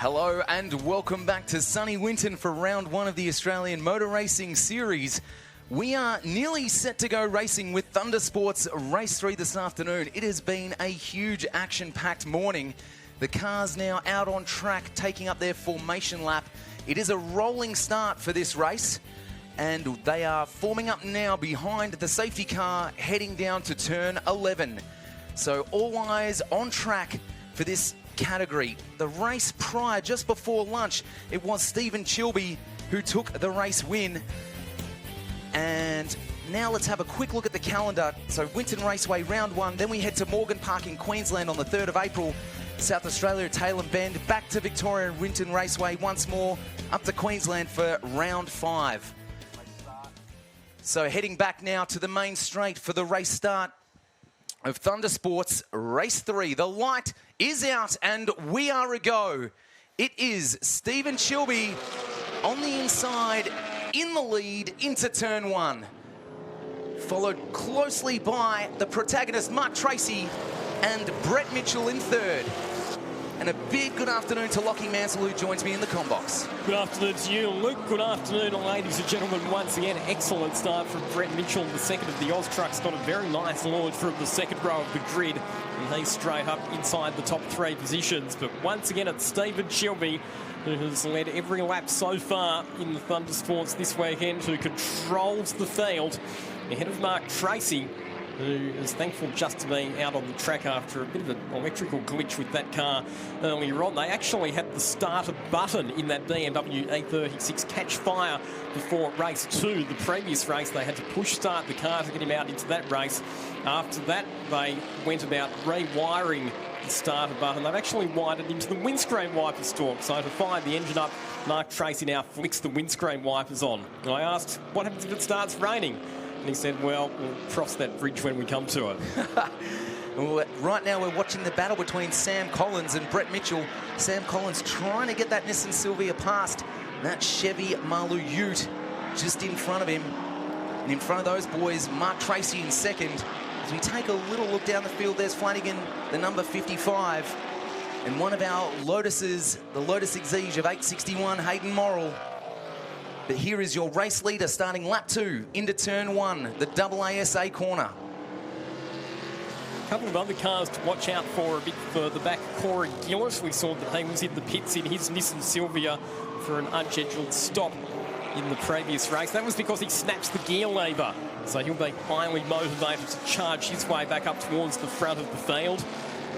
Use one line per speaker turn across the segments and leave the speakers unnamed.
Hello and welcome back to sunny Winton for round one of the Australian Motor Racing Series. We are nearly set to go racing with Thunder Sports Race 3 this afternoon. It has been a huge action-packed morning. The cars now out on track, taking up their formation lap. It is a rolling start for this race, and they are forming up now behind the safety car heading down to turn 11. So all eyes on track for this category. The race prior, just before lunch, it was Stephen Chilby who took the race win. And now let's have a quick look at the calendar. So Winton Raceway round one, then we head to Morgan Park in Queensland on the 3rd of April. South Australia, Tailem Bend, back to Victoria and Winton Raceway once more, up to Queensland for round 5. So heading back now to the main straight for the race start of Thunder Sports Race 3. The light is out and we are a go. It is Stephen Chilby on the inside, in the lead into turn 1. Followed closely by the protagonist Mark Tracy and Brett Mitchell in 3rd. And a big good afternoon to Lockie Mansell, who joins me in the combox.
Good afternoon to you, Luke. Good afternoon, ladies and gentlemen. Once again, excellent start from Brett Mitchell. The second of the Oz trucks got a very nice launch from the second row of the grid. And he's straight up inside the top 3 positions. But once again, it's Stephen Chilby, who has led every lap so far in the Thunder Sports this weekend, who controls the field ahead of Mark Tracy, who is thankful just to be out on the track after a bit of an electrical glitch with that car earlier on. They actually had the starter button in that BMW E36 catch fire before race 2. The previous race, they had to push start the car to get him out into that race. After that, they went about rewiring the starter button. They've actually wired it into the windscreen wiper stalk. So to fire the engine up, Mark Tracy now flicks the windscreen wipers on. And I asked, what happens if it starts raining? And he said, well, we'll cross that bridge when we come to it.
Well, right now we're watching the battle between Sam Collins and Brett Mitchell. Sam Collins trying to get that Nissan Silvia past that Chevy Marlou Ute just in front of him. And in front of those boys, Mark Tracy in 2nd. As we take a little look down the field, there's Flanagan, the number 55. And one of our Lotuses, the Lotus Exige of 861, Hayden Morrill. But here is your race leader starting lap 2 into turn 1, the AASA corner.
A couple of other cars to watch out for a bit further back. Corey Gillis, we saw that he was in the pits in his Nissan Silvia for an unscheduled stop in the previous race. That was because he snatched the gear lever. So he'll be highly motivated to charge his way back up towards the front of the field.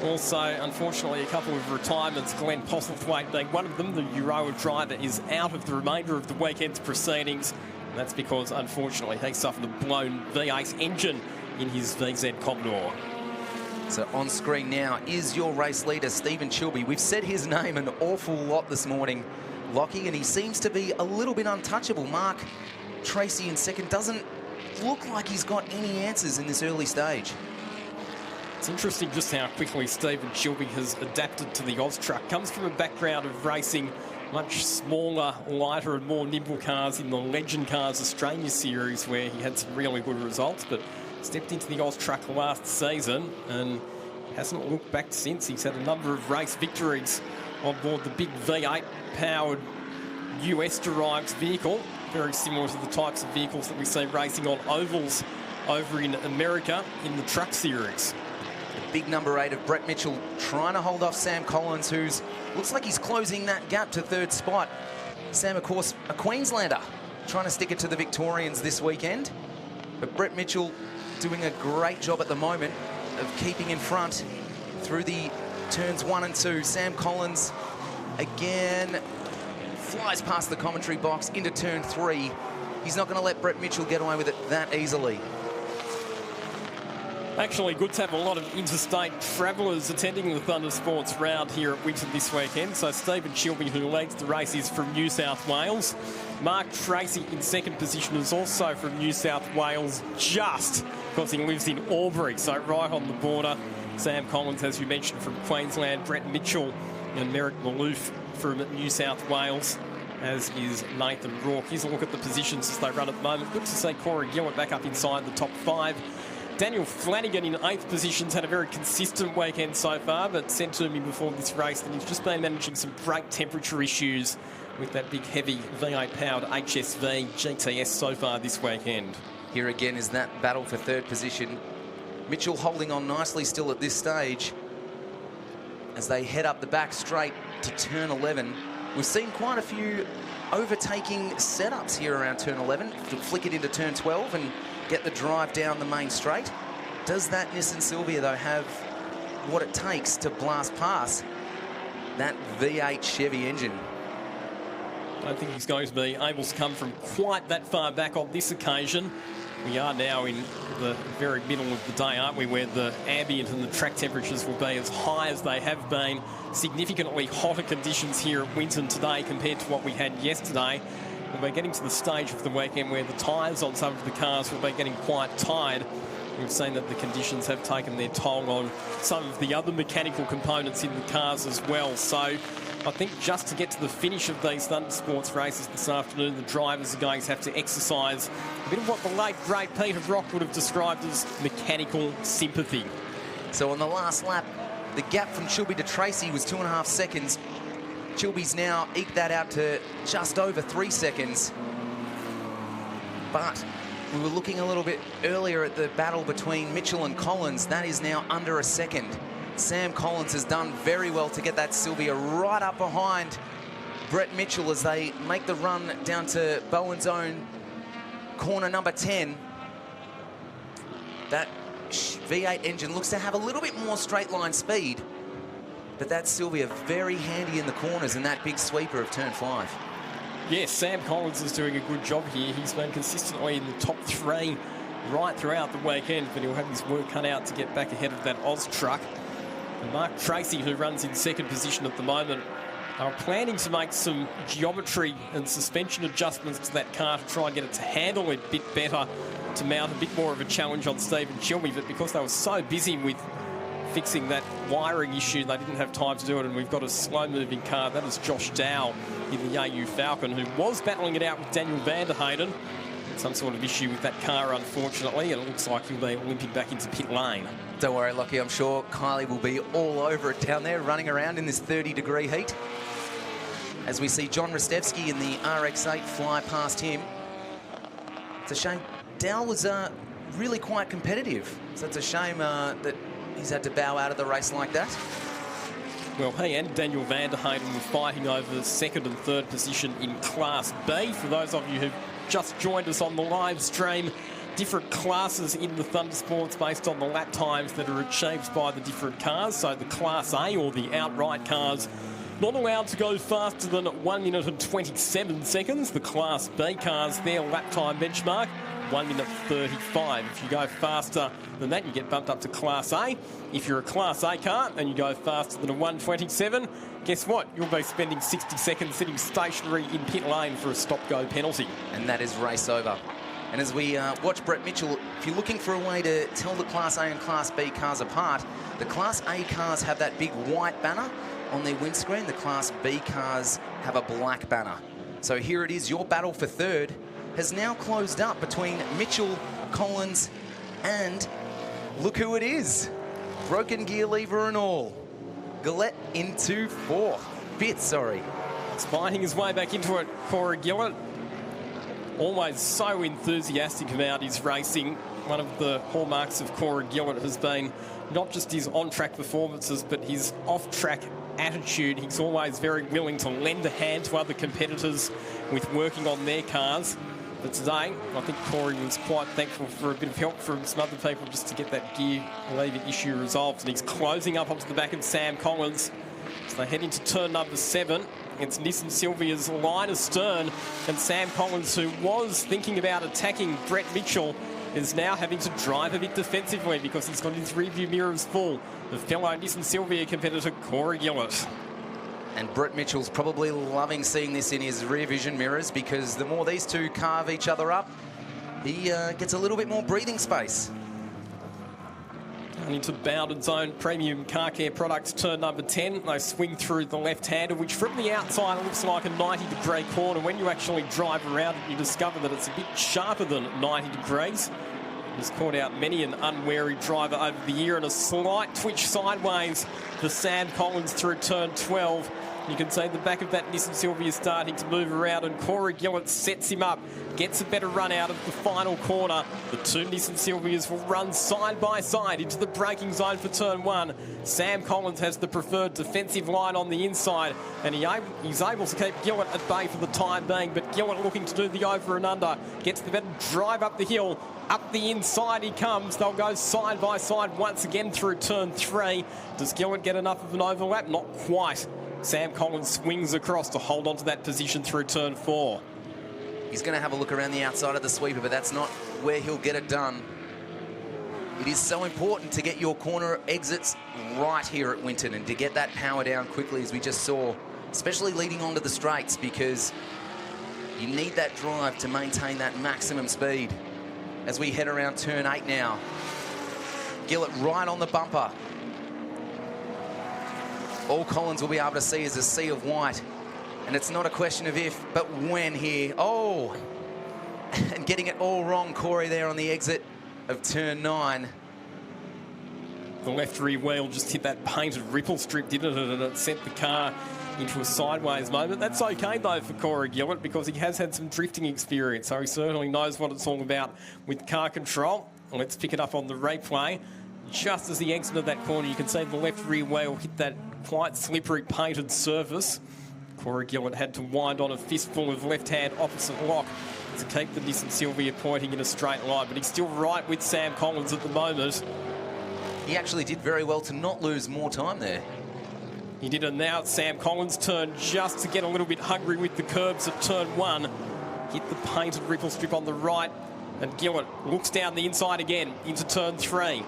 Also, unfortunately, a couple of retirements, Glenn Postlethwaite being one of them. The Euroa driver is out of the remainder of the weekend's proceedings. And that's because, unfortunately, he suffered a blown V8 engine in his VZ Commodore.
So on screen now is your race leader, Stephen Chilby. We've said his name an awful lot this morning, Lockie, and he seems to be a little bit untouchable. Mark Tracy in 2nd doesn't look like he's got any answers in this early stage.
It's interesting just how quickly Stephen Chilby has adapted to the Oz truck. Comes from a background of racing much smaller, lighter and more nimble cars in the Legend Cars Australia series, where he had some really good results, but stepped into the Oz truck last season and hasn't looked back since. He's had a number of race victories on board the big V8 powered US-derived vehicle, very similar to the types of vehicles that we see racing on ovals over in America in the truck series.
Big number 8 of Brett Mitchell trying to hold off Sam Collins, who's looks like he's closing that gap to 3rd spot. Sam, of course, a Queenslander, trying to stick it to the Victorians this weekend. But Brett Mitchell doing a great job at the moment of keeping in front through the turns 1 and 2. Sam Collins, again, flies past the commentary box into turn 3. He's not going to let Brett Mitchell get away with it that easily.
Actually, good to have a lot of interstate travellers attending the Thunder Sports round here at Winton this weekend. So Stephen Chilby, who leads the race, is from New South Wales. Mark Tracy in 2nd position is also from New South Wales, just because he lives in Albury, so right on the border. Sam Collins, as you mentioned, from Queensland. Brett Mitchell and Merrick Maloof from New South Wales, as is Nathan Rourke. Here's a look at the positions as they run at the moment. Good to see Corey Gillett back up inside the top 5. Daniel Flanagan in 8th position's had a very consistent weekend so far, but said to me before this race that he's just been managing some brake temperature issues with that big heavy V8-powered HSV GTS so far this weekend.
Here again is that battle for 3rd position. Mitchell holding on nicely still at this stage as they head up the back straight to turn 11. We've seen quite a few overtaking setups here around turn 11 to flick it into turn 12 and get the drive down the main straight. Does that Nissan Silvia, though, have what it takes to blast past that V8 Chevy engine?
I don't think he's going to be able to come from quite that far back on this occasion. We are now in the very middle of the day, aren't we, where the ambient and the track temperatures will be as high as they have been. Significantly hotter conditions here at Winton today compared to what we had yesterday. We're getting to the stage of the weekend where the tyres on some of the cars will be getting quite tired. We've seen that the conditions have taken their toll on some of the other mechanical components in the cars as well. So I think just to get to the finish of these Thundersports races this afternoon, the drivers are going to have to exercise a bit of what the late, great Peter Brock would have described as mechanical sympathy.
So on the last lap, the gap from Chilby to Tracy was 2.5 seconds. Chilby's now eked that out to just over 3 seconds. But we were looking a little bit earlier at the battle between Mitchell and Collins. That is now under a second. Sam Collins has done very well to get that Silvia right up behind Brett Mitchell as they make the run down to Bowen's own corner number 10. That V8 engine looks to have a little bit more straight line speed, but that Silvia very handy in the corners and that big sweeper of turn 5.
Yes, Sam Collins is doing a good job here. He's been consistently in the top 3 right throughout the weekend, but he'll have his work cut out to get back ahead of that Oz truck. And Mark Tracy, who runs in 2nd position at the moment, are planning to make some geometry and suspension adjustments to that car to try and get it to handle it a bit better, to mount a bit more of a challenge on Stephen Chilby. But because they were so busy with fixing that wiring issue, they didn't have time to do it, and we've got a slow-moving car. That is Josh Dow in the AU Falcon, who was battling it out with Daniel Vanderheyden. Some sort of issue with that car, unfortunately, and it looks like he'll be limping back into pit lane.
Don't worry, Lockie, I'm sure Kylie will be all over it down there, running around in this 30-degree heat. As we see John Rostevsky in the RX-8 fly past him. It's a shame. Dow was really quite competitive, so it's a shame that he's had to bow out of the race like that.
Well, he and Daniel Vanderheyden were fighting over 2nd and 3rd position in Class B. For those of you who've just joined us on the live stream, different classes in the Thundersports based on the lap times that are achieved by the different cars. So the Class A, or the outright cars, not allowed to go faster than 1 minute and 27 seconds. The Class B cars, their lap time benchmark, 1 minute 35. If you go faster than that, you get bumped up to Class A. If you're a Class A car and you go faster than a 1:27, guess what? You'll be spending 60 seconds sitting stationary in pit lane for a stop-go penalty.
And that is race over. And as we watch Brett Mitchell, if you're looking for a way to tell the Class A and Class B cars apart, the Class A cars have that big white banner on their windscreen. The Class B cars have a black banner. So here it is, your battle for 3rd has now closed up between Mitchell, Collins, and look who it is. Broken gear lever and all. Gillette into 5th, sorry.
Spiting his way back into it, Corey Gillett. Always so enthusiastic about his racing. One of the hallmarks of Corey Gillett has been not just his on-track performances, but his off-track attitude. He's always very willing to lend a hand to other competitors with working on their cars. But today, I think Corey was quite thankful for a bit of help from some other people just to get that gear lever issue resolved. And he's closing up onto the back of Sam Collins. So they head into turn number 7. It's Nissan Silvia's line astern, and Sam Collins, who was thinking about attacking Brett Mitchell, is now having to drive a bit defensively because he's got his rearview mirrors full. The fellow Nissan Silvia competitor, Corey Gillett.
And Brett Mitchell's probably loving seeing this in his rear vision mirrors, because the more these two carve each other up, he gets a little bit more breathing space.
And into Bowden's own premium car care products, turn number 10. They swing through the left-hander, which from the outside looks like a 90-degree corner. When you actually drive around it, you discover that it's a bit sharper than 90 degrees. He's caught out many an unwary driver over the year, and a slight twitch sideways for Sam Collins through turn 12. You can see the back of that Nissan Silvia starting to move around, and Corey Gillett sets him up, gets a better run out of the final corner. The two Nissan Silvias will run side by side into the braking zone for turn 1. Sam Collins has the preferred defensive line on the inside, and he's able to keep Gillett at bay for the time being, but Gillett looking to do the over and under, gets the better drive up the hill. Up the inside he comes. They'll go side by side once again through turn 3. Does Gillett get enough of an overlap? Not quite. Sam Collins swings across to hold on to that position through turn 4.
He's going to have a look around the outside of the sweeper, but that's not where he'll get it done. It is so important to get your corner exits right here at Winton and to get that power down quickly, as we just saw, especially leading onto the straights, because you need that drive to maintain that maximum speed. As we head around turn 8 now, Gillett right on the bumper. All Collins will be able to see is a sea of white. And it's not a question of if, but when here. Oh, and getting it all wrong, Corey, there on the exit of turn 9.
The left rear wheel just hit that painted ripple strip, didn't it? And it sent the car into a sideways moment. That's okay, though, for Corey Gillett, because he has had some drifting experience, so he certainly knows what it's all about with car control. Let's pick it up on the replay. Just as he exited that corner, you can see the left rear wheel hit that quite slippery painted surface. Corey Gillett had to wind on a fistful of left-hand opposite lock to keep the Nissan Silvia pointing in a straight line, but he's still right with Sam Collins at the moment.
He actually did very well to not lose more time there.
He did, and now it's Sam Collins' turn just to get a little bit hungry with the curbs at turn 1. Hit the painted ripple strip on the right, and Gillett looks down the inside again into turn 3.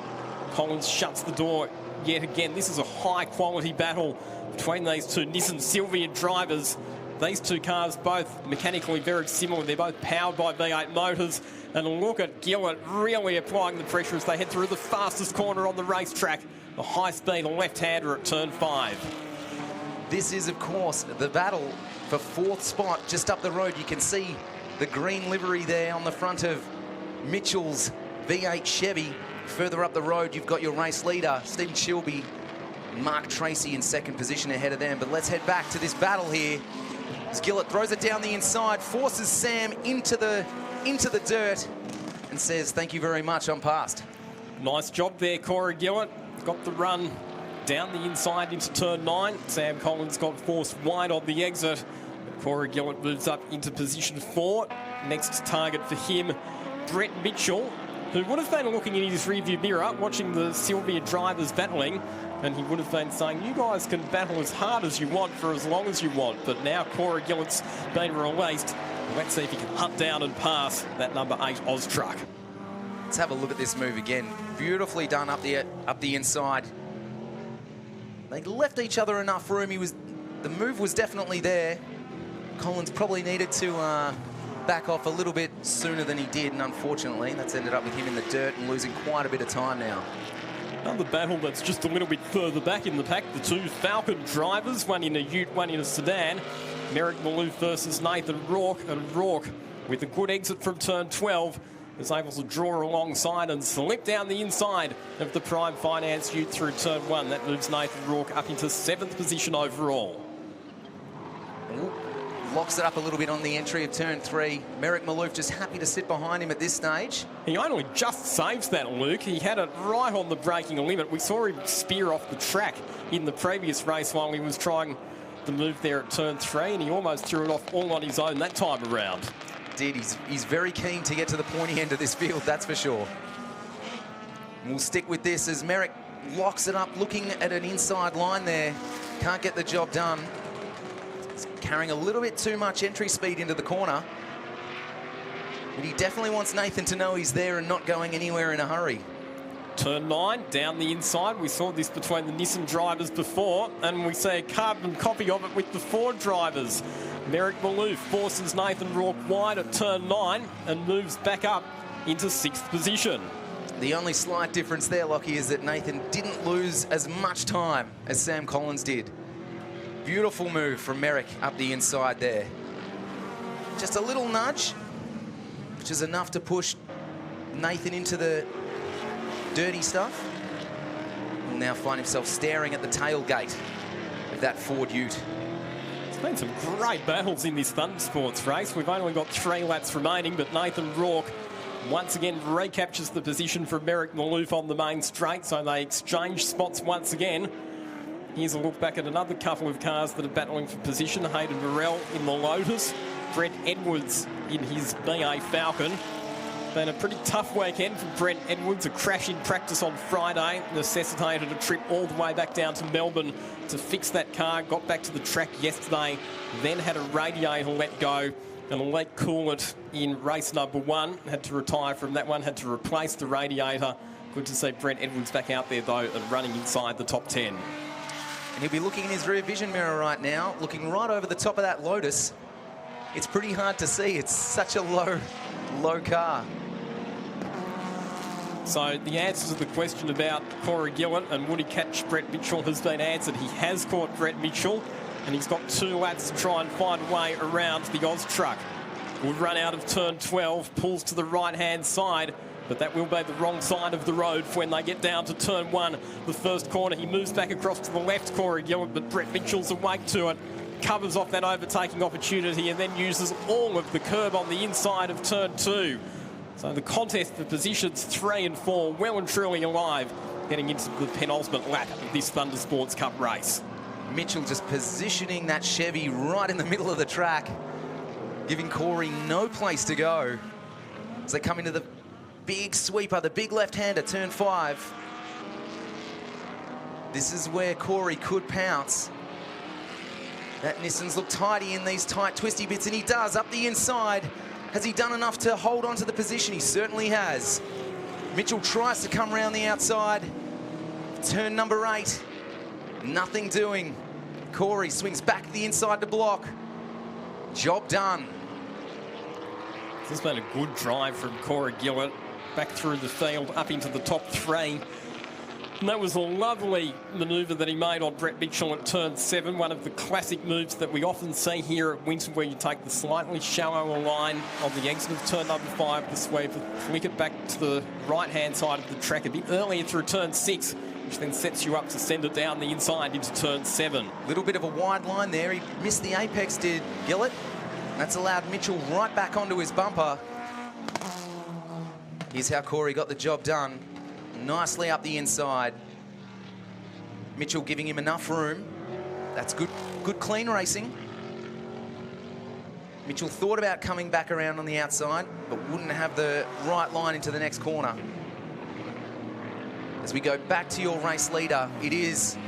Collins shuts the door yet again. This is a high-quality battle between these two Nissan Silvia drivers. These two cars both mechanically very similar. They're both powered by V8 motors. And look at Gillett really applying the pressure as they head through the fastest corner on the racetrack. The high-speed left-hander at turn 5.
This is, of course, the battle for 4th spot just up the road. You can see the green livery there on the front of Mitchell's V8 Chevy. Further up the road, you've got your race leader, Stephen Chilby, Mark Tracy in 2nd position ahead of them. But let's head back to this battle here. As Gillett throws it down the inside, forces Sam into the dirt and says, thank you very much, I'm past.
Nice job there, Corey Gillett. Got the run down the inside into turn 9. Sam Collins got forced wide on the exit. Corey Gillett moves up into position 4. Next target for him, Brett Mitchell, who would have been looking in his rearview mirror, watching the Silvia drivers battling, and he would have been saying, you guys can battle as hard as you want for as long as you want. But now Corey Gillett's been released. Let's see if he can hunt down and pass that number 8 Oz truck.
Let's have a look at this move again. Beautifully done up the inside. They left each other enough room. The move was definitely there. Collins probably needed to back off a little bit sooner than he did, and unfortunately that's ended up with him in the dirt and losing quite a bit of time now.
Another battle that's just a little bit further back in the pack. The two Falcon drivers, one in a ute, one in a sedan. Merrick Malouf versus Nathan Rourke, and Rourke, with a good exit from turn 12, is able to draw alongside and slip down the inside of the Prime Finance ute through turn 1. That moves Nathan Rourke up into 7th position overall.
Locks it up a little bit on the entry of turn 3. Merrick Malouf just happy to sit behind him at this stage.
He only just saves that, Luke. He had it right on the braking limit. We saw him spear off the track in the previous race while he was trying the move there at turn 3, and he almost threw it off all on his own that time around.
He's very keen to get to the pointy end of this field, that's for sure. And we'll stick with this as Merrick locks it up, looking at an inside line there. Can't get the job done. He's carrying a little bit too much entry speed into the corner. But he definitely wants Nathan to know he's there and not going anywhere in a hurry.
Turn 9, down the inside. We saw this between the Nissan drivers before, and we see a carbon copy of it with the Ford drivers. Merrick Malouf forces Nathan Rourke wide at turn 9 and moves back up into 6th position.
The only slight difference there, Lockie, is that Nathan didn't lose as much time as Sam Collins did. Beautiful move from Merrick up the inside there. Just a little nudge, which is enough to push Nathan into the dirty stuff. Will now find himself staring at the tailgate of that Ford Ute.
There's been some great battles in this Thundersports race. We've only got 3 laps remaining, but Nathan Rourke once again recaptures the position from Merrick Malouf on the main straight, so they exchange spots once again. Here's a look back at another couple of cars that are battling for position. Hayden Burrell in the Lotus, Brent Edwards in his BA Falcon. Been a pretty tough weekend for Brent Edwards. A crash in practice on Friday necessitated a trip all the way back down to Melbourne to fix that car. Got back to the track yesterday, then had a radiator let go and a leak coolant in race number 1. Had to retire from that one, had to replace the radiator. Good to see Brent Edwards back out there, though, and running inside the top 10.
And he'll be looking in his rear vision mirror right now, looking right over the top of that Lotus. It's pretty hard to see. It's such a low car.
So the answer to the question about Corey Gillett and would he catch Brett Mitchell has been answered. He has caught Brett Mitchell, and he's got 2 laps to try and find a way around the Oz truck. Will run out of turn 12, pulls to the right-hand side, but that will be the wrong side of the road when they get down to turn 1, the first corner. He moves back across to the left, Corey Gillett, but Brett Mitchell's awake to it. Covers off that overtaking opportunity and then uses all of the curb on the inside of turn 2. So the contest for positions 3 and 4 well and truly alive, getting into the penultimate lap of this Thundersports Cup race.
Mitchell just positioning that Chevy right in the middle of the track, giving Corey no place to go as they come into the big sweeper, the big left-hander, turn 5. This is where Corey could pounce. That Nissan's look tidy in these tight, twisty bits, and he does up the inside. Has he done enough to hold on to the position? He certainly has. Mitchell tries to come around the outside. Turn number 8. Nothing doing. Corey swings back the inside to block. Job done.
This has been a good drive from Corey Gillett. Back through the field, up into the top 3. And that was a lovely manoeuvre that he made on Brett Mitchell at turn 7. One of the classic moves that we often see here at Winton, where you take the slightly shallower line on the exit of turn number 5, the sweep, flick it back to the right-hand side of the track a bit earlier through turn 6, which then sets you up to send it down the inside into turn 7.
Little bit of a wide line there. He missed the apex, did Gillett. That's allowed Mitchell right back onto his bumper. Here's how Corey got the job done. Nicely up the inside. Mitchell giving him enough room. That's good clean racing. Mitchell thought about coming back around on the outside, but wouldn't have the right line into the next corner. As we go back to your race leader, it is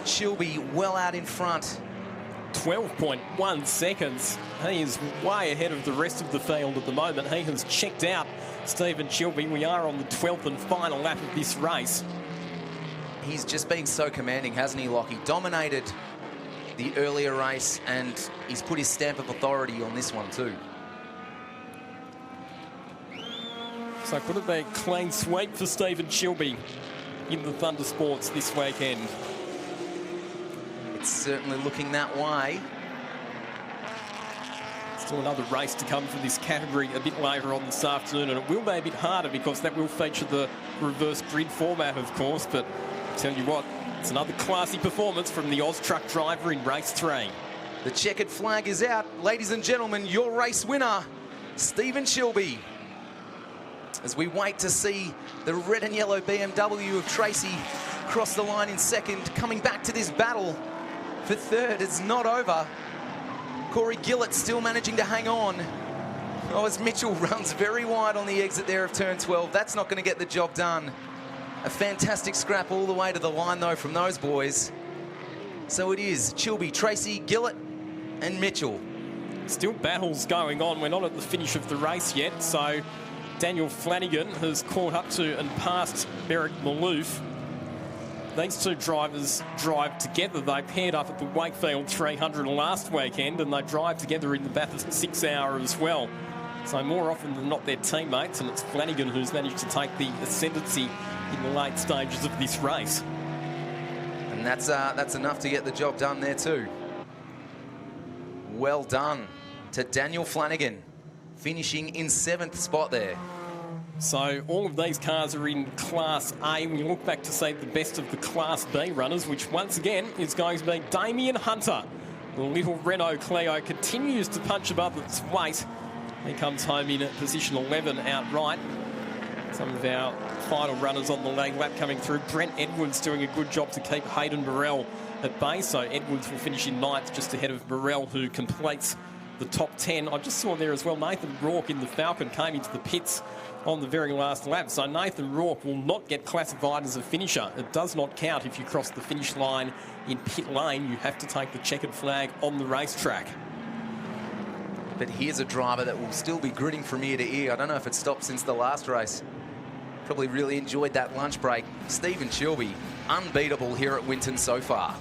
Chilby well out in front.
12.1 seconds. He is way ahead of the rest of the field at the moment. He has checked out Stephen Chilby. We are on the 12th and final lap of this race.
He's just been so commanding, hasn't he, Lockie? Dominated the earlier race, and he's put his stamp of authority on this one too.
So could it be a clean sweep for Stephen Chilby in the Thundersports this weekend?
It's certainly looking that way.
Still another race to come for this category a bit later on this afternoon, and it will be a bit harder because that will feature the reverse grid format, of course, but I'll tell you what, it's another classy performance from the Oz truck driver in race 3.
The checkered flag is out. Ladies and gentlemen, your race winner, Stephen Chilby. As we wait to see the red and yellow BMW of Tracy cross the line in second, coming back to this battle for third. It's not over. Corey Gillett still managing to hang on. Oh, as Mitchell runs very wide on the exit there of turn 12. That's not going to get the job done. A fantastic scrap all the way to the line, though, from those boys. So it is Chilby, Tracy, Gillett and Mitchell.
Still battles going on. We're not at the finish of the race yet, so Daniel Flanagan has caught up to and passed Merrick Malouf. These two drivers drive together. They paired up at the Wakefield 300 last weekend, and they drive together in the Bathurst 6 Hour as well. So more often than not, they're teammates, and it's Flanagan who's managed to take the ascendancy in the late stages of this race.
And that's enough to get the job done there too. Well done to Daniel Flanagan, finishing in 7th spot there.
So all of these cars are in Class A. When you look back to, say, the best of the Class B runners, which once again is going to be Damien Hunter. The little Renault Clio continues to punch above its weight. He comes home in position 11 outright. Some of our final runners on the leg lap coming through. Brent Edwards doing a good job to keep Hayden Burrell at bay. So Edwards will finish in ninth, just ahead of Burrell, who completes the top 10. I just saw there as well, Nathan Rourke in the Falcon came into the pits on the very last lap. So Nathan Rourke will not get classified as a finisher. It does not count if you cross the finish line in pit lane. You have to take the checkered flag on the racetrack.
But here's a driver that will still be gritting from ear to ear. I don't know if it stopped since the last race. Probably really enjoyed that lunch break. Stephen Chilby, unbeatable here at Winton so far.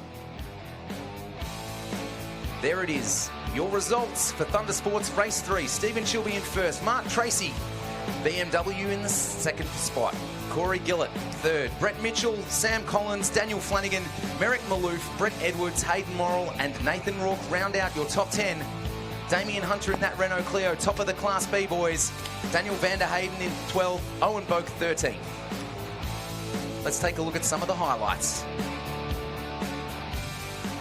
There it is. Your results for Thundersports Race 3. Stephen Chilby in first. Mark Tracy, BMW in the second spot. Corey Gillett, third. Brett Mitchell, Sam Collins, Daniel Flanagan, Merrick Malouf, Brett Edwards, Hayden Morrill and Nathan Rourke round out your top 10. Damien Hunter in that Renault Clio, top of the Class B boys. Daniel van der Hayden in 12, Owen Boak 13. Let's take a look at some of the highlights.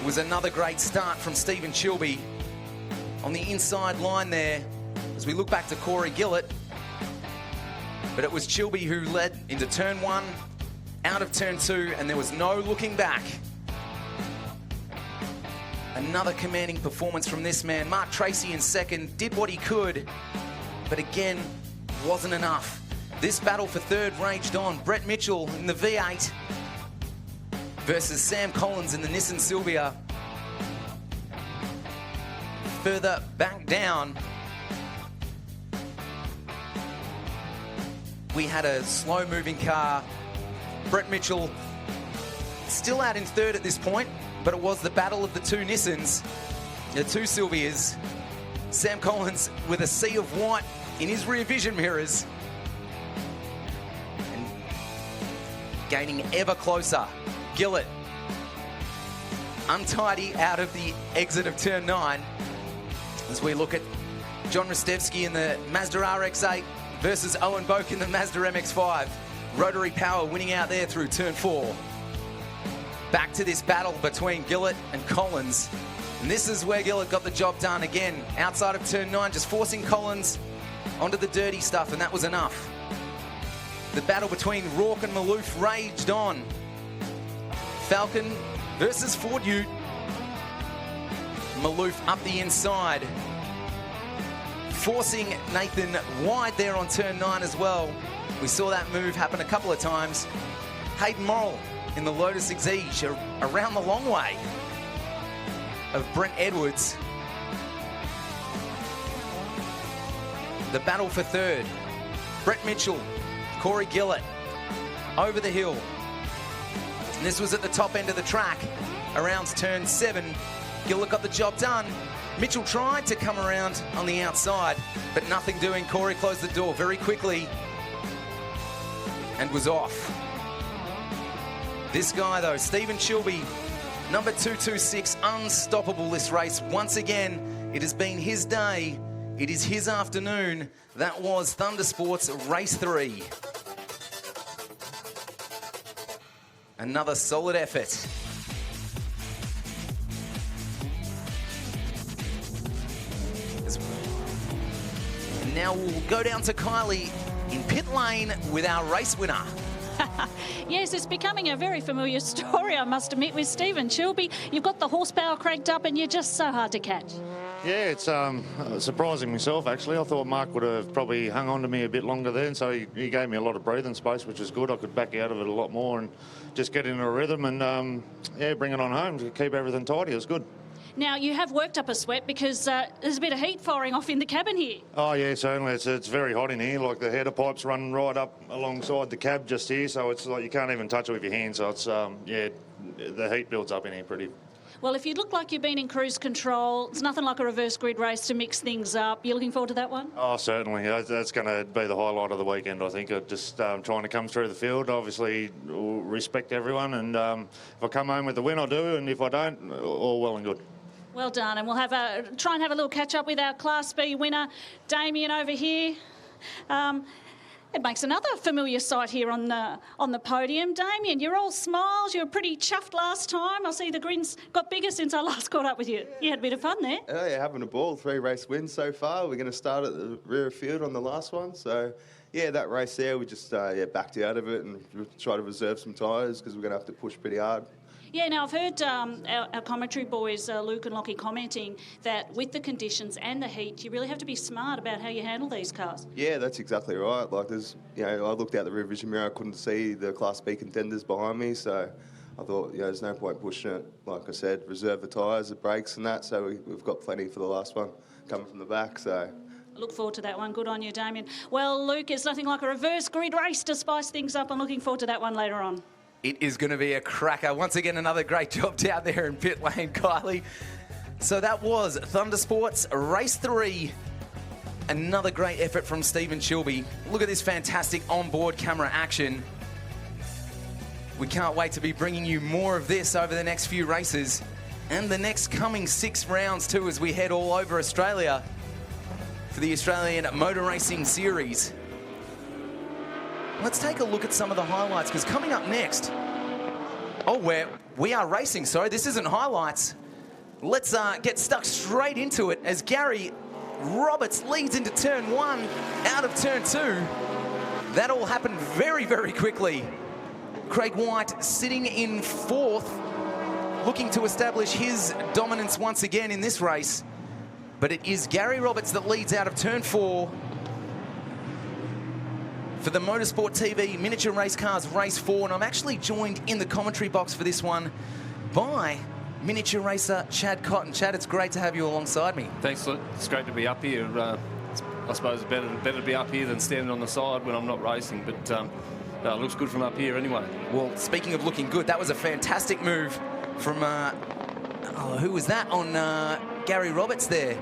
It was another great start from Stephen Chilby on the inside line there as we look back to Corey Gillett. But it was Chilby who led into turn 1, out of turn 2, and there was no looking back. Another commanding performance from this man. Mark Tracy in second, did what he could, but again, wasn't enough. This battle for third raged on. Brett Mitchell in the V8 versus Sam Collins in the Nissan Silvia. Further back down, we had a slow-moving car. Brett Mitchell still out in third at this point, but it was the battle of the two Nissans, the two Silvias. Sam Collins with a sea of white in his rear vision mirrors. And gaining ever closer. Gillett, untidy out of the exit of turn 9. As we look at John Rostevsky in the Mazda RX-8 versus Owen Boak in the Mazda MX-5. Rotary power winning out there through turn 4. Back to this battle between Gillett and Collins. And this is where Gillett got the job done again. Outside of turn 9, just forcing Collins onto the dirty stuff, and that was enough. The battle between Rourke and Malouf raged on. Falcon versus Ford Ute. Malouf up the inside, forcing Nathan wide there on turn 9 as well. We saw that move happen a couple of times. Hayden Morrill in the Lotus Exige around the long way of Brent Edwards. The battle for third. Brett Mitchell, Corey Gillett over the hill. And this was at the top end of the track around turn 7. Gillett got the job done. Mitchell tried to come around on the outside, but nothing doing. Corey closed the door very quickly and was off. This guy, though, Stephen Chilby, number 226, unstoppable this race. Once again, it has been his day. It is his afternoon. That was Thundersports Race 3. Another solid effort. And now we'll go down to Kylie in pit lane with our race winner.
Yes, it's becoming a very familiar story, I must admit, with Stephen Chilby. You've got the horsepower cranked up and you're just so hard to catch.
Yeah, it's surprising myself, actually. I thought Mark would have probably hung on to me a bit longer then, so he gave me a lot of breathing space, which is good. I could back out of it a lot more and just get into a rhythm and, yeah, bring it on home to keep everything tidy. It was good.
Now, you have worked up a sweat because there's a bit of heat firing off in the cabin here.
Oh, yeah, certainly. It's very hot in here. Like, the header pipes run right up alongside the cab just here, so it's like you can't even touch it with your hands. So it's, yeah, the heat builds up in here pretty.
Well, if you look like you've been in cruise control, it's nothing like a reverse grid race to mix things up. You looking forward to that one?
Oh, certainly. That's going to be the highlight of the weekend, I think. Just trying to come through the field. Obviously, respect everyone, and if I come home with the win, I do, and if I don't, all well and good.
Well done, and we'll have try and have a little catch-up with our Class B winner, Damien, over here. It makes another familiar sight here on the podium. Damien, you're all smiles. You were pretty chuffed last time. I see the grins got bigger since I last caught up with you. You had a bit of fun there.
Oh, yeah, having a ball. 3 race wins so far. We're going to start at the rear of field on the last one. So, yeah, that race there, we just backed out of it and tried to reserve some tyres because we're going to have to push pretty hard.
Yeah, now I've heard our commentary boys, Luke and Lockie, commenting that with the conditions and the heat, you really have to be smart about how you handle these cars.
Yeah, that's exactly right. Like, I looked out the rear vision mirror, I couldn't see the Class B contenders behind me, so I thought, there's no point pushing it. Like I said, reserve the tyres, the brakes and that, so we've got plenty for the last one coming from the back, so...
I look forward to that one. Good on you, Damien. Well, Luke, it's nothing like a reverse grid race to spice things up. I'm looking forward to that one later on.
It is going to be a cracker. Once again, another great job down there in pit lane, Kylie. So that was Thunder Sports Race 3. Another great effort from Stephen Chilby. Look at this fantastic onboard camera action. We can't wait to be bringing you more of this over the next few races and the next coming 6 rounds too, as we head all over Australia for the Australian Motor Racing Series. Let's take a look at some of the highlights, because coming up next... we are racing, sorry. This isn't highlights. Let's get stuck straight into it as Gary Roberts leads into turn 1, out of turn 2. That all happened very, very quickly. Craig White sitting in 4th, looking to establish his dominance once again in this race. But it is Gary Roberts that leads out of turn 4. For the Motorsport TV Miniature Race Cars Race 4, and I'm actually joined in the commentary box for this one by miniature racer Chad Cotton. Chad, it's great to have you alongside me.
Thanks, it's great to be up here. I suppose it's better to be up here than standing on the side when I'm not racing, but it looks good from up here anyway.
Well, speaking of looking good, that was a fantastic move from, who was that on Gary Roberts there?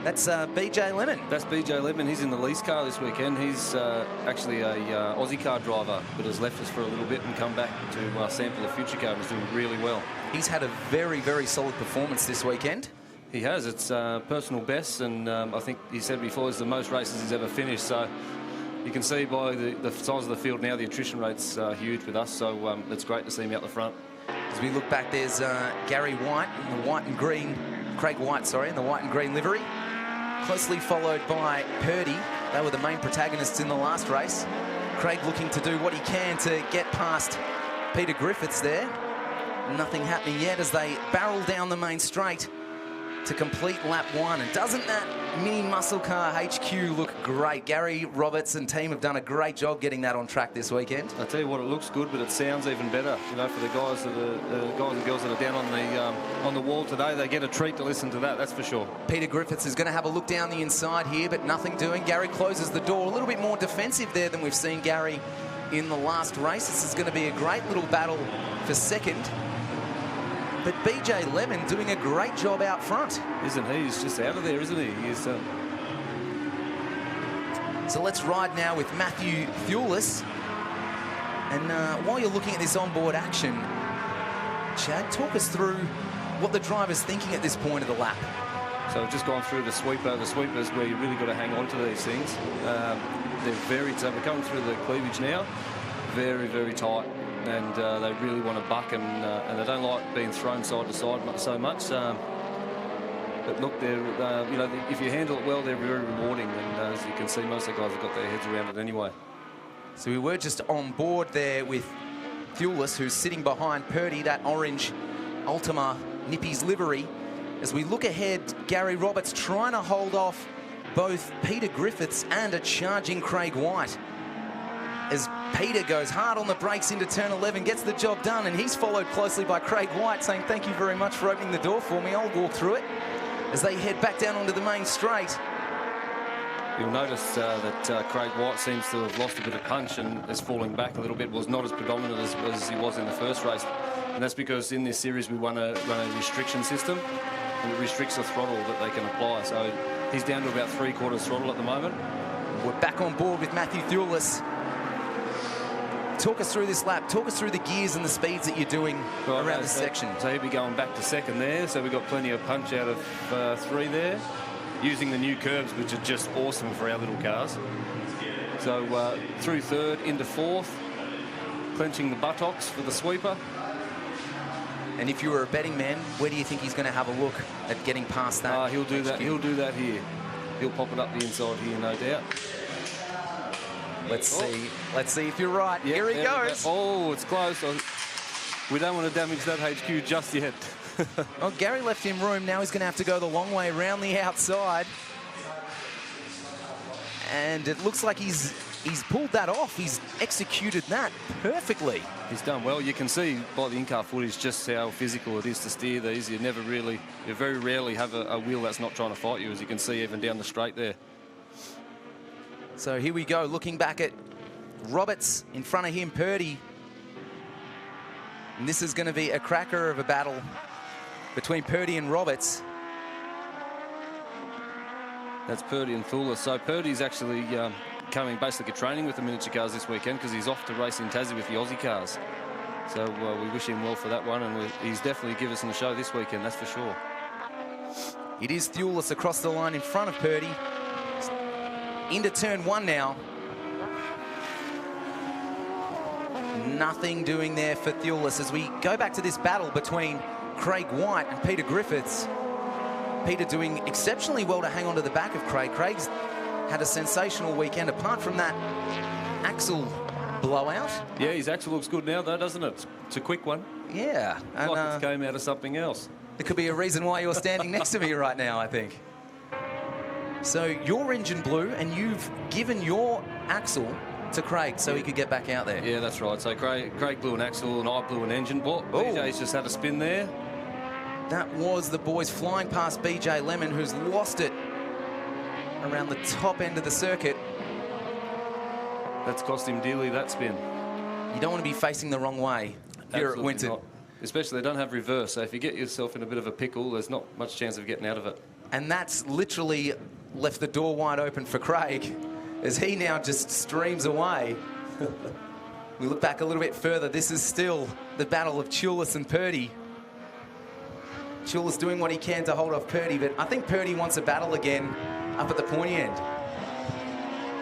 That's BJ Lemon.
That's BJ Lemon. He's in the lease car this weekend. He's actually a Aussie car driver, but has left us for a little bit and come back to sample the future car and is doing really well.
He's had a very, very solid performance this weekend.
He has. It's personal best, and I think he said before it's the most races he's ever finished. So you can see by the size of the field now, the attrition rate's huge with us. So it's great to see him out the front.
As we look back, there's Gary White in the white and green, Craig White, sorry, in the white and green livery. Closely followed by Purdy. They were the main protagonists in the last race. Craig looking to do what he can to get past Peter Griffiths there. Nothing happening yet as they barrel down the main straight to complete lap 1. And doesn't that mini muscle car HQ look great? Gary Roberts and team have done a great job getting that on track this weekend.
I tell you what, it looks good, but it sounds even better. You know, for the guys and girls that are down on the wall today, they get a treat to listen to that. That's for sure.
Peter Griffiths is going to have a look down the inside here, but nothing doing. Gary closes the door. A little bit more defensive there than we've seen Gary in the last race. This is going to be a great little battle for second. But BJ Lemon doing a great job out front.
Isn't he? He's just out of there, isn't he? He's,
So let's ride now with Matthew Thewlis. And while you're looking at this onboard action, Chad, talk us through what the driver's thinking at this point of the lap.
So we've just gone through the sweeper. The sweeper is where you really got to hang on to these things. They're very, so we're coming through the cleavage now. Very, very tight. And they really want to buck, and they don't like being thrown side to side so much. But look, they're, if you handle it well, they're very rewarding. And as you can see, most of the guys have got their heads around it anyway.
So we were just on board there with Thewlis, who's sitting behind Purdy, that orange Ultima Nippy's livery. As we look ahead, Gary Roberts trying to hold off both Peter Griffiths and a charging Craig White. As Peter goes hard on the brakes into turn 11, gets the job done, and he's followed closely by Craig White saying, thank you very much for opening the door for me. I'll walk through it. As they head back down onto the main straight.
You'll notice that Craig White seems to have lost a bit of punch and is falling back a little bit, was not as predominant as he was in the first race. And that's because in this series we run a restriction system, and it restricts the throttle that they can apply. So he's down to about 3/4 throttle at the moment.
We're back on board with Matthew Thewlis. Talk us through this lap. Talk us through the gears and the speeds that you're doing around this section.
So he'll be going back to second there. So we've got plenty of punch out of 3 there. Using the new curbs, which are just awesome for our little cars. So through third, into fourth, clenching the buttocks for the sweeper.
And if you were a betting man, where do you think he's going to have a look at getting past that?
He'll do that. He'll do that here. He'll pop it up the inside here, no doubt.
Let's see. Let's see if you're right.
Yeah,
here he goes.
Oh, it's close. We don't want to damage that HQ just yet.
Well, Gary left him room. Now he's going to have to go the long way around the outside. And it looks like he's pulled that off. He's executed that perfectly.
He's done well. You can see by the in-car footage just how physical it is to steer these. You very rarely have a wheel that's not trying to fight you, as you can see even down the straight there.
So here we go, looking back at Roberts, in front of him, Purdy. And this is going to be a cracker of a battle between Purdy and Roberts.
That's Purdy and Thulis. So Purdy's actually basically training with the miniature cars this weekend because he's off to race in Tassie with the Aussie cars. So we wish him well for that one, and he's definitely given us a show this weekend, that's for sure.
It is Thulis across the line in front of Purdy. Into turn one now. Nothing doing there for Thulis as we go back to this battle between Craig White and Peter Griffiths. Peter doing exceptionally well to hang on to the back of Craig. Craig's had a sensational weekend apart from that axle blowout.
Yeah, his axle looks good now though, doesn't it? It's a quick one.
Yeah. And,
like it came out of something else.
There could be a reason why you're standing next to me right now, I think. So you're engine blue and you've given your axle to Craig so he could get back out there.
Yeah, that's right. So Craig blew an axle and I blew an engine. BJ's just had a spin there.
That was the boys flying past BJ Lemon, who's lost it around the top end of the circuit.
That's cost him dearly, that spin.
You don't want to be facing the wrong way here at Winton.
Not. Especially they don't have reverse, so if you get yourself in a bit of a pickle, there's not much chance of getting out of it.
And that's literally left the door wide open for Craig as he now just streams away. We look back a little bit further. This is still the battle of Thulis and Purdy. Thulis doing what he can to hold off Purdy, but I think Purdy wants a battle again up at the pointy end.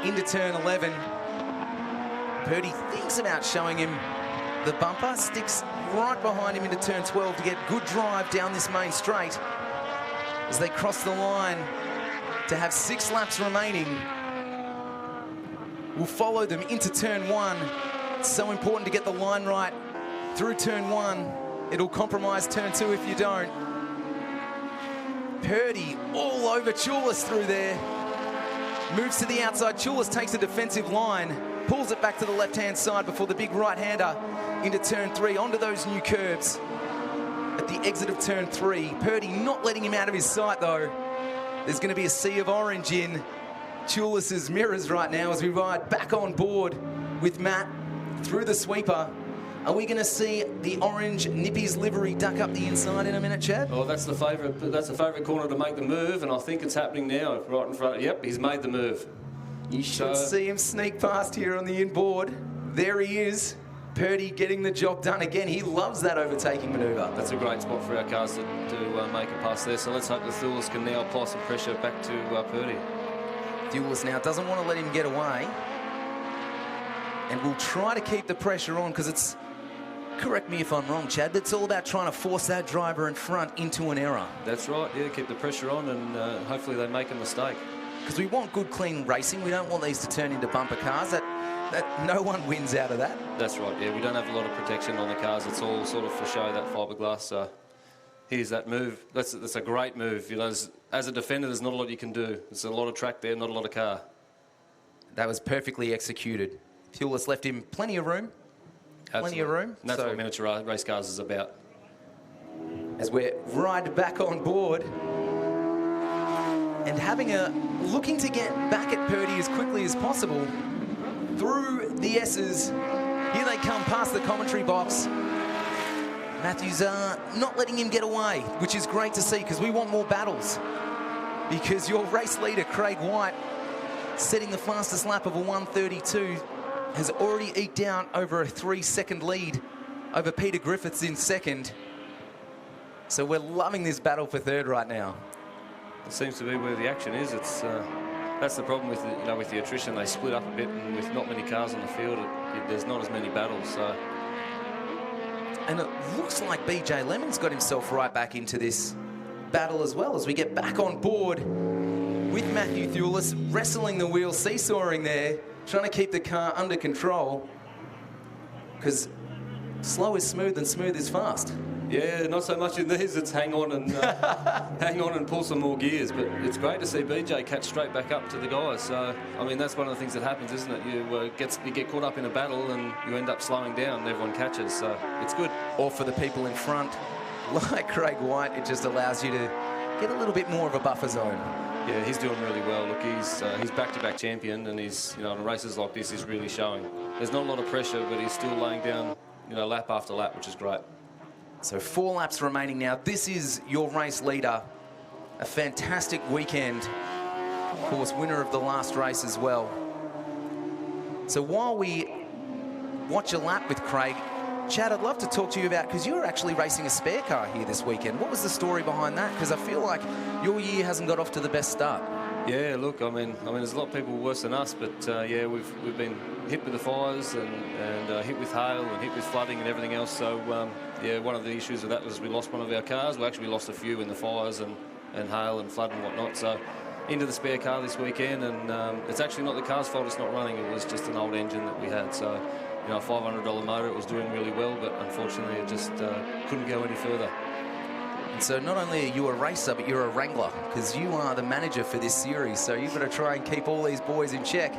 Into turn 11. Purdy thinks about showing him the bumper, sticks right behind him into turn 12 to get good drive down this main straight as they cross the line to have 6 laps remaining. We'll follow them into turn 1. It's so important to get the line right through turn 1. It'll compromise turn 2 if you don't. Purdy all over Thulis through there. Moves to the outside. Thulis takes a defensive line, pulls it back to the left-hand side before the big right-hander into turn 3, onto those new curbs at the exit of turn 3. Purdy not letting him out of his sight, though. There's going to be a sea of orange in Thulis's mirrors right now as we ride back on board with Matt through the sweeper. Are we going to see the orange Nippy's livery duck up the inside in a minute, Chad?
Well, that's the favourite. That's the favourite corner to make the move, and I think it's happening now, right in front. Yep, he's made the move.
You should see him sneak past here on the inboard. There he is. Purdy getting the job done again. He loves that overtaking manoeuvre.
That's a great spot for our cars to make a pass there. So let's hope the Thulis can now apply some pressure back to Purdy.
Thulis now doesn't want to let him get away, and will try to keep the pressure on because it's. Correct me if I'm wrong, Chad, but it's all about trying to force that driver in front into an error.
That's right, yeah, keep the pressure on and hopefully they make a mistake.
Because we want good, clean racing. We don't want these to turn into bumper cars. That no one wins out of that.
That's right, yeah, we don't have a lot of protection on the cars. It's all sort of for show, that fiberglass. Here's that move. That's a great move. You know, as a defender, there's not a lot you can do. There's a lot of track there, not a lot of car.
That was perfectly executed. Thulis left him plenty of room. Plenty of room.
And that's what miniature race cars is about.
As we're right back on board and looking to get back at Purdy as quickly as possible through the S's. Here they come past the commentary box. Matthews not letting him get away, which is great to see because we want more battles. Because your race leader, Craig White, setting the fastest lap of a 1:32, has already eked out over a 3-second lead over Peter Griffiths in second. So we're loving this battle for third right now.
It seems to be where the action is. It's that's the problem with with the attrition. They split up a bit, and with not many cars on the field, there's not as many battles. So.
And it looks like BJ Lemon's got himself right back into this battle as well, as we get back on board with Matthew Thulis wrestling the wheel, seesawing there, trying to keep the car under control, because slow is smooth and smooth is fast.
Yeah, not so much in these. It's hang on and pull some more gears. But it's great to see BJ catch straight back up to the guys. So I mean, that's one of the things that happens, isn't it? You get caught up in a battle and you end up slowing down, and everyone catches. So it's good.
Or for the people in front, like Craig White, it just allows you to get a little bit more of a buffer zone.
Yeah, he's doing really well. Look, he's back-to-back champion, and he's in races like this, he's really showing. There's not a lot of pressure, but he's still laying down lap after lap, which is great.
So 4 laps remaining now. This is your race leader. A fantastic weekend. Of course, winner of the last race as well. So while we watch a lap with Craig, Chad, I'd love to talk to you about, because you were actually racing a spare car here this weekend. What was the story behind that? Because I feel like your year hasn't got off to the best start.
Yeah, look, I mean, there's a lot of people worse than us, but yeah, we've been hit with the fires and hit with hail and hit with flooding and everything else. So yeah, one of the issues with that was we lost one of our cars. We actually lost a few in the fires and hail and flood and whatnot. So into the spare car this weekend, and it's actually not the car's fault it's not running. It was just an old engine that we had. So a $500 motor, it was doing really well, but unfortunately it just couldn't go any further.
And so not only are you a racer, but you're a wrangler, because you are the manager for this series. So you've got to try and keep all these boys in check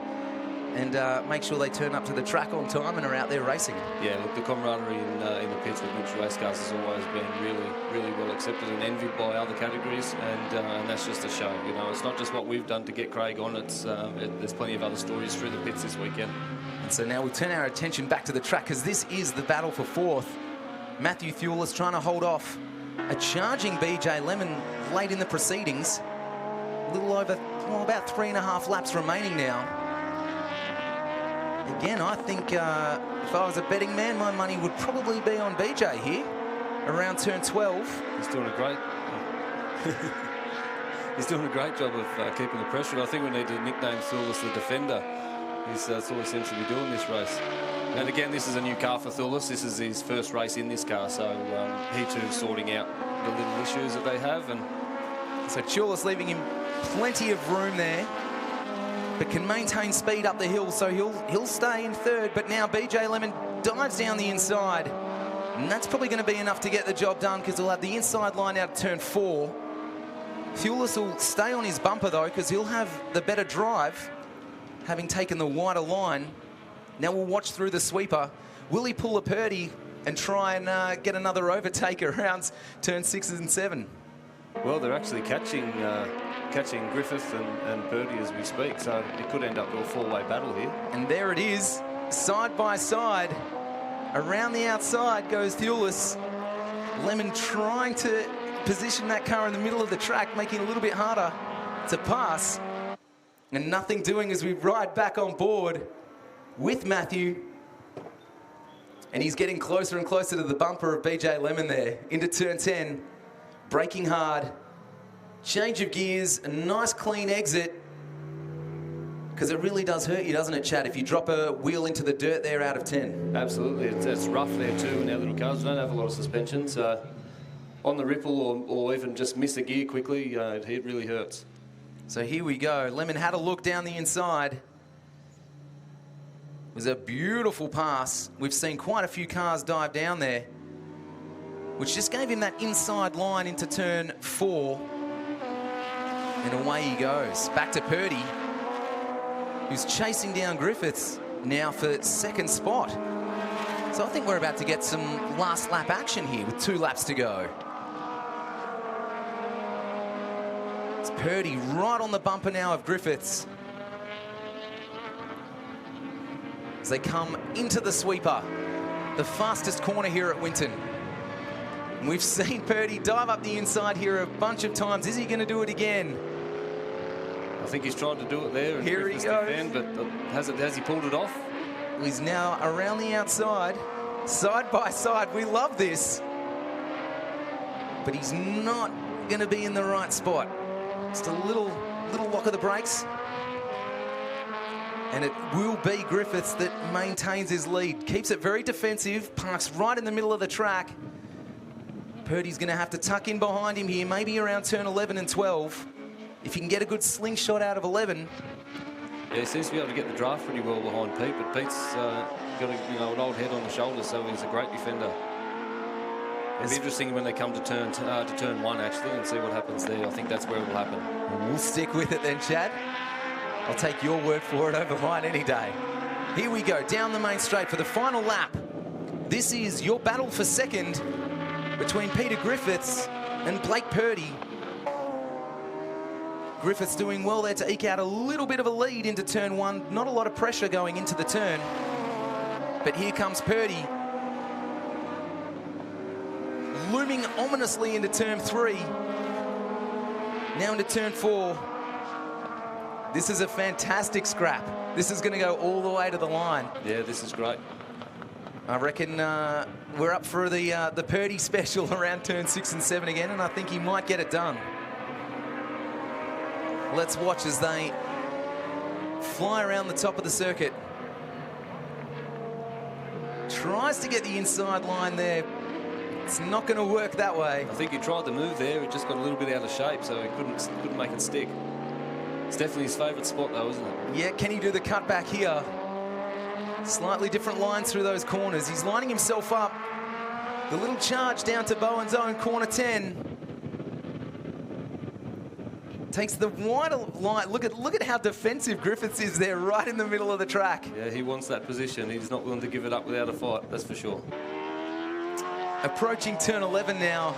and make sure they turn up to the track on time and are out there racing.
Yeah, look, the camaraderie in the pits with Winton Race Cars has always been really, really well accepted and envied by other categories, and that's just a show. It's not just what we've done to get Craig on. There's plenty of other stories through the pits this weekend.
And so now we turn our attention back to the track, because this is the battle for 4th. Matthew Thulis trying to hold off a charging BJ Lemon late in the proceedings. A little over, about 3.5 laps remaining now. Again, I think if I was a betting man, my money would probably be on BJ here, around turn 12.
He's doing a great he's doing a great job of keeping the pressure. I think we need to nickname Thulis the Defender. That's all he seems to be doing this race. And again, this is a new car for Thulis. This is his first race in this car, so he too is sorting out the little issues that they have. And
so Thulis leaving him plenty of room there, but can maintain speed up the hill, so he'll stay in 3rd. But now BJ Lemon dives down the inside, and that's probably going to be enough to get the job done, because he'll have the inside line out of turn 4. Thulis will stay on his bumper though, because he'll have the better drive, having taken the wider line. Now we'll watch through the sweeper. Will he pull a Purdy and try and get another overtake around turn 6 and 7?
Well, they're actually catching Griffith and Purdy as we speak, so it could end up a 4-way battle here.
And there it is, side by side. Around the outside goes Thulis. Lemon trying to position that car in the middle of the track, making it a little bit harder to pass. And nothing doing as we ride back on board with Matthew. And he's getting closer and closer to the bumper of BJ Lemon there, into turn 10, braking hard, change of gears, a nice clean exit, because it really does hurt you, doesn't it, Chad, if you drop a wheel into the dirt there out of 10?
Absolutely, it's rough there too in our little cars. We don't have a lot of suspension, so on the ripple or even just miss a gear quickly, it really hurts.
So here we go. Lemon had a look down the inside. It was a beautiful pass. We've seen quite a few cars dive down there, which just gave him that inside line into turn 4. And away he goes. Back to Purdy, who's chasing down Griffiths now for 2nd spot. So I think we're about to get some last lap action here with 2 laps to go. It's Purdy right on the bumper now of Griffiths, as they come into the sweeper, the fastest corner here at Winton. And we've seen Purdy dive up the inside here a bunch of times. Is he going to do it again?
I think he's tried to do it there. And
here he goes.
Defend, but has he pulled it off?
He's now around the outside, side by side. We love this. But he's not going to be in the right spot. Just a little lock of the brakes. And it will be Griffiths that maintains his lead. Keeps it very defensive, parks right in the middle of the track. Purdy's going to have to tuck in behind him here, maybe around turn 11 and 12. If he can get a good slingshot out of 11.
Yeah, he seems to be able to get the draft pretty well behind Pete, but Pete's got an old head on the shoulder, so he's a great defender. It'll be interesting when they come to turn 1, actually, and see what happens there. I think that's where it will happen.
We'll stick with it then, Chad. I'll take your word for it over mine any day. Here we go, down the main straight for the final lap. This is your battle for second between Peter Griffiths and Blake Purdy. Griffiths doing well there to eke out a little bit of a lead into turn 1. Not a lot of pressure going into the turn. But here comes Purdy. Looming ominously into turn 3. Now into turn 4. This is a fantastic scrap. This is going to go all the way to the line.
Yeah, this is great.
I reckon we're up for the Purdy special around turn 6 and 7 again, and I think he might get it done. Let's watch as they fly around the top of the circuit. Tries to get the inside line there. It's not going to work that way.
I think he tried to move there. It just got a little bit out of shape, so he couldn't make it stick. It's definitely his favourite spot, though, isn't it?
Yeah, can he do the cutback here? Slightly different lines through those corners. He's lining himself up. The little charge down to Bowen's own corner 10. Takes the wider line. Look at how defensive Griffiths is there, right in the middle of the track.
Yeah, he wants that position. He's not willing to give it up without a fight, that's for sure.
Approaching turn 11 now.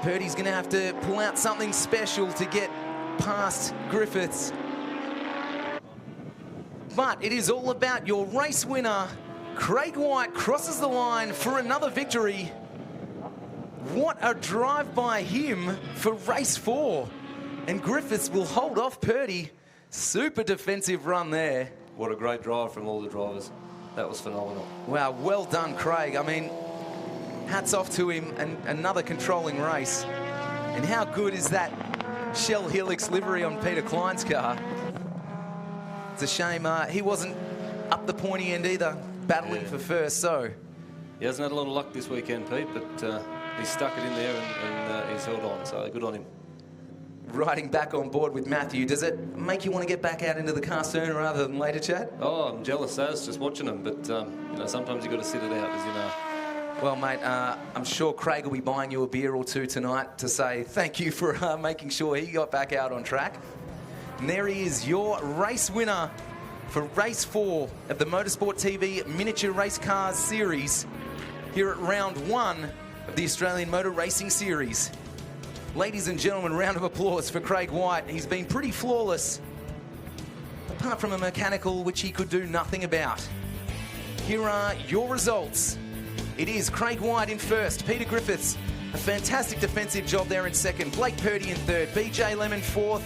Purdy's going to have to pull out something special to get past Griffiths. But it is all about your race winner. Craig White crosses the line for another victory. What a drive by him for race 4. And Griffiths will hold off Purdy. Super defensive run there.
What a great drive from all the drivers. That was phenomenal.
Wow, well done, Craig. I mean, hats off to him, and another controlling race. And how good is that Shell Helix livery on Peter Klein's car? It's a shame he wasn't up the pointy end either, battling for first, so.
He hasn't had a lot of luck this weekend, Pete, but he stuck it in there and he's held on, so good on him.
Riding back on board with Matthew, does it make you want to get back out into the car sooner rather than later, Chad?
Oh, I'm jealous as just watching him, but sometimes you've got to sit it out, as you know.
Well, mate, I'm sure Craig will be buying you a beer or two tonight to say thank you for making sure he got back out on track. And there he is, your race winner for race 4 of the Motorsport TV Miniature Race Cars Series here at round 1 of the Australian Motor Racing Series. Ladies and gentlemen, round of applause for Craig White. He's been pretty flawless, apart from a mechanical which he could do nothing about. Here are your results. It is Craig White in first, Peter Griffiths, a fantastic defensive job there in second, Blake Purdy in third, BJ Lemon fourth,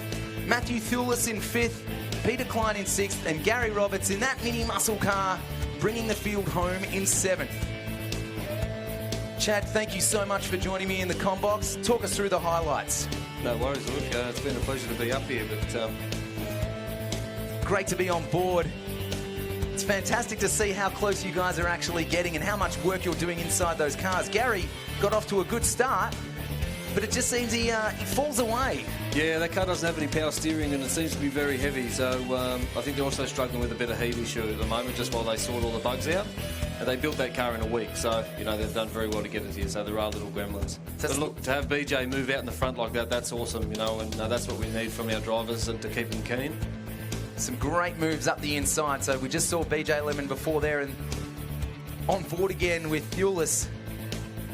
Matthew Thulis in fifth, Peter Klein in sixth, and Gary Roberts in that mini muscle car, bringing the field home in seventh. Chad, thank you so much for joining me in the Combox. Talk us through the highlights.
No worries, look, it's been a pleasure to be up here, but...
Great to be on board. It's fantastic to see how close you guys are actually getting and how much work you're doing inside those cars. Gary got off to a good start, but it just seems he falls away.
Yeah, that car doesn't have any power steering and it seems to be very heavy, so I think they're also struggling with a bit of heat issue at the moment, just while they sort all the bugs out. And they built that car in a week, so, they've done very well to get it here, so there are little gremlins. But look, to have BJ move out in the front like that, that's awesome, and that's what we need from our drivers and to keep them keen.
Some great moves up the inside, so we just saw BJ Lemon before there and on board again with Thulis.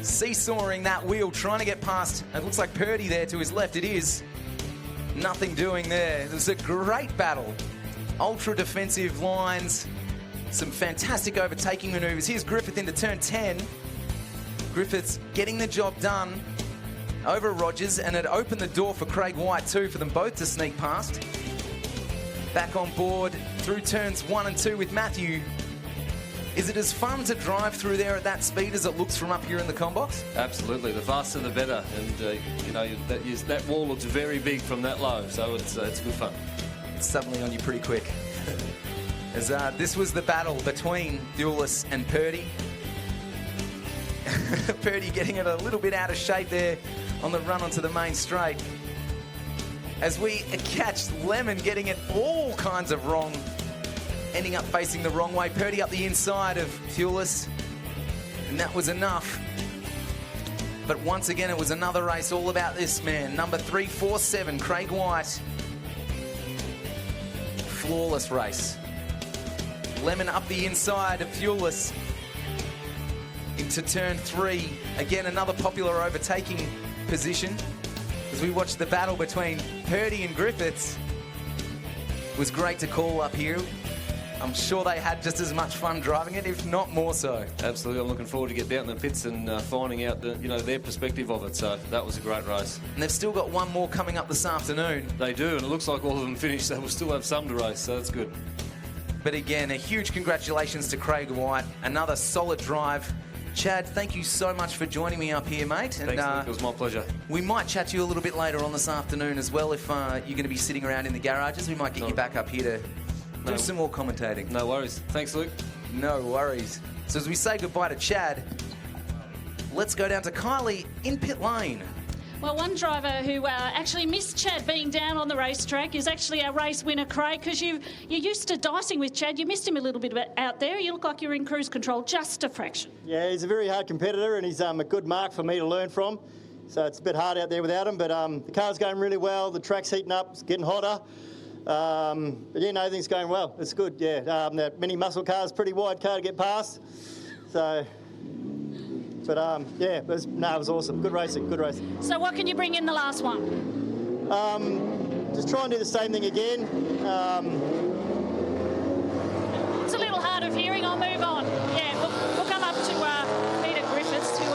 Seesawing that wheel, trying to get past, it looks like Purdy there to his left, it is. Nothing doing there. It was a great battle. Ultra defensive lines. Some fantastic overtaking manoeuvres. Here's Griffith into turn 10. Griffith's getting the job done over Rogers, and it opened the door for Craig White too, for them both to sneak past. Back on board through turns 1 and 2 with Matthew. Is it as fun to drive through there at that speed as it looks from up here in the Combox?
Absolutely. The faster the better. And, that wall looks very big from that low, so it's good fun.
It's suddenly on you pretty quick. As this was the battle between Thewlis and Purdy. Purdy getting it a little bit out of shape there on the run onto the main straight. As we catch Lemon getting it all kinds of wrong, ending up facing the wrong way. Purdy up the inside of Thewlis, and that was enough. But once again, it was another race all about this man, number 347, Craig White. Flawless race. Lemon up the inside of Thewlis into turn 3. Again, another popular overtaking position. As we watch the battle between Purdy and Griffiths, it was great to call up here. I'm sure they had just as much fun driving it, if not more so.
Absolutely. I'm looking forward to get down in the pits and finding out their perspective of it. So that was a great race.
And they've still got one more coming up this afternoon.
They do, and it looks like all of them finished, so we'll still have some to race, so that's good.
But again, a huge congratulations to Craig White. Another solid drive. Chad, thank you so much for joining me up here, mate. And,
thanks, Luke. It was my pleasure.
We might chat to you a little bit later on this afternoon as well. If you're going to be sitting around in the garages, we might get you back up here to do some more commentating.
No worries. Thanks, Luke.
No worries. So as we say goodbye to Chad, let's go down to Kylie in pit lane.
Well, one driver who actually missed Chad being down on the racetrack is actually our race winner, Craig, because you're used to dicing with Chad. You missed him a little bit out there. You look like you're in cruise control just a fraction.
Yeah, he's a very hard competitor, and he's a good mark for me to learn from. So it's a bit hard out there without him, but the car's going really well. The track's heating up. It's getting hotter. But yeah, no, everything's going well. It's good, yeah. That mini muscle car's pretty wide car to get past. So, but yeah, it was awesome. Good racing, good racing.
So what can you bring in the last one?
Just try and do the same thing again.
It's a little hard of hearing. I'll move on. Yeah, we'll come up to Peter Griffiths, who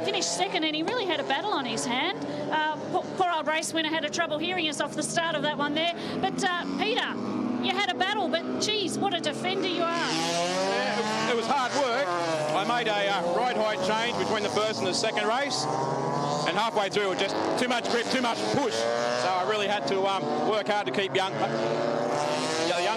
finished second, and he really had a battle on his hand. Poor old race winner had a trouble hearing us off the start of that one there. But Peter, you had a battle, but geez, what a defender you are.
Yeah, it was hard work. I made a ride height change between the first and the second race, and halfway through it was just too much grip, too much push. So I really had to work hard to keep the young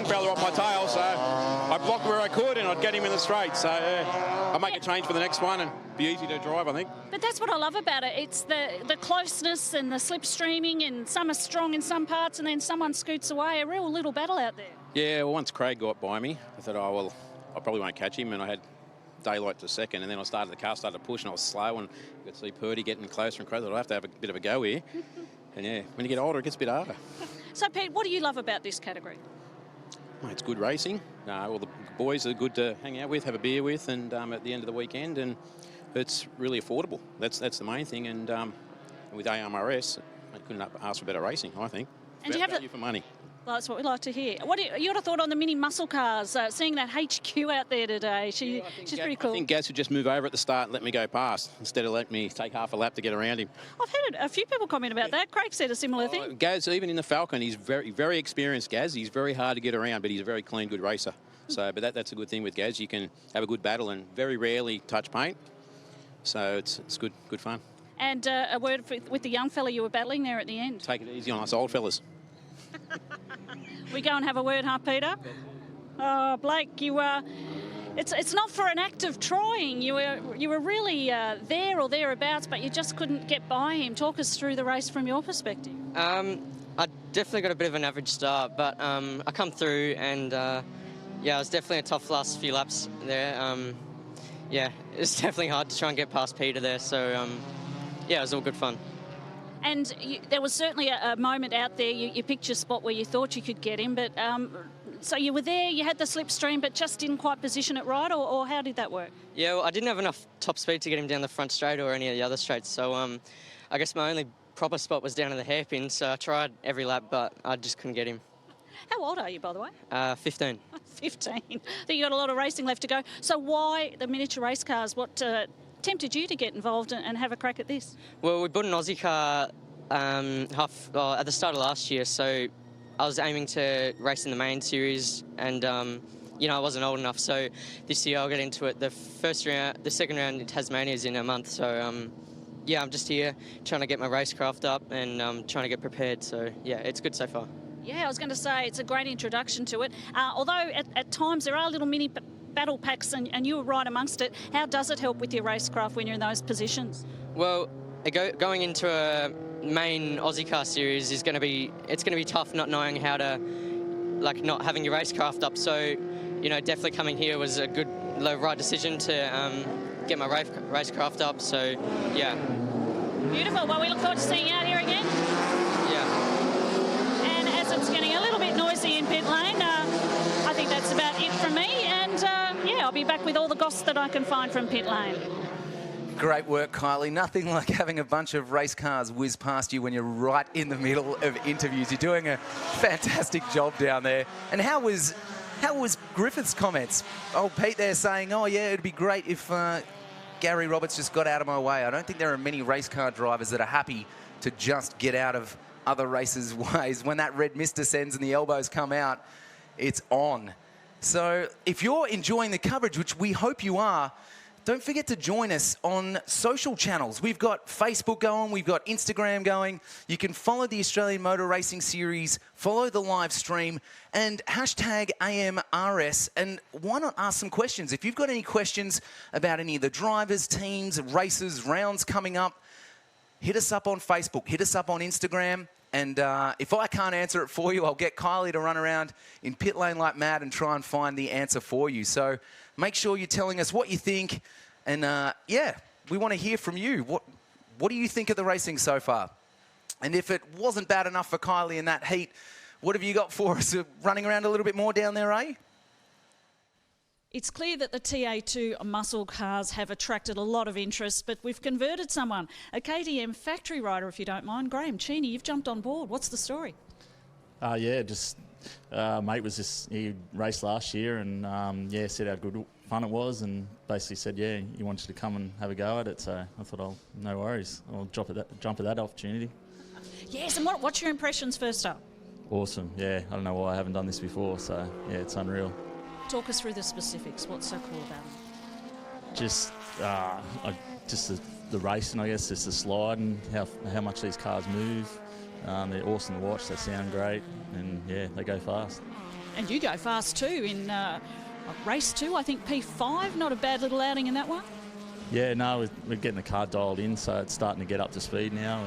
fella off my tail. So I blocked where I could, and I'd get him in the straight. So I'll make a change for the next one and be easy to drive, I think.
But that's what I love about it. It's the closeness and the slipstreaming, and some are strong in some parts, and then someone scoots away. A real little battle out there.
Yeah, well, once Craig got by me, I thought, oh, well, I probably won't catch him, and I had daylight to second, and then the car started to push, and I was slow, and you could see Purdy getting closer and closer. I'll have to have a bit of a go here. And yeah, when you get older, it gets a bit harder.
So, Pete, what do you love about this category?
Well, it's good racing. All the boys are good to hang out with, have a beer with, and at the end of the weekend, and it's really affordable. That's the main thing, and with AMRS, I couldn't ask for better racing, I think.
And do you have
value for money.
Well, that's what we like to hear. What you got a thought on the mini muscle cars? Seeing that HQ out there today, she's pretty cool.
I think Gaz would just move over at the start and let me go past instead of let me take half a lap to get around him.
I've heard a few people comment about that. Craig said a similar thing.
Gaz, even in the Falcon, he's very, very experienced. Gaz, he's very hard to get around, but he's a very clean, good racer. So, but that's a good thing with Gaz. You can have a good battle and very rarely touch paint. So it's good fun.
And a word with the young fella you were battling there at the end.
Take it easy on us old fellas.
We go and have a word, huh, Peter? Oh, Blake, you it's not for an act of trying. You were really there or thereabouts, but you just couldn't get by him. Talk us through the race from your perspective.
I definitely got a bit of an average start, but I come through, and yeah, it was definitely a tough last few laps there. Yeah, it's definitely hard to try and get past Peter there. So yeah, it was all good fun.
And there was certainly a moment out there, you picked your spot where you thought you could get him, but so you were there, you had the slipstream, but just didn't quite position it right, or how did that work?
Yeah, well, I didn't have enough top speed to get him down the front straight or any of the other straights, so I guess my only proper spot was down in the hairpin, so I tried every lap, but I just couldn't get him.
How old are you, by the way?
15. 15.
I think you got a lot of racing left to go. So why the miniature race cars? What tempted you to get involved and have a crack at this?
Well, we bought an Aussie car at the start of last year, so I was aiming to race in the main series, and you know, I wasn't old enough, so this year I'll get into it. The second round in Tasmania is in a month, so yeah, I'm just here trying to get my racecraft up and trying to get prepared, so yeah, it's good so far.
Yeah, I was going to say it's a great introduction to it. Although at times there are little mini battle packs and you were right amongst it. How does it help with your racecraft when you're in those positions?
Well, going into a main Aussie car series it's going to be tough not knowing how to, like, not having your racecraft up. So, you know, definitely coming here was a good, right decision to get my racecraft up. So, yeah.
Beautiful. Well, we look forward to seeing you out here again.
Yeah.
And as it's getting a little bit noisy in pit lane, I think that's about it from me. And yeah, I'll be back with all the goss that I can find from pit lane.
Great work, Kylie. Nothing like having a bunch of race cars whiz past you when you're right in the middle of interviews. You're doing a fantastic job down there. And how was Griffith's comments? Oh, Pete there saying, oh, yeah, it'd be great if Gary Roberts just got out of my way. I don't think there are many race car drivers that are happy to just get out of other races' ways. When that red mist descends and the elbows come out, it's on. So if you're enjoying the coverage, which we hope you are, don't forget to join us on social channels. We've got Facebook going, we've got Instagram going. You can follow the Australian Motor Racing Series, follow the live stream, and hashtag AMRS. And why not ask some questions? If you've got any questions about any of the drivers, teams, races, rounds coming up, hit us up on Facebook, hit us up on Instagram. And if I can't answer it for you, I'll get Kylie to run around in pit lane like mad and try and find the answer for you. So make sure you're telling us what you think. And yeah, we want to hear from you. What do you think of the racing so far? And if it wasn't bad enough for Kylie in that heat, what have you got for us? Running around a little bit more down there, eh?
It's clear that the TA2 Muscle Cars have attracted a lot of interest, but we've converted someone, a KTM factory rider, if you don't mind. Graham Cheney, you've jumped on board. What's the story?
Yeah, just mate he raced last year and yeah, said how good fun it was and basically said, yeah, he wanted to come and have a go at it. So I thought, no worries, I'll jump at that opportunity.
Yes, and what's your impressions first up?
Awesome, yeah. I don't know why I haven't done this before, so yeah, it's unreal.
Talk us through the specifics. What's so cool about it?
Just the racing, I guess, just the slide and how much these cars move. They're awesome to watch. They sound great, and yeah, they go fast.
And you go fast too in race 2, I think P5. Not a bad little outing in that one.
Yeah, no, we're getting the car dialed in, so it's starting to get up to speed now,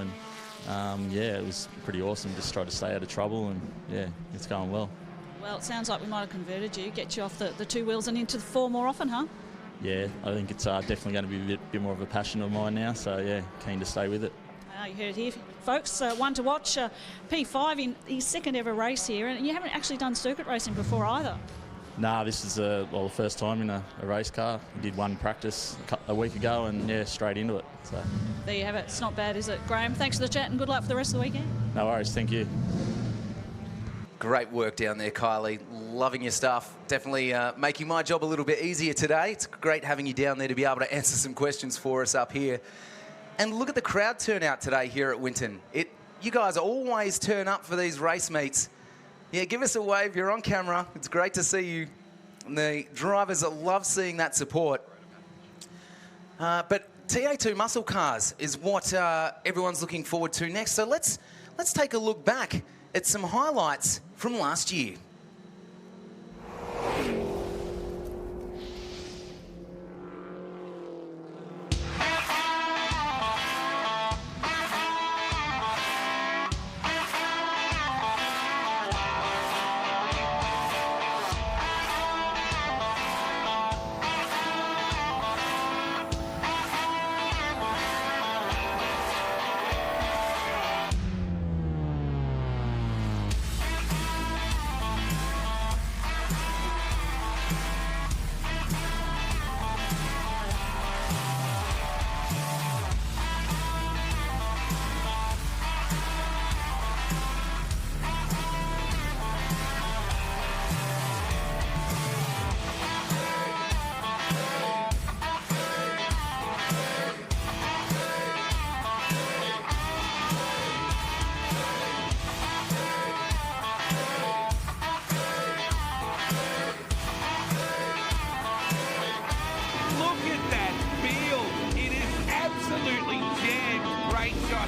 and yeah, it was pretty awesome. Just try to stay out of trouble, and yeah, it's going well.
Well, it sounds like we might have converted you, get you off the two wheels and into the 4 more often, huh?
Yeah, I think it's definitely going to be a bit more of a passion of mine now, so yeah, keen to stay with it.
You heard it here, folks. One to watch, P5 in his second ever race here, and you haven't actually done circuit racing before either.
Nah, this is the first time in a race car. We did one practice a week ago and yeah, straight into it. So
there you have it. It's not bad, is it? Graham, thanks for the chat and good luck for the rest of the weekend.
No worries, thank you.
Great work down there, Kylie. Loving your stuff. Definitely making my job a little bit easier today. It's great having you down there to be able to answer some questions for us up here. And look at the crowd turnout today here at Winton. You guys always turn up for these race meets. Yeah, give us a wave. You're on camera. It's great to see you. And the drivers love seeing that support. But TA2 Muscle Cars is what everyone's looking forward to next. So let's take a look back at some highlights from last year.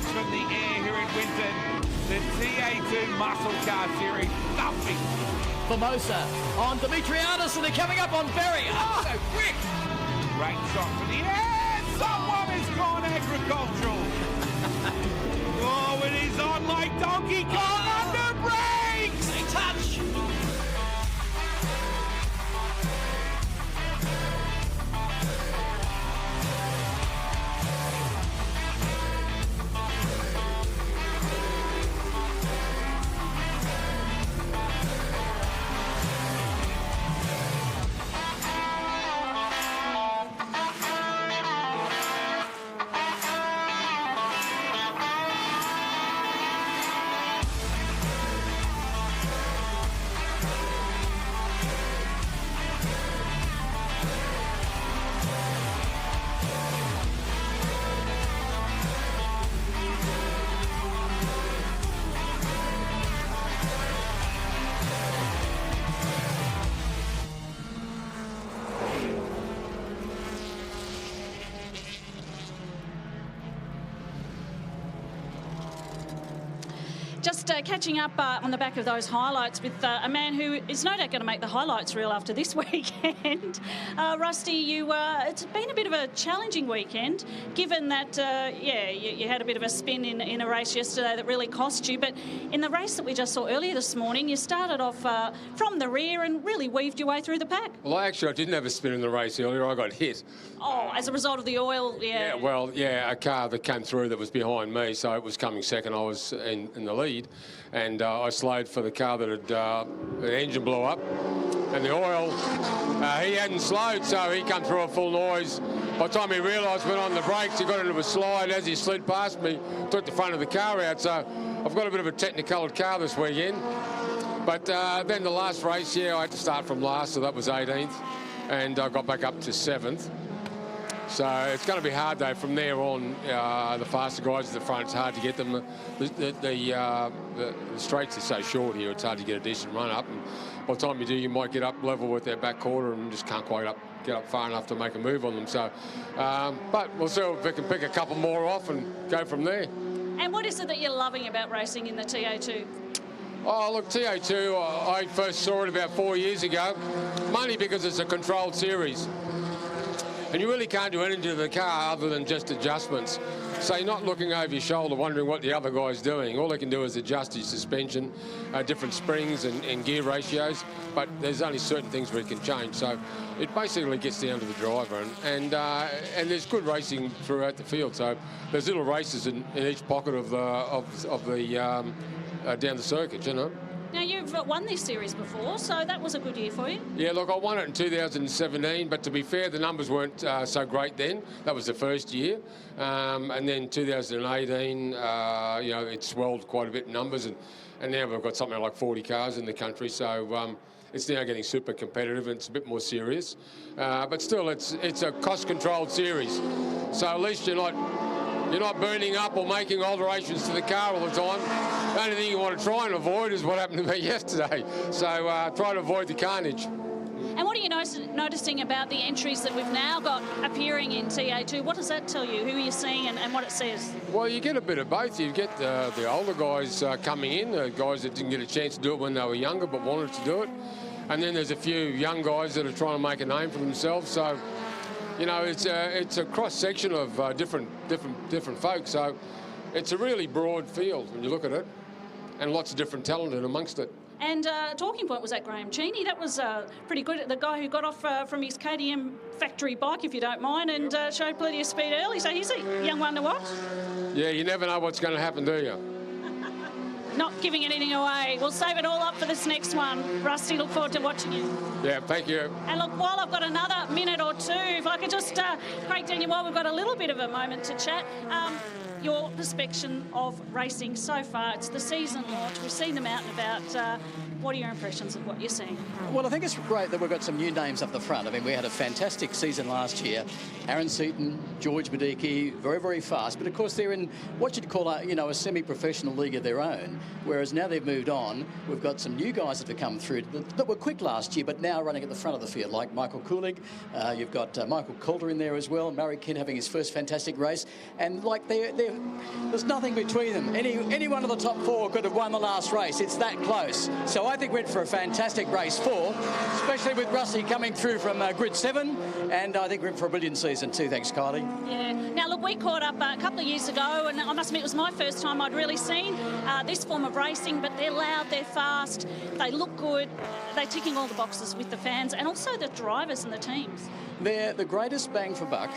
From the air here in Winton. the TA2 Muscle Car Series. Nothing.
Formosa on Dimitriadis, and they're coming up on Berry. Oh, so quick!
Great shot for the air. Someone has gone agricultural. Oh, it is on like Donkey Kong under brakes.
They touch.
Just catching up on the back of those highlights with a man who is no doubt going to make the highlights reel after this weekend. Rusty, it's been a bit of a challenging weekend, given that, you had a bit of a spin in a race yesterday that really cost you. But in the race that we just saw earlier this morning, you started off from the rear and really weaved your way through the pack.
Well, I didn't have a spin in the race earlier. I got hit.
Oh, as a result of the oil, yeah.
A car that came through that was behind me, so it was coming second. I was in the lead, and I slowed for the car that had the engine blew up, and the oil. He hadn't slowed, so he come through a full noise. By the time he realised, went on the brakes, he got into a slide. As he slid past me, took the front of the car out. So I've got a bit of a technicoloured car this weekend. But then the last race, I had to start from last, so that was 18th, and I got back up to 7th. So it's going to be hard, though, from there on. The faster guys at the front, it's hard to get them. The straights are so short here, it's hard to get a decent run up. And by the time you do, you might get up level with their back quarter and just can't quite get up far enough to make a move on them. So, but we'll see if we can pick a couple more off and go from there.
And what is it that you're loving about racing in the TA2?
Oh, look, TA2, I first saw it about 4 years ago, mainly because it's a controlled series. And you really can't do anything to the car other than just adjustments. So you're not looking over your shoulder wondering what the other guy's doing. All they can do is adjust his suspension, different springs and gear ratios, but there's only certain things we can change. So it basically gets down to the driver, and there's good racing throughout the field. So there's little races in each pocket of the down the circuit, you know.
Now, you've won this series before, so that was a good year for you.
Yeah, look, I won it in 2017, but to be fair, the numbers weren't so great then. That was the first year. And then 2018, it swelled quite a bit in numbers, and now we've got something like 40 cars in the country, so it's now getting super competitive and it's a bit more serious. But still, it's a cost-controlled series, so at least you're not burning up or making alterations to the car all the time. The only thing you want to try and avoid is what happened to me yesterday. So try to avoid the carnage.
And what are you noticing about the entries that we've now got appearing in TA2? What does that tell you? Who are you seeing and what it says?
Well, you get a bit of both. You get the older guys coming in, the guys that didn't get a chance to do it when they were younger but wanted to do it. And then there's a few young guys that are trying to make a name for themselves. So, it's a cross-section of different folks. So it's a really broad field when you look at it, and lots of different talent in amongst it.
And talking point was that Graham Cheney. That was pretty good. The guy who got off from his KTM factory bike, if you don't mind, and showed plenty of speed early. So he's a young one to watch. Yeah,
you never know what's going to happen, do you?
Not giving anything away. We'll save it all up for this next one. Rusty, look forward to watching you.
Yeah, thank you.
And look, while I've got another minute or two, if I could just, Craig Daniel, while we've got a little bit of a moment to chat, your perspective of racing so far. It's the season launch. We've seen them out and about. What are your impressions of what you're seeing?
Well, I think it's great that we've got some new names up the front. I mean, we had a fantastic season last year. Aaron Seaton, George Mediki, very, very fast. But, of course, they're in what you'd call a semi-professional league of their own, whereas now they've moved on. We've got some new guys that have come through that were quick last year, but now running at the front of the field, like Michael Kulig. You've got Michael Calder in there as well. Murray Kent having his first fantastic race. And, like, there's nothing between them. Any one of the top four could have won the last race. It's that close. So I think we're in for a fantastic race 4, especially with Rusty coming through from grid 7, and I think we're in for a brilliant season too. Thanks, Kylie.
Yeah. Now, look, we caught up a couple of years ago, and I must admit it was my first time I'd really seen this form of racing, but they're loud, they're fast, they look good, they're ticking all the boxes with the fans and also the drivers and the teams.
They're the greatest bang for buck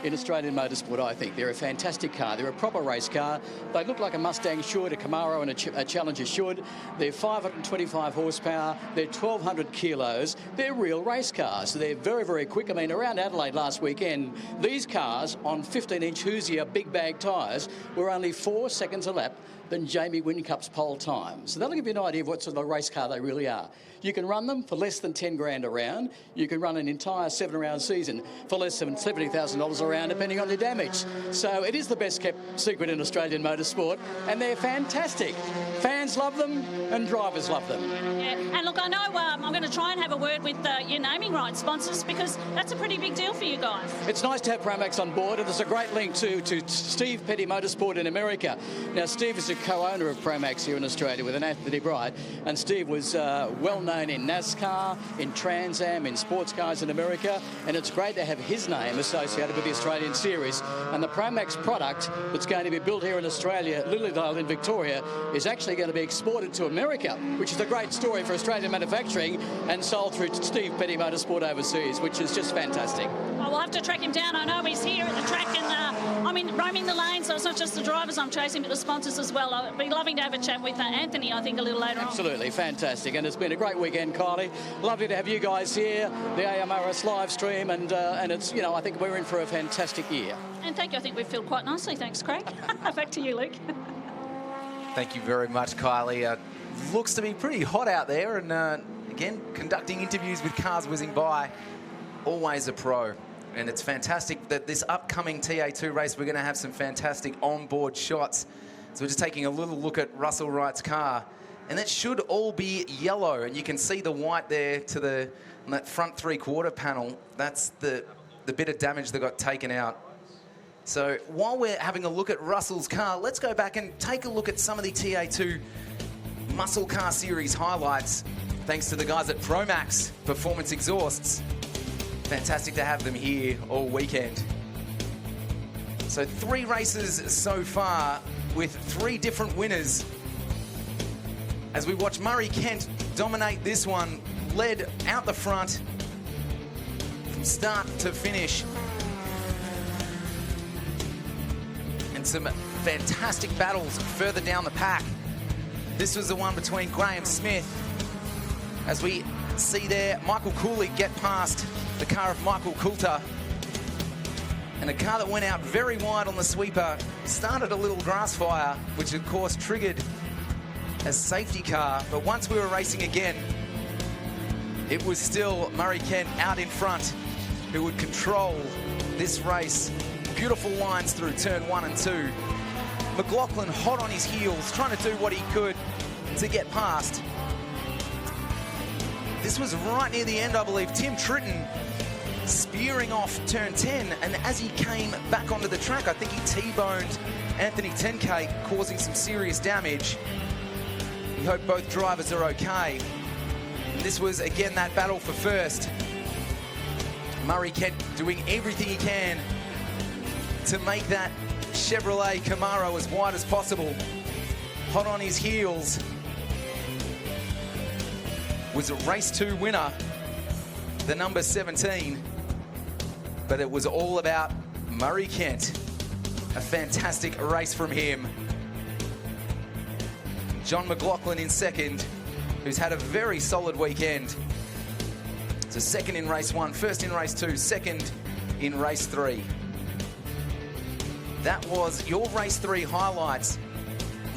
in Australian motorsport, I think. They're a fantastic car. They're a proper race car. They look like a Mustang should, a Camaro and a Challenger should. They're 525 horsepower. They're 1,200 kilos. They're real race cars. They're very, very quick. I mean, around Adelaide last weekend, these cars on 15-inch Hoosier big bag tyres were only 4 seconds a lap than Jamie Whincup's pole time. So that'll give you an idea of what sort of a race car they really are. You can run them for less than 10 grand a round. You can run an entire 7-round season for less than $70,000 a round, depending on your damage. So it is the best kept secret in Australian motorsport, and they're fantastic. Fans love them, and drivers love them.
Yeah, and look, I know I'm going to try and have a word with your naming rights sponsors, because that's a pretty big deal for you guys.
It's nice to have Promax on board, and there's a great link to Steve Petty Motorsport in America. Now, Steve is a co-owner of Promax here in Australia with an Anthony Bright, and Steve was well known in NASCAR, in Trans Am, in sports cars in America, and it's great to have his name associated with the Australian series. And the Promax product that's going to be built here in Australia, Lilydale in Victoria, is actually going to be exported to America, which is a great story for Australian manufacturing, and sold through Steve Petty Motorsport overseas, which is just fantastic.
I will have to track him down. I know he's here at the track, and roaming the lane, so it's not just the drivers I'm chasing, but the sponsors as well. I'd be loving to have a chat with Anthony, I think, a little later on.
Absolutely, fantastic. And it's been a great weekend, Kylie. Lovely to have you guys here, the AMRS live stream, and it's, I think we're in for a fantastic year.
And thank you. I think we've filled quite nicely. Thanks, Craig. Back to you, Luke.
Thank you very much, Kylie. Looks to be pretty hot out there, and again, conducting interviews with cars whizzing by, always a pro. And it's fantastic that this upcoming TA2 race, we're going to have some fantastic onboard shots. So we're just taking a little look at Russell Wright's car, and that should all be yellow. And you can see the white there to on that front 3/4 panel. That's the bit of damage that got taken out. So while we're having a look at Russell's car, let's go back and take a look at some of the TA2 Muscle Car Series highlights, thanks to the guys at Promax Performance Exhausts. Fantastic to have them here all weekend. So 3 races so far with 3 different winners. As we watch Murray Kent dominate this one, led out the front from start to finish. And some fantastic battles further down the pack. This was the one between Graham Smith. As we see there, Michael Cooley get past the car of Michael Coulter. And a car that went out very wide on the sweeper started a little grass fire, which of course triggered a safety car. But once we were racing again, it was still Murray Kent out in front who would control this race. Beautiful lines through turn 1 and 2. McLaughlin hot on his heels, trying to do what he could to get past. This was right near the end, I believe. Tim Tritton spearing off turn 10, and as he came back onto the track, I think he T-boned Anthony Tenkate, causing some serious damage. We hope both drivers are okay. And this was, again, that battle for first. Murray Kent doing everything he can to make that Chevrolet Camaro as wide as possible. Hot on his heels was a race 2 winner, the number 17. But it was all about Murray Kent. A fantastic race from him. John McLaughlin in second, who's had a very solid weekend. So second in race 1, first in race 2, second in race 3. That was your race 3 highlights.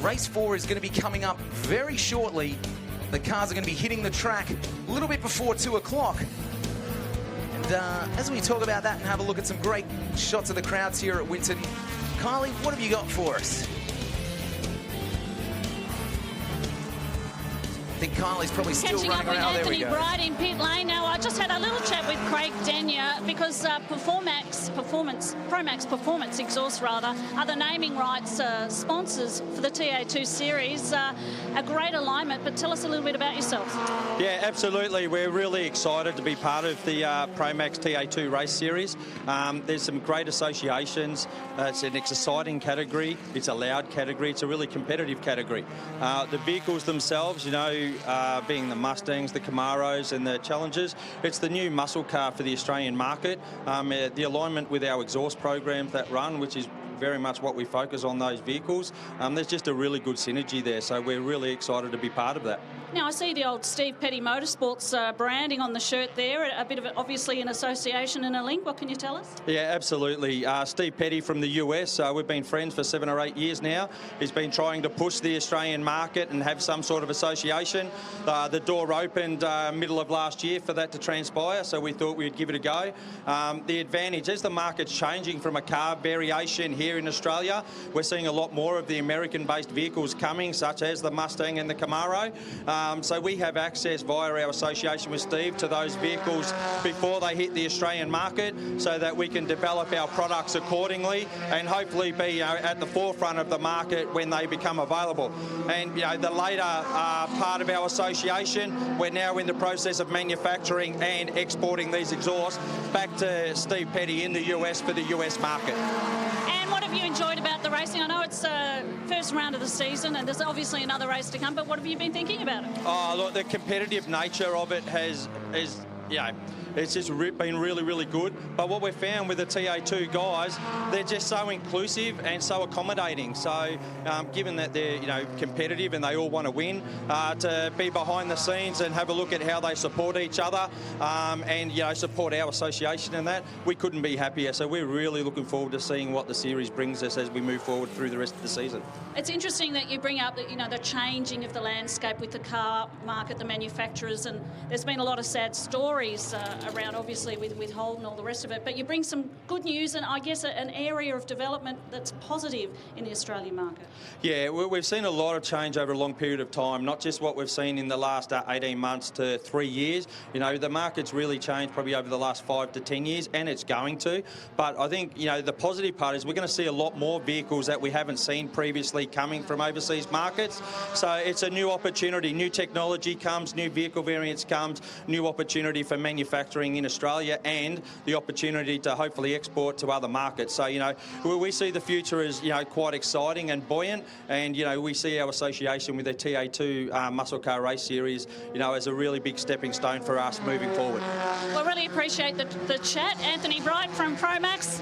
Race 4 is going to be coming up very shortly. The cars are going to be hitting the track a little bit before 2 o'clock. And as we talk about that and have a look at some great shots of the crowds here at Winton, Kylie, what have you got for us? I think Kylie's probably still
Catching
running
up with
around. There we
Anthony
go.
Bright in pit lane. Now, I just had a little chat with Craig Denyer because Promax Performance Exhaust, rather, are the naming rights sponsors for the TA2 series. A great alignment, but tell us a little bit about yourselves.
Yeah, absolutely. We're really excited to be part of the Promax TA2 race series. There's some great associations. It's an exciting category. It's a loud category. It's a really competitive category. The vehicles themselves, you know, being the Mustangs, the Camaros and the Challengers, it's the new muscle car for the Australian market. The alignment with our exhaust programs that run, which is very much what we focus on those vehicles. There's just a really good synergy there, so we're really excited to be part of that.
Now, I see the old Steve Petty Motorsports branding on the shirt there, a bit of it, obviously an association and a link. What can you tell us?
Yeah, absolutely. Steve Petty from the US, we've been friends for 7 or 8 years now. He's been trying to push the Australian market and have some sort of association. The door opened middle of last year for that to transpire, so we thought we'd give it a go. The advantage, as the market's changing from a car variation here in Australia, we're seeing a lot more of the American-based vehicles coming, such as the Mustang and the Camaro. So we have access via our association with Steve to those vehicles before they hit the Australian market, so that we can develop our products accordingly and hopefully be at the forefront of the market when they become available. And the later part of our association, we're now in the process of manufacturing and exporting these exhausts back to Steve Petty in the US for the US market.
And what have you enjoyed about the racing? I know it's the first round of the season and there's obviously another race to come, but what have you been thinking about it?
Oh, look, the competitive nature of it it's just been really, really good. But what we've found with the TA2 guys, they're just so inclusive and so accommodating. So given that they're, competitive and they all want to win, to be behind the scenes and have a look at how they support each other and, support our association in that, we couldn't be happier. So we're really looking forward to seeing what the series brings us as we move forward through the rest of the season.
It's interesting that you bring up that, the changing of the landscape with the car market, the manufacturers, and there's been a lot of sad stories around, obviously, with Holden and all the rest of it. But you bring some good news and, I guess, an area of development that's positive in the Australian market.
Yeah, we've seen a lot of change over a long period of time, not just what we've seen in the last 18 months to 3 years. The market's really changed probably over the last 5 to 10 years, and it's going to. But I think, the positive part is we're going to see a lot more vehicles that we haven't seen previously coming from overseas markets. So it's a new opportunity. New technology comes, new vehicle variants comes, new opportunity for manufacturing in Australia and the opportunity to hopefully export to other markets. So, we see the future as, quite exciting and buoyant, and, we see our association with the TA2 Muscle Car Race Series, as a really big stepping stone for us moving forward.
Well, really appreciate the chat. Anthony Bright from Promax,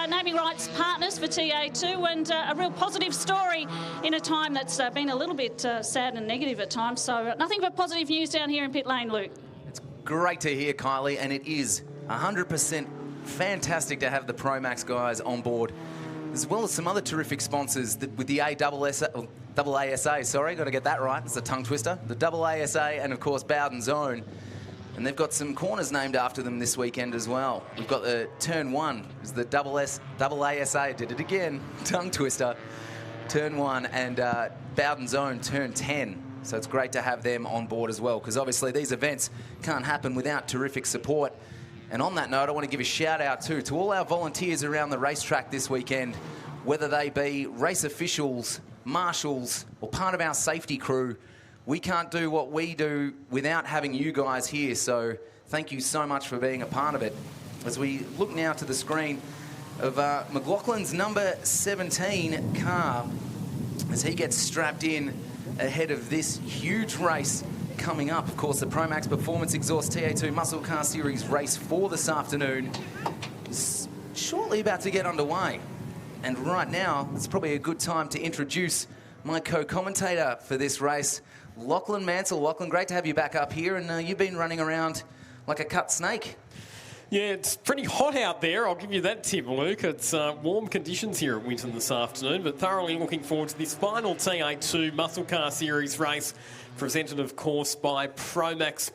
naming rights partners for TA2, and a real positive story in a time that's been a little bit sad and negative at times. So nothing but positive news down here in pit lane, Luke.
Great to hear, Kylie, and it is 100% fantastic to have the Promax guys on board, as well as some other terrific sponsors with the AASA, sorry, got to get that right, it's a tongue twister, the AASA and, of course, Bowden's Own. And they've got some corners named after them this weekend as well. We've got the Turn 1, is the AASA, did it again, tongue twister, Turn 1, and Bowden's Own, Turn 10. So it's great to have them on board as well, because obviously these events can't happen without terrific support. And on that note, I want to give a shout out too to all our volunteers around the racetrack this weekend, whether they be race officials, marshals, or part of our safety crew. We can't do what we do without having you guys here. So thank you so much for being a part of it. As we look now to the screen of McLaughlin's number 17 car, as he gets strapped in ahead of this huge race coming up. Of course, the Promax Performance Exhaust TA2 Muscle Car Series race for this afternoon is shortly about to get underway. And right now, it's probably a good time to introduce my co-commentator for this race, Lachlan Mansell. Lachlan, great to have you back up here, and you've been running around like a cut snake.
Yeah, it's pretty hot out there, I'll give you that tip, Luke. It's warm conditions here at Winton this afternoon, but thoroughly looking forward to this final TA2 Muscle Car Series race, presented, of course, by Promax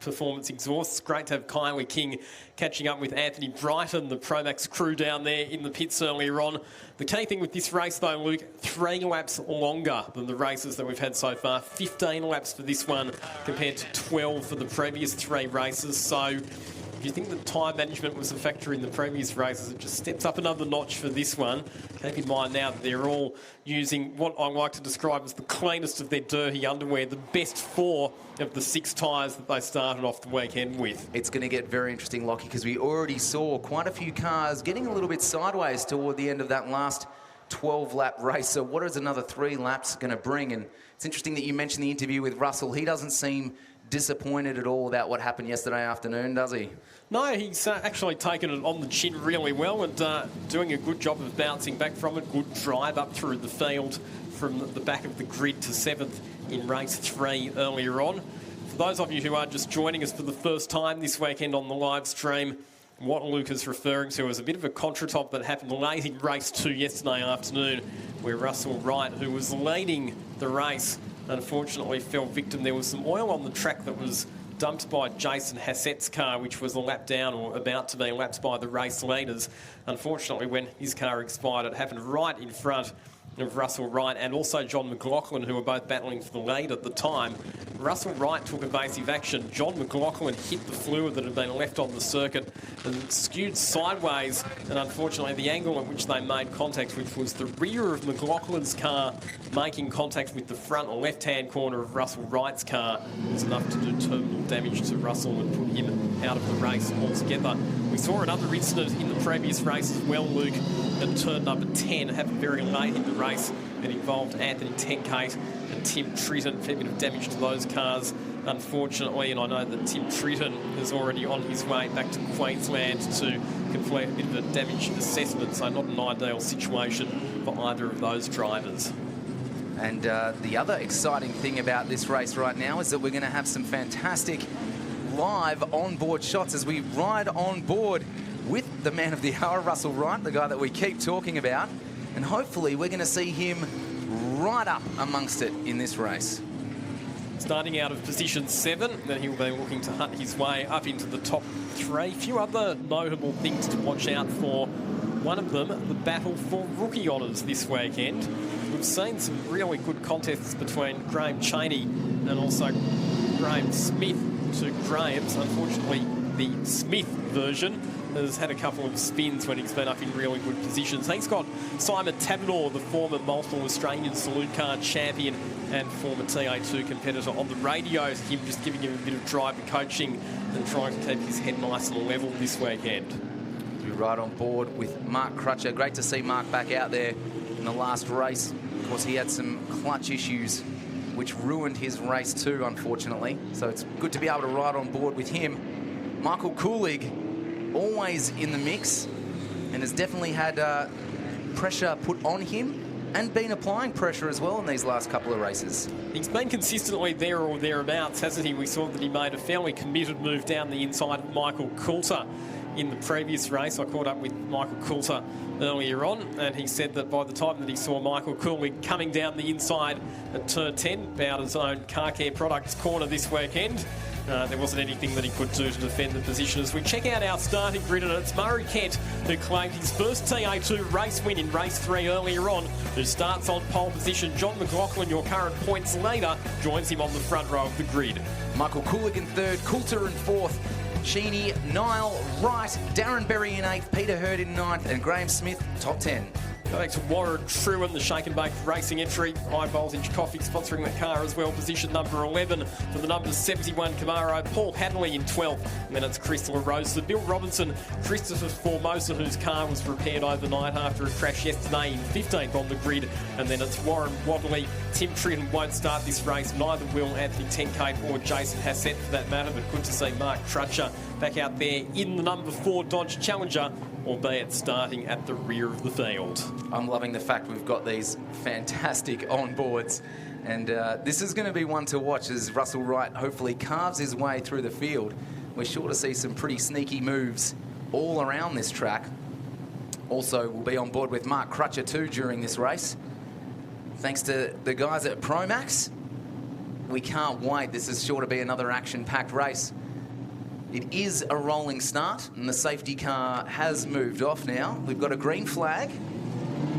Performance Exhausts. Great to have Kylie King catching up with Anthony Brighton, the Promax crew down there in the pits earlier on. The key thing with this race, though, Luke, 3 laps longer than the races that we've had so far. 15 laps for this one compared to 12 for the previous 3 races. So if you think that time management was a factor in the previous races, it just steps up another notch for this one. Keep in mind now that they're all using what I like to describe as the cleanest of their dirty underwear, the best 4 of the 6 tyres that they started off the weekend with.
It's going to get very interesting, Lockie, because we already saw quite a few cars getting a little bit sideways toward the end of that last 12-lap race. So what is another 3 laps going to bring? And it's interesting that you mentioned the interview with Russell. He doesn't seem disappointed at all about what happened yesterday afternoon, does he?
No, he's actually taken it on the chin really well and doing a good job of bouncing back from it. Good drive up through the field from the back of the grid to 7th in race 3 earlier on. For those of you who are just joining us for the first time this weekend on the live stream, what Luke is referring to is a bit of a contretop that happened late in race 2 yesterday afternoon, where Russell Wright, who was leading the race, unfortunately fell victim. There was some oil on the track that was dumped by Jason Hassett's car, which was a lap down or about to be lapped by the race leaders. Unfortunately, when his car expired, it happened right in front of Russell Wright and also John McLaughlin, who were both battling for the lead at the time. Russell Wright took evasive action. John McLaughlin hit the fluid that had been left on the circuit and skewed sideways, and unfortunately the angle at which they made contact, which was the rear of McLaughlin's car making contact with the front left-hand corner of Russell Wright's car, was enough to do terminal damage to Russell and put him out of the race altogether. We saw another incident in the previous race as well, Luke, at turn number 10, happened very late in the race. It involved Anthony Tenkate and Tim Tritton. A fair bit of damage to those cars, unfortunately, and I know that Tim Tritton is already on his way back to Queensland to complete a bit of a damage assessment, so not an ideal situation for either of those drivers.
And the other exciting thing about this race right now is that we're going to have some fantastic live on-board shots as we ride on board with the man of the hour, Russell Wright, the guy that we keep talking about. And hopefully we're going to see him right up amongst it in this race.
Starting out of position 7, then he'll be looking to hunt his way up into the top 3. A few other notable things to watch out for. One of them, the battle for rookie honours this weekend. We've seen some really good contests between Graham Chaney and also Graham Smith. To Graham's, unfortunately, the Smith version has had a couple of spins when he's been up in really good positions. He's got Simon Tabnor, the former multiple Australian Salute Car champion and former TA2 competitor, on the radio. Him just giving him a bit of driver coaching and trying to keep his head nice and level this weekend.
We ride on board with Mark Crutcher. Great to see Mark back out there in the last race. Of course, he had some clutch issues which ruined his race too, unfortunately. So it's good to be able to ride on board with him. Michael Kulig, always in the mix, and has definitely had pressure put on him and been applying pressure as well in these last couple of races.
He's been consistently there or thereabouts, hasn't he? We saw that he made a fairly committed move down the inside of Michael Coulter in the previous race. I caught up with Michael Coulter earlier on, and he said that by the time that he saw Michael Kulig coming down the inside at turn 10, Bowder's own Car Care Products corner this weekend, there wasn't anything that he could do to defend the position. As we check out our starting grid, and it's Murray Kent who claimed his first TA2 race win in race 3 earlier on, who starts on pole position. John McLaughlin, your current points leader, joins him on the front row of the grid.
Michael Kulig in 3rd, Coulter in 4th, Cheney, Nile, Wright, Darren Berry in 8th, Peter Hurd in 9th, and Graham Smith, top 10.
Go back to Warren Truan, the Shake and Bake Racing entry. High Voltage Coffee sponsoring the car as well. Position number 11 for the number 71 Camaro. Paul Hadley in 12th. And then it's Chris LaRosa, Bill Robinson, Christopher Formosa, whose car was repaired overnight after a crash yesterday, in 15th on the grid. And then it's Warren Wadley. Tim Tritton won't start this race. Neither will Anthony Tenkate or Jason Hassett for that matter. But good to see Mark Crutcher back out there in the number 4 Dodge Challenger, albeit starting at the rear of the field.
I'm loving the fact we've got these fantastic onboards, and this is going to be one to watch as Russell Wright hopefully carves his way through the field. we're sure to see some pretty sneaky moves all around this track. Also, we'll be on board with Mark Crutcher too during this race. Thanks to the guys at Promax. We can't wait. This is sure to be another action-packed race. It is a rolling start, and the safety car has moved off now. We've got a green flag,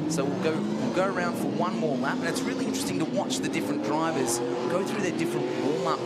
so we'll go around for one more lap, and it's really interesting to watch the different drivers go through their different warm-up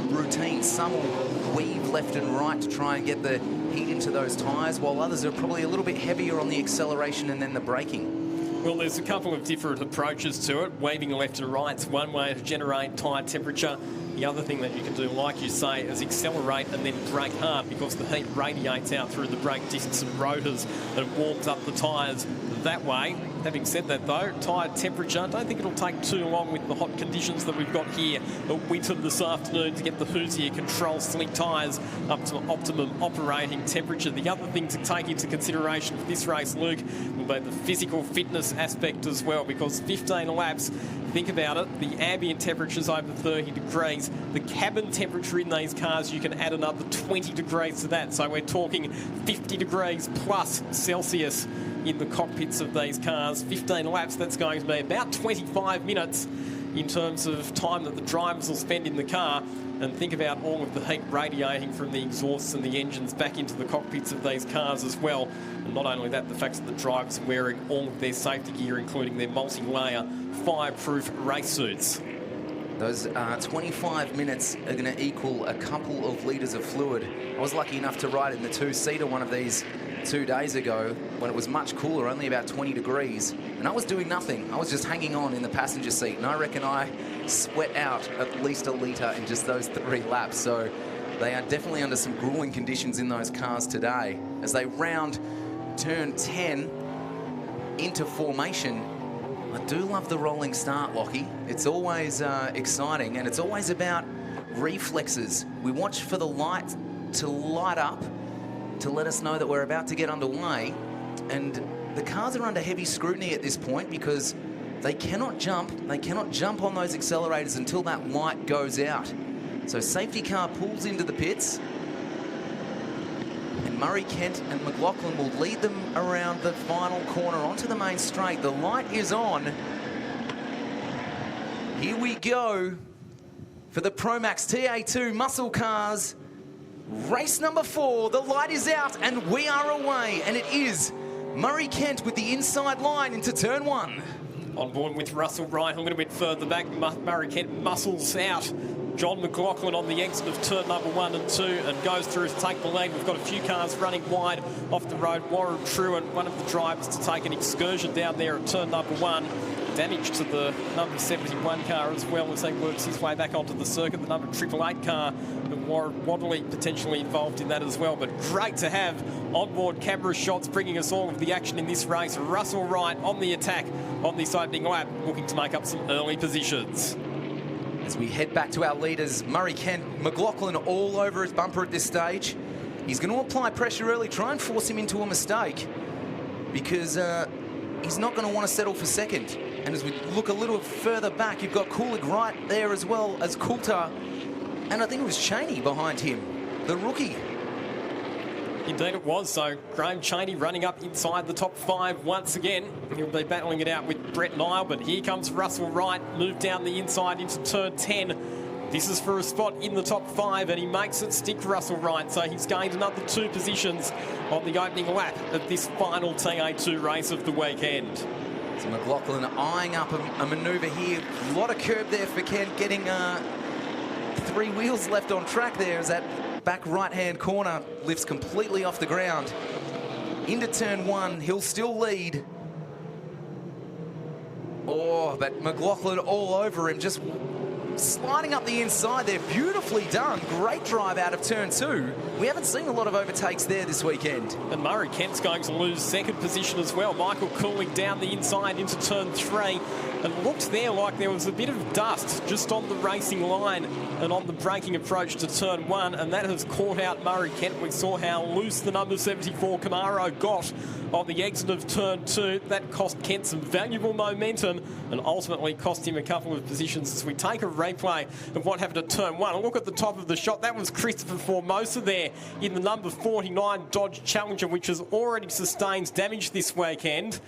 routines. Some will weave left and right to try and get the heat into those tyres, while others are probably a little bit heavier on the acceleration and then the braking.
Well, there's a couple of different approaches to it. Waving left and right's one way to generate tyre temperature. The other thing that you can do, like you say, is accelerate and then brake hard, because the heat radiates out through the brake discs and rotors and warms up the tyres that way. Having said that, though, tyre temperature, I don't think it'll take too long with the hot conditions that we've got here at Winton this afternoon to get the Hoosier Control Slick tyres up to optimum operating temperature. The other thing to take into consideration for this race, Luke, will be the physical fitness aspect as well, because 15 laps, think about it, the ambient temperature's over 30 degrees. The cabin temperature in these cars, you can add another 20 degrees to that. So we're talking 50 degrees plus Celsius in the cockpits of these cars. 15 laps, that's going to be about 25 minutes in terms of time that the drivers will spend in the car. And think about all of the heat radiating from the exhausts and the engines back into the cockpits of these cars as well. And not only that, the fact that the drivers are wearing all of their safety gear, including their multi-layer fireproof race suits.
Those 25 minutes are going to equal a couple of litres of fluid. I was lucky enough to ride in the two-seater one of these 2 days ago when it was much cooler, only about 20 degrees. And I was doing nothing. I was just hanging on in the passenger seat. And I reckon I sweat out at least a litre in just those 3 laps. So they are definitely under some grueling conditions in those cars today. As they round turn 10 into formation, I do love the rolling start, Lockie. It's always exciting, and it's always about reflexes. We watch for the light to light up to let us know that we're about to get underway, and the cars are under heavy scrutiny at this point because they cannot jump. They cannot jump on those accelerators until that light goes out. So safety car pulls into the pits, and Murray Kent and McLaughlin will lead them around the final corner onto the main straight. The light is on. Here we go for the Promax TA2 Muscle Cars. Race number 4, the light is out and we are away, and it is Murray Kent with the inside line into turn 1.
On board with Russell Wright a little bit further back. Murray Kent muscles out John McLaughlin on the exit of turn number 1 and 2 and goes through to take the lead. We've got a few cars running wide off the road. Warren Truant, one of the drivers, to take an excursion down there at turn number 1. Damage to the number 71 car as well as he works his way back onto the circuit. The number 888 car, and Warren Wadley potentially involved in that as well. But great to have onboard camera shots bringing us all of the action in this race. Russell Wright on the attack on this opening lap, looking to make up some early positions.
As we head back to our leaders, Murray Kent, McLaughlin all over his bumper at this stage. He's going to apply pressure early, try and force him into a mistake, because he's not going to want to settle for second. And as we look a little further back, you've got Coolidge right there as well as Coulter. And I think it was Cheney behind him, the rookie.
Indeed it was. So Graham Cheney running up inside the top 5 once again. He'll be battling it out with Brett Nile, but here comes Russell Wright, moved down the inside into turn 10. This is for a spot in the top 5, and he makes it stick, Russell Wright. So he's gained another 2 positions on the opening lap of this final TA2 race of the weekend.
So McLaughlin eyeing up a manoeuvre here. A lot of curb there for Kent, getting 3 wheels left on track there as that back right-hand corner lifts completely off the ground. Into turn 1, he'll still lead. Oh, but McLaughlin all over him, just sliding up the inside there. Beautifully done. Great drive out of turn 2. We haven't seen a lot of overtakes there this weekend.
And Murray Kent's going to lose second position as well. Michael Cooley down the inside into turn 3. And looked there like there was a bit of dust just on the racing line and on the braking approach to turn 1, and that has caught out Murray Kent. We saw how loose the number 74 Camaro got on the exit of turn 2. That cost Kent some valuable momentum and ultimately cost him a couple of positions. As we take a replay of what happened at turn 1. A look at the top of the shot. That was Christopher Formosa there in the number 49 Dodge Challenger, which has already sustained damage this weekend.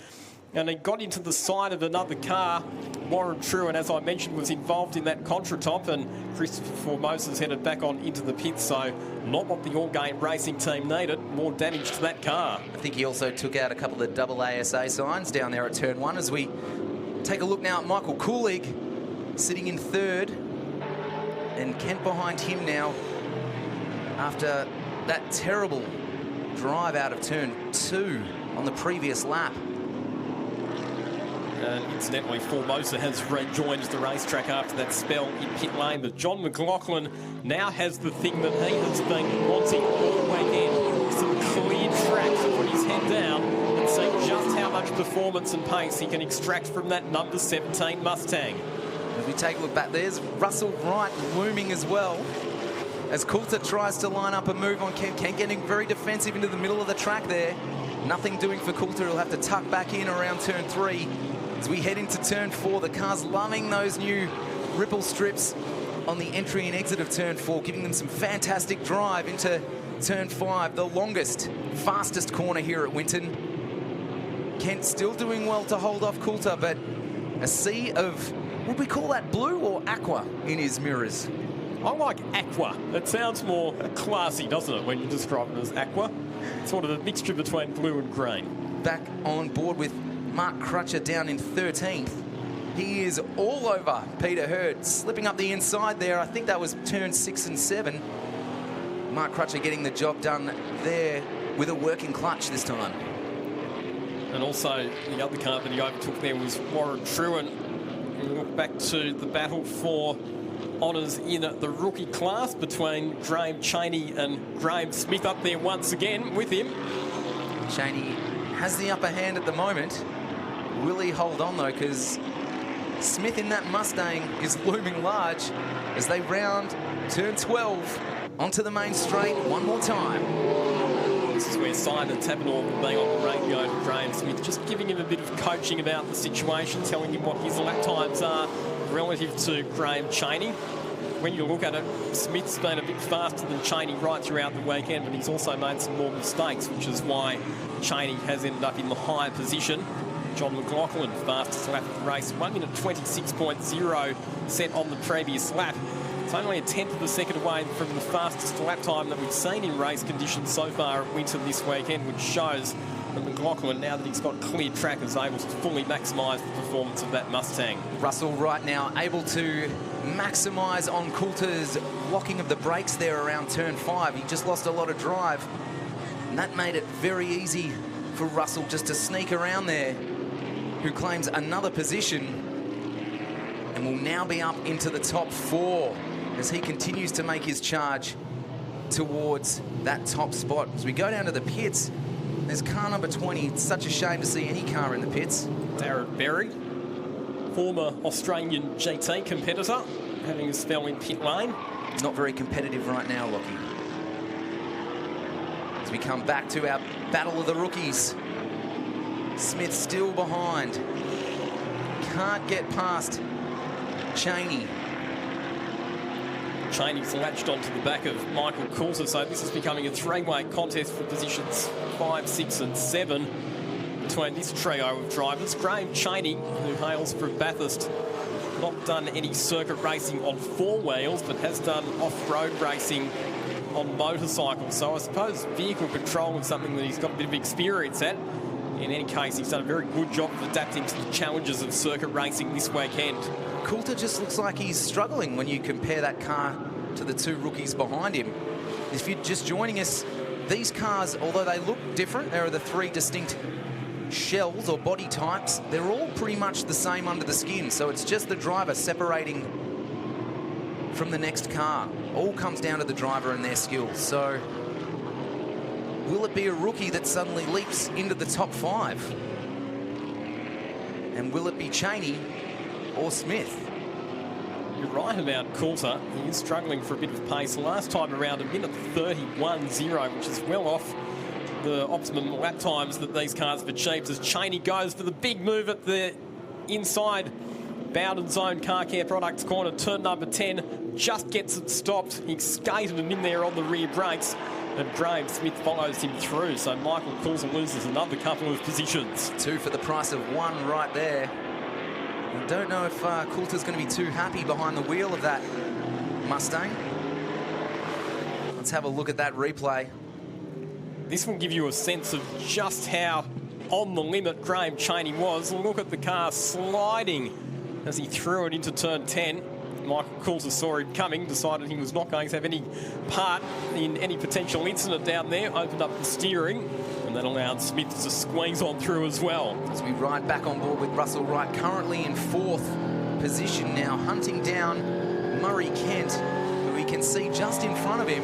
And he got into the side of another car. Warren Truan, as I mentioned, was involved in that contra-top, and Christopher Formosa's headed back on into the pits, so not what the Allgate Racing team needed. More damage to that car.
I think he also took out a couple of double ASA signs down there at turn 1. As we take a look now at Michael Coolig sitting in third, and Kent behind him now after that terrible drive out of turn 2 on the previous lap.
Incidentally, Formosa has rejoined the racetrack after that spell in pit lane. But John McLaughlin now has the thing that he has been wanting all weekend. Some clear track to put his head down and see just how much performance and pace he can extract from that number 17 Mustang.
As we take a look back, there's Russell Wright looming as well. As Coulter tries to line up a move on Kent. Kent getting very defensive into the middle of the track there. Nothing doing for Coulter. He'll have to tuck back in around turn 3. As we head into turn 4, the car's loving those new ripple strips on the entry and exit of turn 4, giving them some fantastic drive into turn 5, the longest, fastest corner here at Winton. Kent still doing well to hold off Coulter, but a sea of, would we call that blue or aqua in his mirrors?
I like aqua. It sounds more classy, doesn't it, when you describe it as aqua? It's sort of a mixture between blue and green.
Back on board with Mark Crutcher down in 13th. He is all over Peter Hurd, slipping up the inside there. I think that was turn 6 and 7. Mark Crutcher getting the job done there with a working clutch this time.
And also, the other car that he overtook there was Warren Truan. We look back to the battle for honours in the rookie class between Graham Cheney and Graham Smith up there once again with him.
Cheney has the upper hand at the moment. Will he hold on though, because Smith in that Mustang is looming large as they round turn 12 onto the main straight one more time.
This is where Simon Tabanor will be on the radio to Graham Smith, just giving him a bit of coaching about the situation, telling him what his lap times are relative to Graham Cheney. When you look at it, Smith's been a bit faster than Cheney right throughout the weekend, but he's also made some more mistakes, which is why Cheney has ended up in the higher position. John McLaughlin, fastest lap of the race, 1 minute 26.0 set on the previous lap. It's only a tenth of a second away from the fastest lap time that we've seen in race conditions so far at Winton this weekend, which shows that McLaughlin, now that he's got clear track, is able to fully maximise the performance of that Mustang.
Russell right now able to maximise on Coulter's locking of the brakes there around turn 5. He just lost a lot of drive, and that made it very easy for Russell just to sneak around there, who claims another position and will now be up into the top 4 as he continues to make his charge towards that top spot. As we go down to the pits, there's car number 20. It's such a shame to see any car in the pits.
Darren Berry, former Australian GT competitor, having a spell in pit lane.
Not very competitive right now, Lockie. As we come back to our battle of the rookies, Smith still behind. Can't get past Cheney.
Cheney's latched onto the back of Michael Coulter, so this is becoming a three-way contest for positions 5, 6 and 7 between this trio of drivers. Graham Cheney, who hails from Bathurst, not done any circuit racing on 4 wheels, but has done off-road racing on motorcycles. So I suppose vehicle control is something that he's got a bit of experience at. In any case, he's done a very good job of adapting to the challenges of circuit racing this weekend.
Coulter just looks like he's struggling when you compare that car to the 2 rookies behind him. If you're just joining us, these cars, although they look different, there are the 3 distinct shells or body types, they're all pretty much the same under the skin. So it's just the driver separating from the next car. All comes down to the driver and their skills. So will it be a rookie that suddenly leaps into the top 5? And will it be Cheney or Smith?
You're right about Coulter. He is struggling for a bit of pace. Last time around, a minute 31.0, which is well off the optimum lap times that these cars have achieved, as Cheney goes for the big move at the inside Bowden's own Car Care Products corner, turn number 10, just gets it stopped. He skated him in there on the rear brakes, and Graham Smith follows him through. So Michael Coulter loses another couple of positions.
2 for the price of 1 right there. I don't know if Coulter's going to be too happy behind the wheel of that Mustang. Let's have a look at that replay.
This will give you a sense of just how on the limit Graham Chaney was. Look at the car sliding as he threw it into turn 10. Michael Coulter saw him coming, decided he was not going to have any part in any potential incident down there, opened up the steering, and that allowed Smith to squeeze on through as well.
As we ride back on board with Russell Wright, currently in 4th position now, hunting down Murray Kent, who we can see just in front of him.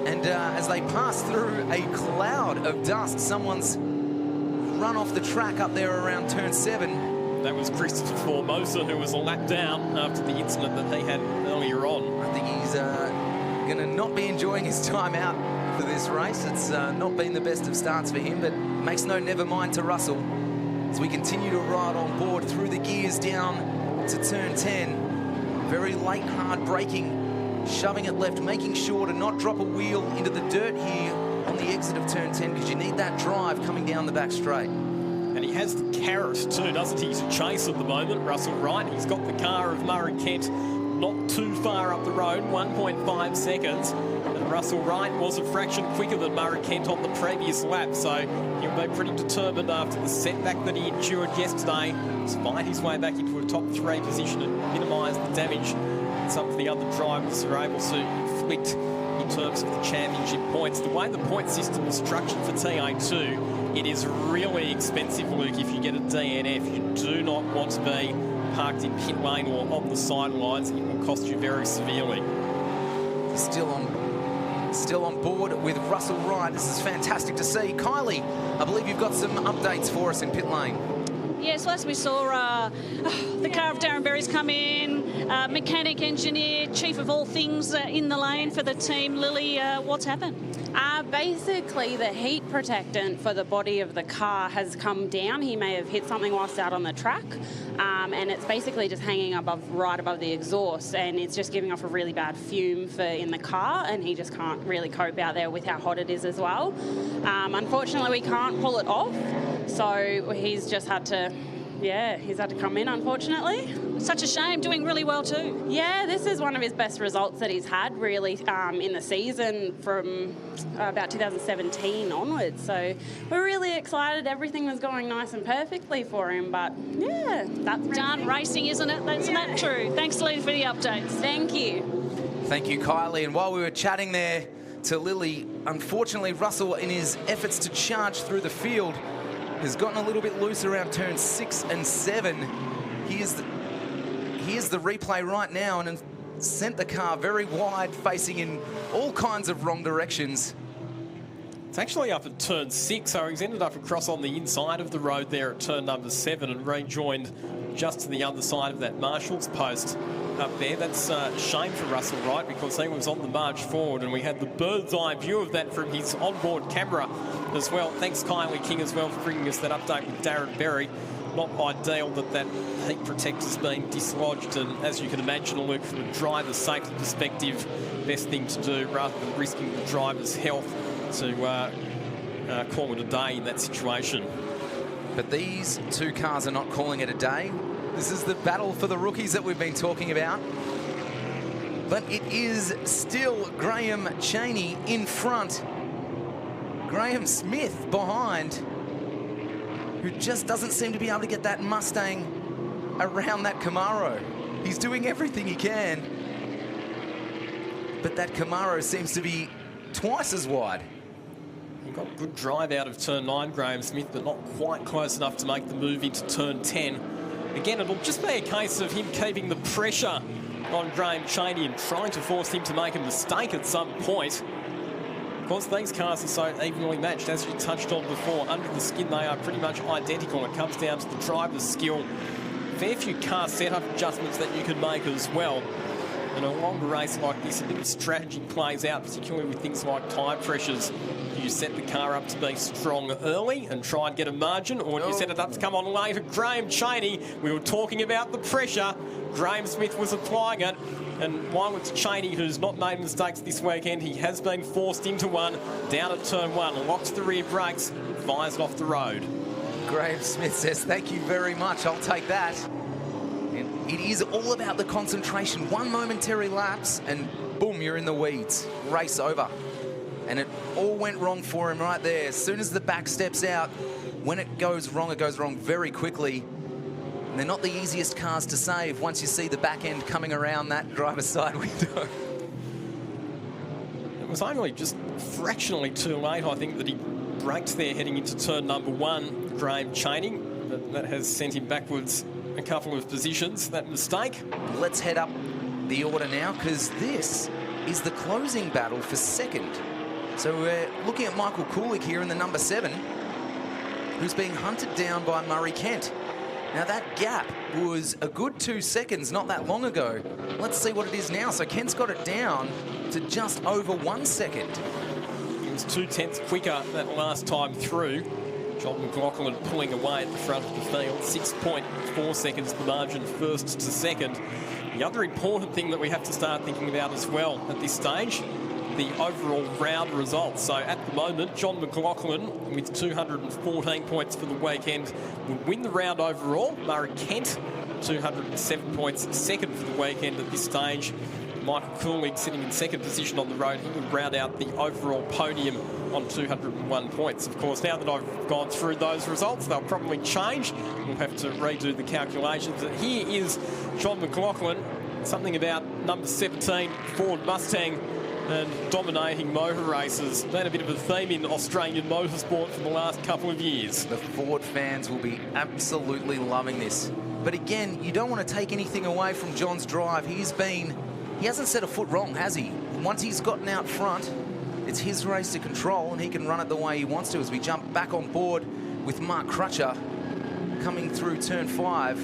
And as they pass through a cloud of dust, someone's run off the track up there around turn 7.
That was Christopher Formosa, who was a lap down after the incident that he had earlier on.
I think he's going to not be enjoying his time out for this race. It's not been the best of starts for him, but makes no never mind to Russell as we continue to ride on board through the gears down to turn 10. Very late, hard braking, shoving it left, making sure to not drop a wheel into the dirt here on the exit of turn 10, because you need that drive coming down the back straight.
And he has the carrot too, doesn't he, to chase at the moment, Russell Wright. He's got the car of Murray Kent not too far up the road, 1.5 seconds. And Russell Wright was a fraction quicker than Murray Kent on the previous lap, so he'll be pretty determined after the setback that he endured yesterday to find his way back into a top 3 position and minimise the damage that some of the other drivers are able to inflict in terms of the championship points. The way the point system is structured for TA2, it is really expensive, Luke, if you get a DNF. You do not want to be parked in pit lane or on the sidelines. It will cost you very severely.
Still on board with Russell Wright. This is fantastic to see. Kylie, I believe you've got some updates for us in pit lane.
Yes, as we saw, the car of Darren Berry's come in, mechanic, engineer, chief of all things in the lane for the team. Lily, what's happened?
Basically, the heat protectant for the body of the car has come down. He may have hit something whilst out on the track, and it's basically just hanging right above the exhaust, and it's just giving off a really bad fume in the car, and he just can't really cope out there with how hot it is as well. Unfortunately, we can't pull it off, so he's just had to... Yeah, he's had to come in, unfortunately.
Such a shame, doing really well too.
Yeah, this is one of his best results that he's had, really, in the season from about 2017 onwards. So we're really excited. Everything was going nice and perfectly for him, but yeah, that's
darn racing, isn't it? That's not true. Thanks, Lee, for the updates.
Thank you.
Thank you, Kylie. And while we were chatting there to Lily, unfortunately, Russell, in his efforts to charge through the field, has gotten a little bit loose around turns 6 and 7. Here's the replay right now, and sent the car very wide, facing in all kinds of wrong directions.
It's actually up at turn 6, so he's ended up across on the inside of the road there at turn number 7 and rejoined just to the other side of that marshal's post up there. That's a shame for Russell Wright, because he was on the march forward, and we had the bird's eye view of that from his onboard camera as well. Thanks, Kylie King, as well, for bringing us that update with Darren Berry. Not ideal that heat protector's been dislodged, and as you can imagine, Luke, from a driver's safety perspective, best thing to do rather than risking the driver's health to call it a day in that situation.
But these two cars are not calling it a day. This is the battle for the rookies that we've been talking about. But it is still Graham Chaney in front. Graham Smith behind, who just doesn't seem to be able to get that Mustang around that Camaro. He's doing everything he can, but that Camaro seems to be twice as wide.
He got a good drive out of turn 9, Graham Smith, but not quite close enough to make the move into turn 10. Again, it'll just be a case of him keeping the pressure on Graham Chaney and trying to force him to make a mistake at some point. Of course, these cars are so evenly matched, as you touched on before. Under the skin, they are pretty much identical. It comes down to the driver's skill. Fair few car setup adjustments that you can make as well. In a longer race like this, a bit of strategy plays out, particularly with things like tyre pressures Do you set the car up to be strong early and try and get a margin, or do you set it up to come on later? Graham Cheney, we were talking about the pressure. Graham Smith was applying it. And while it's Cheney who's not made mistakes this weekend, he has been forced into one down at turn 1. Locks the rear brakes, fires it off the road.
Graham Smith says, thank you very much, I'll take that. And it is all about the concentration. One momentary lapse and boom, you're in the weeds. Race over. And it all went wrong for him right there. As soon as the back steps out, when it goes wrong very quickly. And they're not the easiest cars to save once you see the back end coming around that driver's side window.
It was only just fractionally too late, I think, that he braked there heading into turn number 1, Graham Cheney. But that has sent him backwards a couple of positions, that mistake.
Let's head up the order now, because this is the closing battle for second. So we're looking at Michael Kulig here in the number 7, who's being hunted down by Murray Kent. Now that gap was a good 2 seconds not that long ago. Let's see what it is now. So Kent's got it down to just over 1 second.
It was 2/10 quicker that last time through. John McLaughlin pulling away at the front of the field. 6.4 seconds the margin first to second. The other important thing that we have to start thinking about as well at this stage, the overall round results. So at the moment, John McLaughlin with 214 points for the weekend would win the round overall. Murray Kent, 207 points, second for the weekend at this stage. Michael Kulig sitting in second position on the road. He would round out the overall podium on 201 points. Of course, now that I've gone through those results, they'll probably change. We'll have to redo the calculations. But here is John McLaughlin. Something about number 17 Ford Mustang and dominating motor races. Been a bit of a theme in Australian motorsport for the last couple of years.
The Ford fans will be absolutely loving this. But again, you don't want to take anything away from John's drive. He hasn't set a foot wrong, has he? Once he's gotten out front, it's his race to control, and he can run it the way he wants to as we jump back on board with Mark Crutcher coming through turn 5.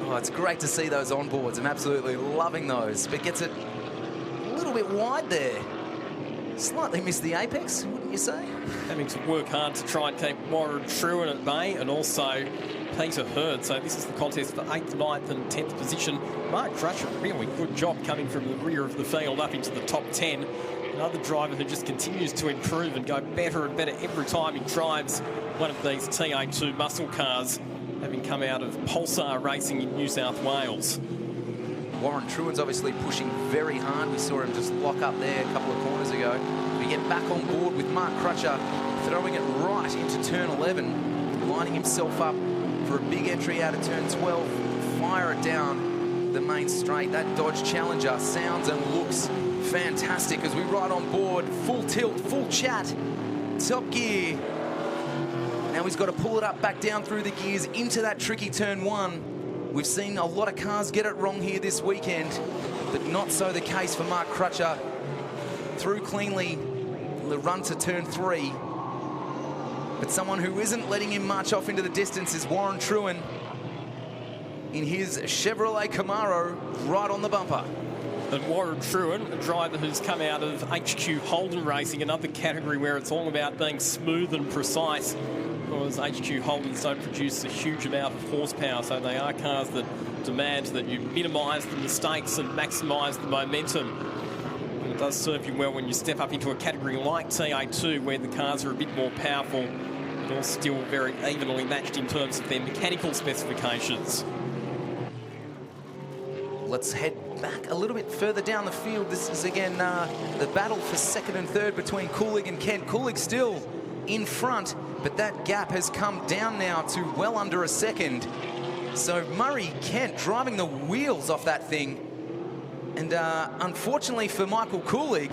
Oh, it's great to see those onboards. I'm absolutely loving those, but gets it a little bit wide there. Slightly missed the apex, wouldn't you say?
Having to work hard to try and keep Warren Truan at bay, and also Peter Hurd. So this is the contest for 8th, 9th and 10th position. Mark Crutcher, really good job coming from the rear of the field up into the top 10. Another driver who just continues to improve and go better and better every time he drives one of these TA2 muscle cars, having come out of Pulsar Racing in New South Wales.
Warren Truan's obviously pushing very hard. We saw him just lock up there a couple of corners ago. We get back on board with Mark Crutcher throwing it right into turn 11, lining himself up for a big entry out of turn 12. Fire it down the main straight. That Dodge Challenger sounds and looks fantastic as we ride on board. Full tilt, full chat, top gear. Now he's got to pull it up back down through the gears into that tricky turn 1. We've seen a lot of cars get it wrong here this weekend, but not so the case for Mark Crutcher. Through cleanly the run to turn 3. But someone who isn't letting him march off into the distance is Warren Truan in his Chevrolet Camaro right on the bumper.
And Warren Truan, a driver who's come out of HQ Holden Racing, another category where it's all about being smooth and precise. Because HQ Holdens don't produce a huge amount of horsepower, so they are cars that demand that you minimise the mistakes and maximise the momentum. And it does serve you well when you step up into a category like TA2, where the cars are a bit more powerful, but all still very evenly matched in terms of their mechanical specifications.
Let's head back a little bit further down the field. This is again the battle for second and third between Kulig and Kent. Kulig still in front, but that gap has come down now to well under a second. So Murray Kent driving the wheels off that thing. And unfortunately for Michael Kulig,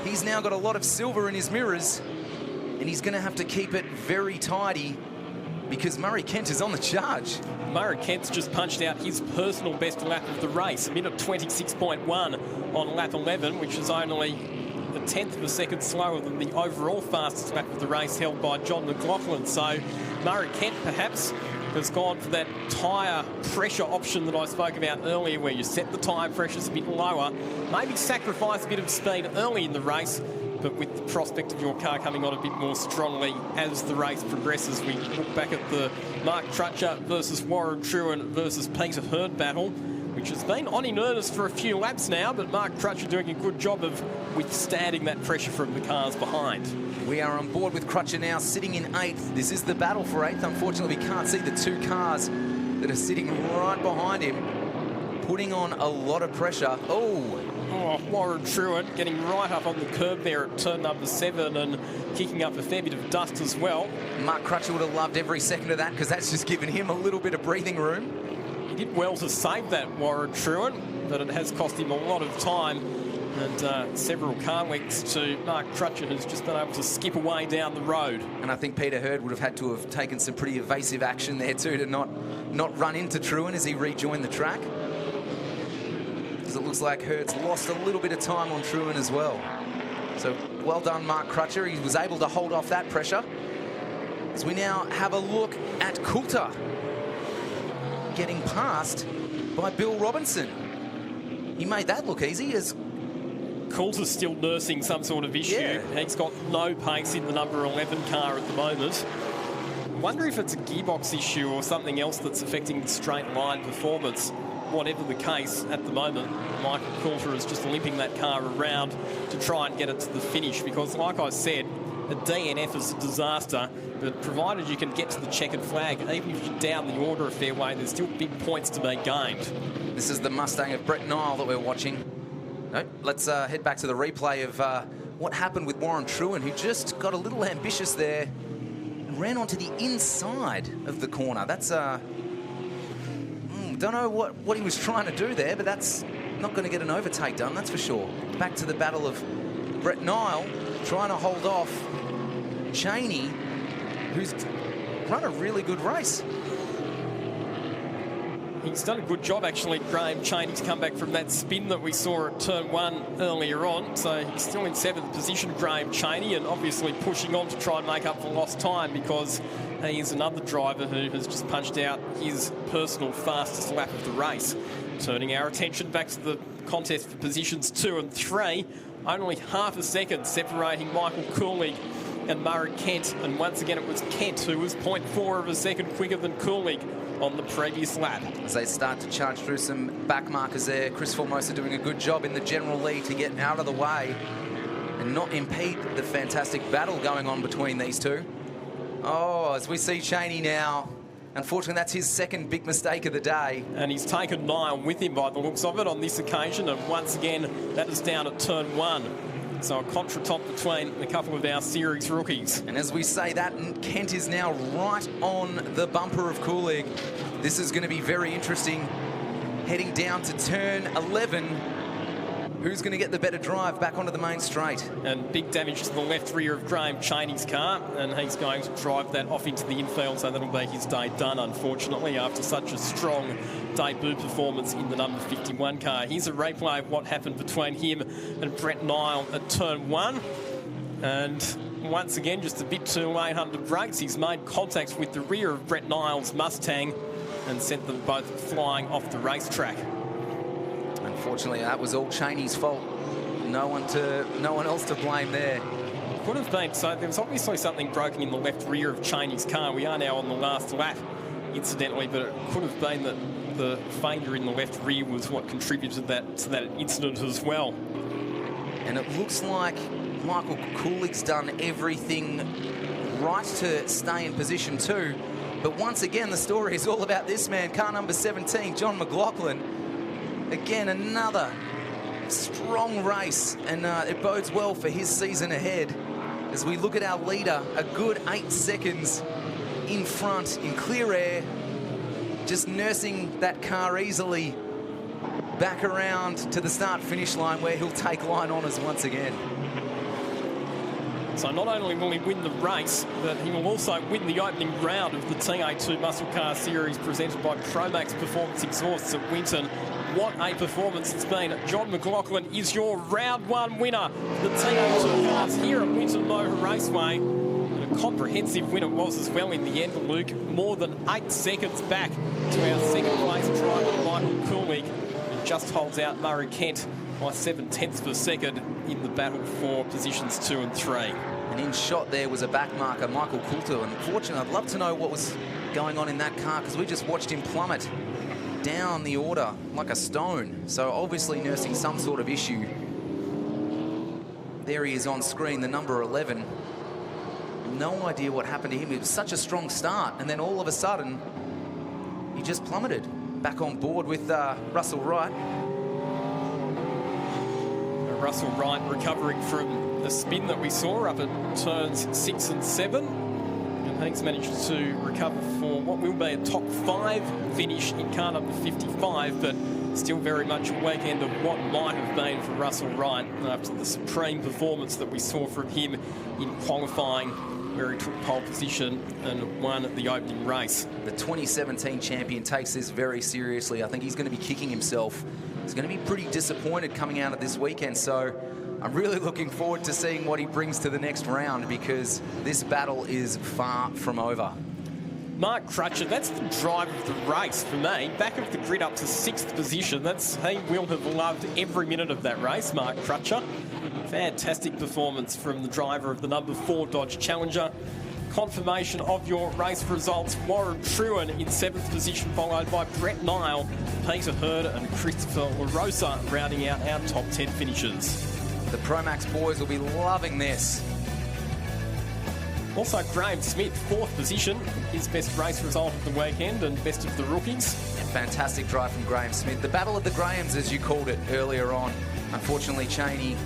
he's now got a lot of silver in his mirrors, and he's going to have to keep it very tidy because Murray Kent is on the charge.
Murray Kent's just punched out his personal best lap of the race, a minute 26.1 on lap 11, which is only a 1/10 of a second slower than the overall fastest lap of the race held by John McLaughlin. So Murray Kent perhaps has gone for that tyre pressure option that I spoke about earlier, where you set the tyre pressures a bit lower, maybe sacrifice a bit of speed early in the race, but with the prospect of your car coming on a bit more strongly as the race progresses. We look back at the Mark Crutcher versus Warren Trueman versus Peter Herd battle, which has been on in earnest for a few laps now, but Mark Crutcher doing a good job of withstanding that pressure from the cars behind.
We are on board with Crutcher now, sitting in 8th. This is the battle for 8th. Unfortunately, we can't see the 2 cars that are sitting right behind him, putting on a lot of pressure. Oh,
Warren Trueman getting right up on the curb there at turn number 7 and kicking up a fair bit of dust as well.
Mark Crutcher would have loved every second of that, because that's just given him a little bit of breathing room.
He did well to save that, Warren Trueman, but it has cost him a lot of time and several car lengths to Mark Crutcher, who's just been able to skip away down the road.
And I think Peter Herd would have had to have taken some pretty evasive action there too, to not run into Trueman as he rejoined the track. Because it looks like Herd's lost a little bit of time on Trueman as well. So well done, Mark Crutcher. He was able to hold off that pressure. As we now have a look at Coulter getting passed by Bill Robinson. He made that look easy, as
Coulter's still nursing some sort of issue.
Yeah.
He's got no pace in the number 11 car at the moment. I wonder if it's a gearbox issue or something else that's affecting the straight line performance. Whatever the case, at the moment, Michael Coulter is just limping that car around to try and get it to the finish, because, like I said, a DNF is a disaster, but provided you can get to the checkered flag, even if you're down the order a fair way, there's still big points to be gained.
This is the Mustang of Brett Nile that we're watching. No, let's head back to the replay of what happened with Warren Trueman, who just got a little ambitious there and ran onto the inside of the corner. That's don't know what he was trying to do there, but that's not going to get an overtake done, that's for sure. Back to the battle of Brett Nile, trying to hold off Cheney, who's run a really good race.
He's done a good job, actually, Graham Cheney's come back from that spin that we saw at turn 1 earlier on. So he's still in 7th position, Graham Cheney, and obviously pushing on to try and make up for lost time, because he is another driver who has just punched out his personal fastest lap of the race. Turning our attention back to the contest for positions 2 and 3. Only half a second separating Michael Coolidge and Murray Kent. And once again, it was Kent who was 0.4 of a second quicker than Coolidge on the previous lap.
As they start to charge through some back markers there, Chris Formosa doing a good job in the general lead to get out of the way and not impede the fantastic battle going on between these two. Oh, as we see Cheney now, unfortunately, that's his second big mistake of the day.
And he's taken Niall with him by the looks of it on this occasion. And once again, that is down at turn 1. So a contretemps between a couple of our series rookies.
And as we say that, Kent is now right on the bumper of Coolidge. This is going to be very interesting. Heading down to turn 11. Who's going to get the better drive back onto the main straight?
And big damage to the left rear of Graham Cheney's car, and he's going to drive that off into the infield, so that'll be his day done, unfortunately, after such a strong debut performance in the number 51 car. Here's a replay of what happened between him and Brett Nile at turn 1. And once again, just a bit too late under brakes. He's made contact with the rear of Brett Nile's Mustang and sent them both flying off the racetrack.
Unfortunately, that was all Cheney's fault. No one else to blame there.
Could have been. So there was obviously something broken in the left rear of Cheney's car. We are now on the last lap, incidentally, but it could have been that the failure in the left rear was what contributed to that incident as well.
And it looks like Michael Coolidge's done everything right to stay in position 2. But once again, the story is all about this man, car number 17, John McLaughlin. Again, another strong race, and it bodes well for his season ahead. As we look at our leader, a good 8 seconds in front in clear air, just nursing that car easily back around to the start-finish line, where he'll take line honours once again.
So not only will he win the race, but he will also win the opening round of the TA2 Muscle Car Series presented by Promax Performance Exhausts at Winton. What a performance it's been. John McLaughlin is your round 1 winner. The TA2 cars here at Winton Motor Raceway. And a comprehensive win it was as well in the end, Luke. More than 8 seconds back to our second place driver, Michael Coolidge. And just holds out Murray Kent by 7/10 of a second in the battle for positions 2 and 3.
And in shot there was a back marker, Michael Coulter. Unfortunately, I'd love to know what was going on in that car, because we just watched him plummet down the order like a stone. So obviously nursing some sort of issue. There he is on screen, the number 11. No idea what happened to him. It was such a strong start, and then all of a sudden, he just plummeted. Back on board with Russell Wright.
Russell Wright recovering from a spin that we saw up at turns 6 and 7. And Hanks managed to recover for what will be a top 5 finish in car number 55, but still very much a weekend of what might have been for Russell Wright after the supreme performance that we saw from him in qualifying, where he took pole position and won the opening race.
The 2017 champion takes this very seriously. I think he's going to be kicking himself. He's going to be pretty disappointed coming out of this weekend, so I'm really looking forward to seeing what he brings to the next round, because this battle is far from over.
Mark Crutcher, that's the drive of the race for me. Back of the grid up to 6th position. He will have loved every minute of that race, Mark Crutcher. Fantastic performance from the driver of the number 4 Dodge Challenger. Confirmation of your race results. Warren Truan in 7th position, followed by Brett Nile, Peter Hurd and Christopher LaRosa rounding out our top 10 finishers.
The Promax boys will be loving this.
Also, Graham Smith, 4th position, his best race result of the weekend and best of the rookies.
And fantastic drive from Graham Smith. The battle of the Grahams, as you called it earlier on. Unfortunately, Cheney,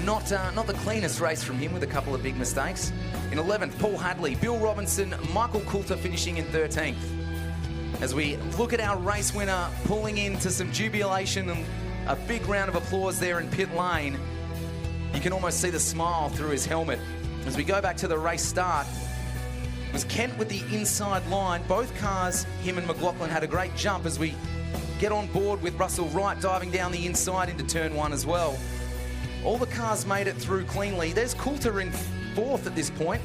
not the cleanest race from him, with a couple of big mistakes. In 11th, Paul Hadley, Bill Robinson, Michael Coulter finishing in 13th. As we look at our race winner pulling into some jubilation and a big round of applause there in pit lane, you can almost see the smile through his helmet. As we go back to the race start, it was Kent with the inside line. Both cars, him and McLaughlin, had a great jump as we get on board with Russell Wright diving down the inside into turn 1 as well. All the cars made it through cleanly. There's Coulter in 4th at this point.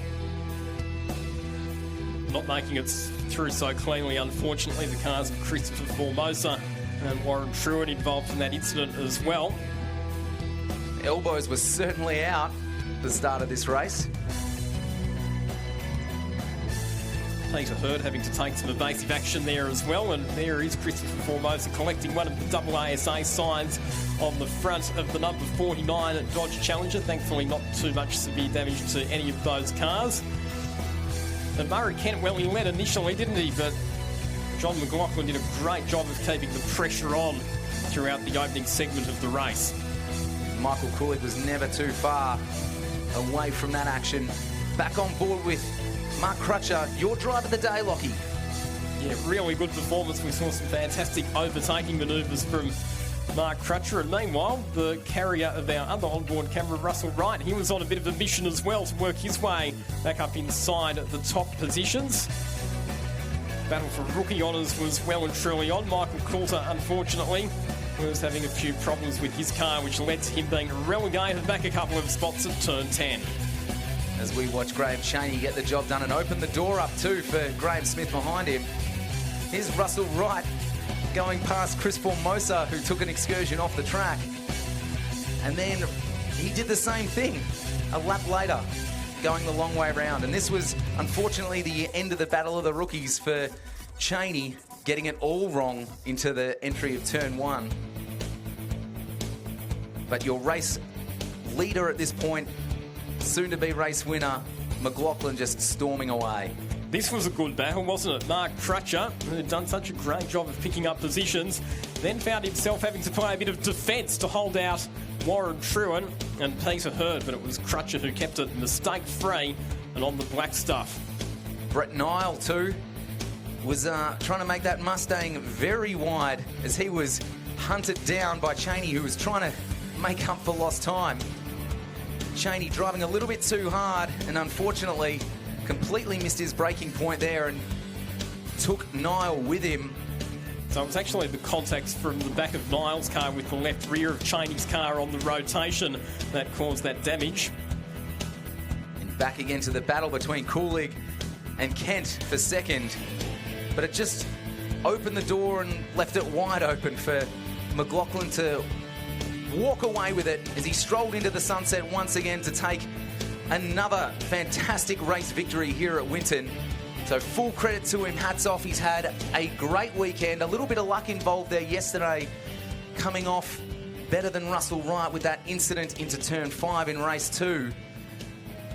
Not making it through so cleanly, unfortunately. The cars of Christopher Formosa and Warren Truan involved in that incident as well.
Elbows were certainly out at the start of this race.
Peter Hurd having to take some evasive action there as well, and there is Christopher Formosa collecting one of the AASA signs on the front of the number 49 at Dodge Challenger. Thankfully not too much severe damage to any of those cars. And Murray Kent, well, he led initially, didn't he? But John McLaughlin did a great job of keeping the pressure on throughout the opening segment of the race.
Michael Coolidge was never too far away from that action. Back on board with Mark Crutcher, your drive of the day, Lockie.
Yeah, really good performance. We saw some fantastic overtaking manoeuvres from Mark Crutcher. And meanwhile, the carrier of our other onboard camera, Russell Wright, he was on a bit of a mission as well to work his way back up inside the top positions. Battle for rookie honours was well and truly on. Michael Coulter, unfortunately, was having a few problems with his car, which led to him being relegated back a couple of spots at turn 10.
As we watch Graham Cheney get the job done and open the door up too for Graham Smith behind him. Here's Russell Wright going past Chris Formosa, who took an excursion off the track. And then he did the same thing a lap later, going the long way around. And this was, unfortunately, the end of the battle of the rookies for Cheney, getting it all wrong into the entry of turn 1. But your race leader at this point, soon-to-be race winner, McLaughlin, just storming away.
This was a good battle, wasn't it? Mark Crutcher, who had done such a great job of picking up positions, then found himself having to play a bit of defence to hold out Warren Truan and Peter Hurd, but it was Crutcher who kept it mistake-free and on the black stuff.
Brett Nile, too, was trying to make that Mustang very wide as he was hunted down by Cheney, who was trying to make up for lost time. Cheney driving a little bit too hard and unfortunately completely missed his braking point there and took Nile with him.
So it was actually the contacts from the back of Nile's car with the left rear of Cheney's car on the rotation that caused that damage.
And back again to the battle between Coolidge and Kent for second. But it just opened the door and left it wide open for McLaughlin to walk away with it as he strolled into the sunset once again to take another fantastic race victory here at Winton. So full credit to him, hats off. He's had a great weekend. A little bit of luck involved there yesterday, coming off better than Russell Wright with that incident into turn 5 in race 2.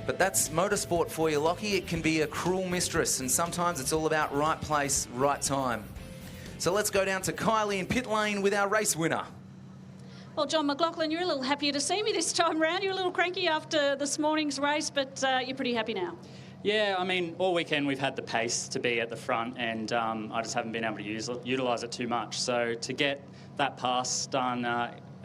But that's motorsport for you, Lockie. It can be a cruel mistress, and sometimes it's all about right place, right time. So let's go down to Kylie in pit lane with our race winner.
Well, John McLaughlin, you're a little happier to see me this time round. You're a little cranky after this morning's race, but you're pretty happy now.
Yeah, I mean, all weekend we've had the pace to be at the front, and I just haven't been able to utilise it too much. So to get that pass done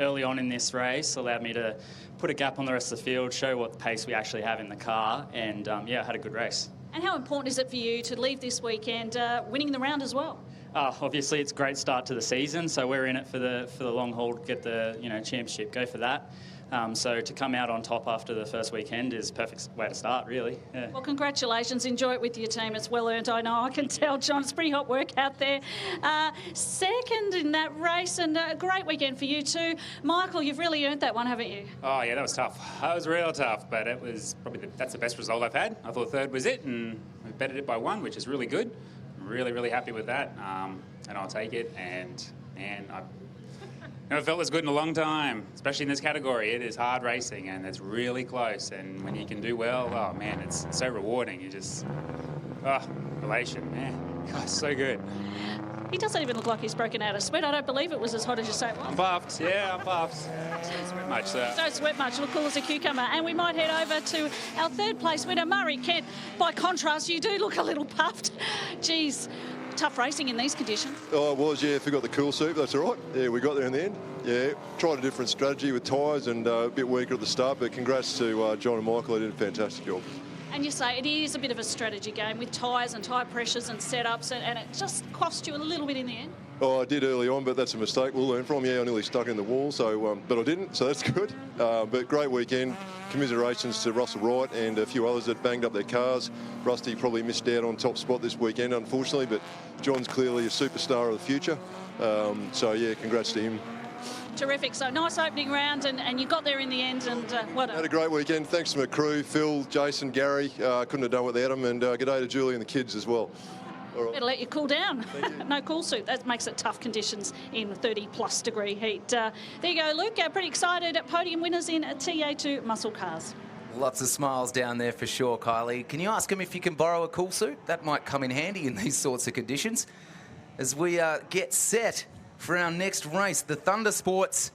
early on in this race allowed me to put a gap on the rest of the field, show what pace we actually have in the car, and yeah, I had a good race.
And how important is it for you to leave this weekend winning the round as well?
Obviously, it's a great start to the season, so we're in it for the long haul, get the championship, go for that. So to come out on top after the first weekend is a perfect way to start, really. Yeah.
Well, congratulations. Enjoy it with your team. It's well earned, I know. I can tell, John. It's pretty hot work out there. Second in that race, and a great weekend for you too. Michael, you've really earned that one, haven't you?
Oh, yeah, that was tough. That was real tough, but it was probably that's the best result I've had. I thought third was it, and we bettered it by 1, which is really good. I'm really, really happy with that, and I'll take it. And I never felt this good in a long time, especially in this category. It is hard racing, and it's really close. And when you can do well, oh, man, it's so rewarding. You just, elation, man. God, so good.
He doesn't even look like he's broken out of sweat. I don't believe it was as hot as you say it was.
I'm puffed, yeah, I'm puffed. Don't sweat much, so.
Don't sweat much, look cool as a cucumber. And we might head over to our third place winner, Murray Kent. By contrast, you do look a little puffed. Geez. Tough racing in these conditions.
Oh, it was, yeah. Forgot the cool soup, that's all right. Yeah, we got there in the end. Yeah, tried a different strategy with tyres and a bit weaker at the start, but congrats to John and Michael. They did a fantastic job.
And you say it is a bit of a strategy game with tyres and tyre pressures and setups, and it just cost you a little bit in the end.
Oh, I did early on, but that's a mistake we'll learn from. Yeah, I nearly stuck in the wall, so but I didn't, so that's good. But great weekend. Commiserations to Russell Wright and a few others that banged up their cars. Rusty probably missed out on top spot this weekend, unfortunately, but John's clearly a superstar of the future. So, yeah, congrats to him.
Terrific. So nice opening round, and you got there in the end, and what
Had a great weekend. Thanks to my crew, Phil, Jason, Gary. Couldn't have done it without them, and g'day to Julie and the kids as well. All right.
Better let you cool down. No cool suit. That makes it tough conditions in 30-plus degree heat. There you go, Luke. Pretty excited at podium winners in TA2 Muscle Cars.
Lots of smiles down there for sure, Kylie. Can you ask him if you can borrow a cool suit? That might come in handy in these sorts of conditions. As we get set for our next race, the Thunder Sports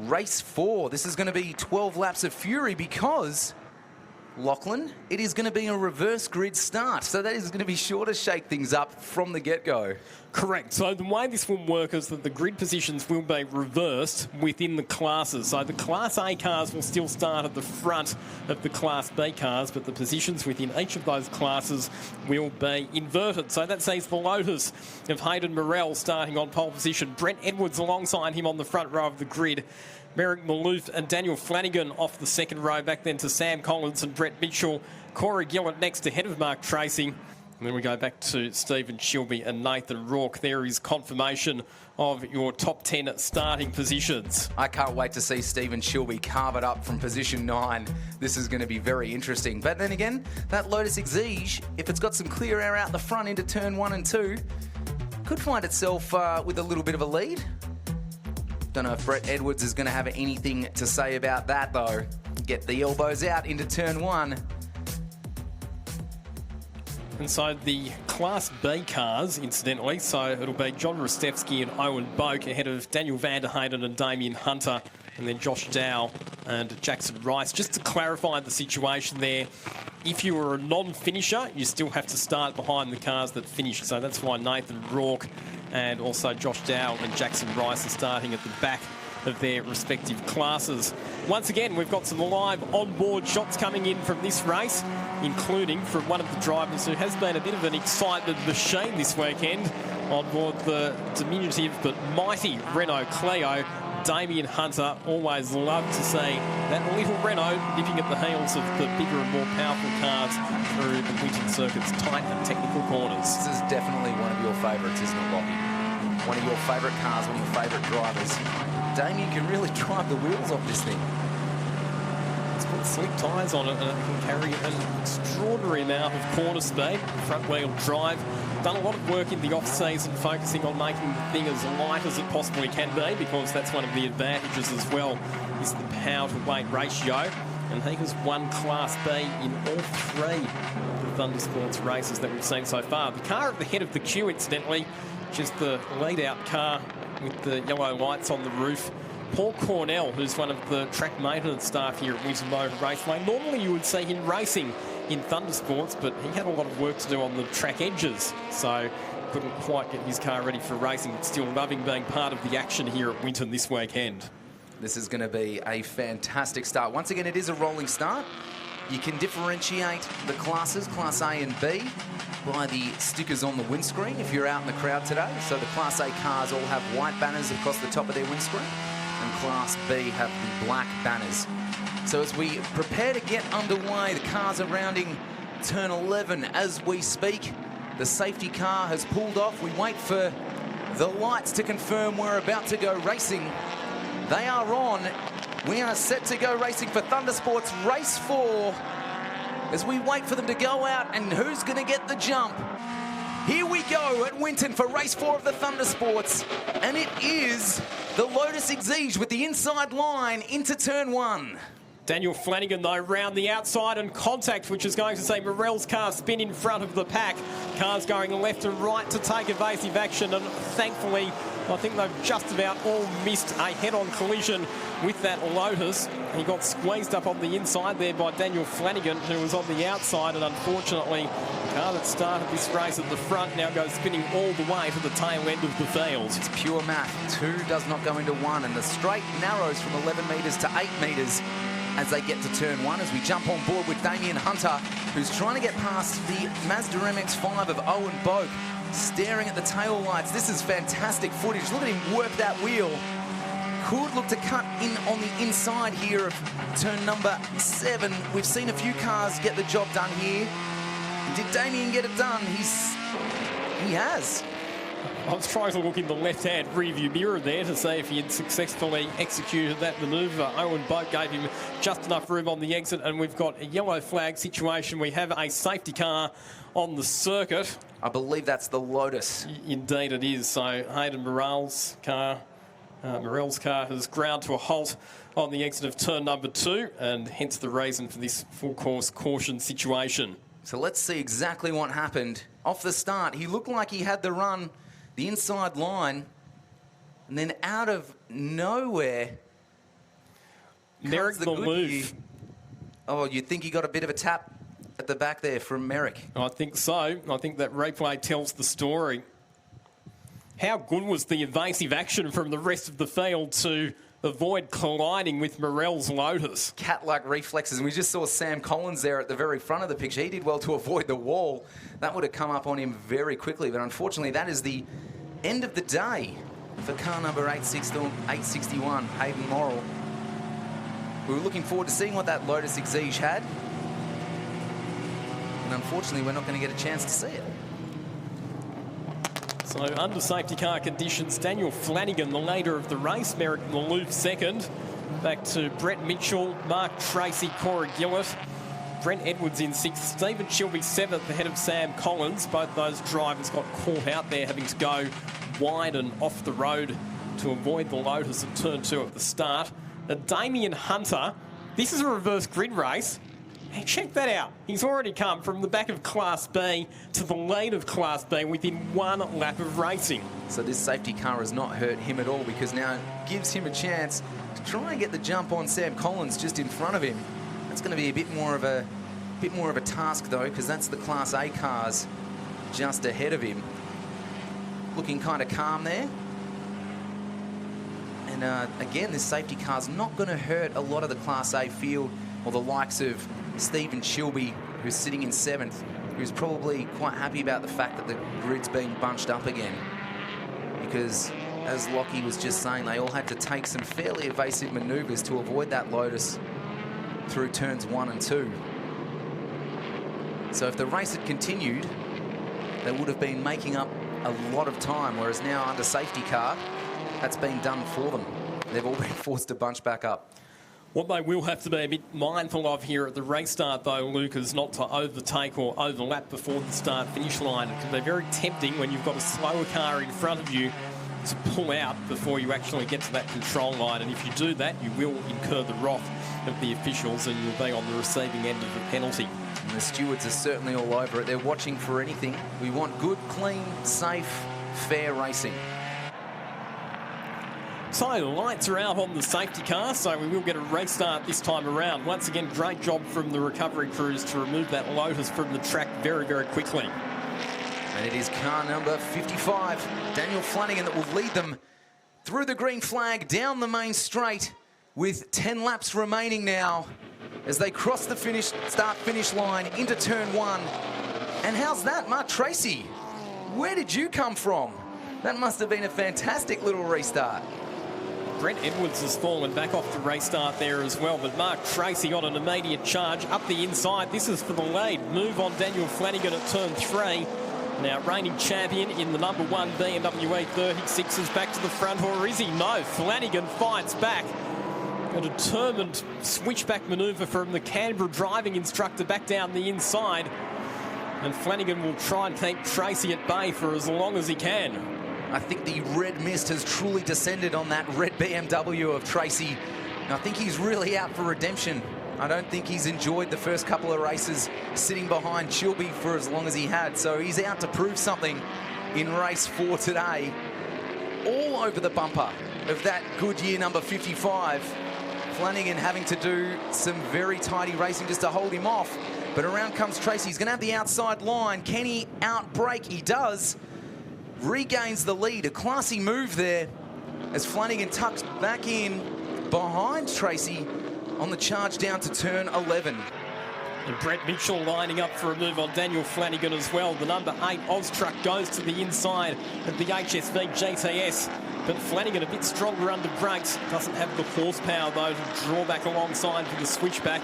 Race 4. This is going to be 12 laps of fury because, Lachlan, it is going to be a reverse grid start. So that is going to be sure to shake things up from the get-go.
Correct. So the way this will work is that the grid positions will be reversed within the classes. So the Class A cars will still start at the front of the Class B cars, but the positions within each of those classes will be inverted. So that sees the Lotus of Hayden Morrell starting on pole position. Brent Edwards alongside him on the front row of the grid. Merrick Maloof and Daniel Flanagan off the second row, back then to Sam Collins and Brett Mitchell. Corey Gillett next ahead of Mark Tracy. And then we go back to Stephen Shilby and Nathan Rourke. There is confirmation of your top 10 starting positions.
I can't wait to see Stephen Shilby carve it up from position 9. This is going to be very interesting. But then again, that Lotus Exige, if it's got some clear air out the front into turn 1 and 2, could find itself with a little bit of a lead. Don't know if Brett Edwards is going to have anything to say about that, though. Get the elbows out into turn 1.
And so the Class B cars, incidentally, so it'll be John Rostevsky and Owen Boak ahead of Daniel Van der Hayden and Damien Hunter, and then Josh Dow and Jackson Rice. Just to clarify the situation there, if you were a non-finisher, you still have to start behind the cars that finished. So that's why Nathan Rourke and also Josh Dow and Jackson Rice are starting at the back of their respective classes. Once again, we've got some live onboard shots coming in from this race, including from one of the drivers who has been a bit of an excitement machine this weekend on board the diminutive but mighty Renault Clio. Damien Hunter, always loved to see that little Renault nipping at the heels of the bigger and more powerful cars through the Winton Circuit's tight and technical corners.
This is definitely one of your favourites, isn't it, Lockie? one of your favourite cars, one of your favourite drivers. Damien can really drive the wheels off this thing.
It's put slick tyres on it and it can carry an extraordinary amount of corner speed, front wheel drive. Done a lot of work in the off-season focusing on making the thing as light as it possibly can be, because that's one of the advantages as well, is the power-to-weight ratio. And he has won Class B in all 3 of the Thunder Sports races that we've seen so far. The car at the head of the queue, incidentally, just the lead-out car with the yellow lights on the roof. Paul Cornell, who's one of the track maintenance staff here at Winton Motor Raceway. Normally you would see him racing in Thunder Sports, but he had a lot of work to do on the track edges, so couldn't quite get his car ready for racing, but still loving being part of the action here at Winton this weekend.
This is going to be a fantastic start. Once again, it is a rolling start. You can differentiate the classes, Class A and B, by the stickers on the windscreen if you're out in the crowd today. So the Class A cars all have white banners across the top of their windscreen, and Class B have the black banners. So as we prepare to get underway, the cars are rounding turn 11 as we speak. The safety car has pulled off. We wait for the lights to confirm we're about to go racing. They are on. We are set to go racing for Thunder Sports Race 4 as we wait for them to go out and who's going to get the jump. Here we go at Winton for Race 4 of the Thunder Sports, and it is the Lotus Exige with the inside line into turn 1.
Daniel Flanagan, though, round the outside and contact, which is going to say Morell's car spin in front of the pack. Cars going left and right to take evasive action, and thankfully, I think they've just about all missed a head-on collision with that Lotus. He got squeezed up on the inside there by Daniel Flanagan, who was on the outside, and unfortunately, the car that started this race at the front now goes spinning all the way to the tail end of the field.
It's pure math. 2 does not go into 1, and the straight narrows from 11 metres to 8 metres as they get to turn 1, as we jump on board with Damien Hunter, who's trying to get past the Mazda MX-5 of Owen Boak, staring at the tail lights. This is fantastic footage. Look at him work that wheel. Could look to cut in on the inside here of turn number 7. We've seen a few cars get the job done here. Did Damien get it done? He has.
I was trying to look in the left-hand rearview mirror there to see if he had successfully executed that manoeuvre. Owen Boat gave him just enough room on the exit, and we've got a yellow flag situation. We have a safety car on the circuit.
I believe that's the Lotus.
Indeed it is. So Hayden Morell's car has ground to a halt on the exit of turn number 2, and hence the reason for this full-course caution situation.
So let's see exactly what happened. Off the start, he looked like he had the run, the inside line, and then out of nowhere,
Merrick Maloof.
Oh, you'd think he got a bit of a tap at the back there from Merrick.
I think so. I think that replay tells the story. How good was the evasive action from the rest of the field to avoid colliding with Morell's Lotus?
Cat-like reflexes, and we just saw Sam Collins there at the very front of the picture. He did well to avoid the wall. That would have come up on him very quickly, but unfortunately that is the end of the day for car number 861, Hayden Morell. We were looking forward to seeing what that Lotus Exige had, and unfortunately we're not going to get a chance to see it.
So under safety car conditions, Daniel Flanagan, the leader of the race, Merrick Maloof second. Back to Brett Mitchell, Mark Tracy, Cora Gillett, Brent Edwards in 6th, Stephen Shilby 7th, ahead of Sam Collins. Both those drivers got caught out there, having to go wide and off the road to avoid the Lotus at turn 2 at the start. Damien Hunter, this is a reverse grid race. Hey, check that out. He's already come from the back of Class B to the lead of Class B within 1 lap of racing.
So this safety car has not hurt him at all, because now it gives him a chance to try and get the jump on Sam Collins just in front of him. That's going to be a bit more of a task though, because that's the Class A cars just ahead of him. Looking kind of calm there. And again, this safety car's not going to hurt a lot of the Class A field, or the likes of Stephen Shilby, who's sitting in 7th, who's probably quite happy about the fact that the grid's being bunched up again. Because, as Lockie was just saying, they all had to take some fairly evasive manoeuvres to avoid that Lotus through turns 1 and 2. So if the race had continued, they would have been making up a lot of time, whereas now under safety car, that's been done for them. They've all been forced to bunch back up.
What they will have to be a bit mindful of here at the race start, though, Luke, is not to overtake or overlap before the start-finish line. It can be very tempting when you've got a slower car in front of you to pull out before you actually get to that control line. And if you do that, you will incur the wrath of the officials and you'll be on the receiving end of the penalty.
And the stewards are certainly all over it. They're watching for anything. We want good, clean, safe, fair racing.
So lights are out on the safety car, so we will get a race start this time around. Once again, great job from the recovery crews to remove that Lotus from the track very, very quickly.
And it is car number 55, Daniel Flanagan, that will lead them through the green flag down the main straight with 10 laps remaining now as they cross the start-finish line into turn 1. And how's that, Mark Tracy? Where did you come from? That must have been a fantastic little restart.
Brent Edwards has fallen back off the race start there as well, but Mark Tracy on an immediate charge up the inside. This is for the lead. Move on Daniel Flanagan at turn 3. Now reigning champion in the number 1 BMW E36 is back to the front, or is he? No, Flanagan fights back. A determined switchback manoeuvre from the Canberra driving instructor back down the inside. And Flanagan will try and keep Tracy at bay for as long as he can.
I think the red mist has truly descended on that red BMW of Tracy. And I think he's really out for redemption. I don't think he's enjoyed the first couple of races sitting behind Chilby for as long as he had. So he's out to prove something in race 4 today. All over the bumper of that Goodyear number 55. Flanagan having to do some very tidy racing just to hold him off. But around comes Tracy. He's going to have the outside line. Can he outbrake? He does. Regains the lead. A classy move there as Flanagan tucks back in behind Tracy on the charge down to turn 11.
And Brett Mitchell lining up for a move on Daniel Flanagan as well. The number 8 Oz truck goes to the inside of the HSV GTS. But Flanagan a bit stronger under brakes. Doesn't have the horsepower, though, to draw back alongside for the switchback.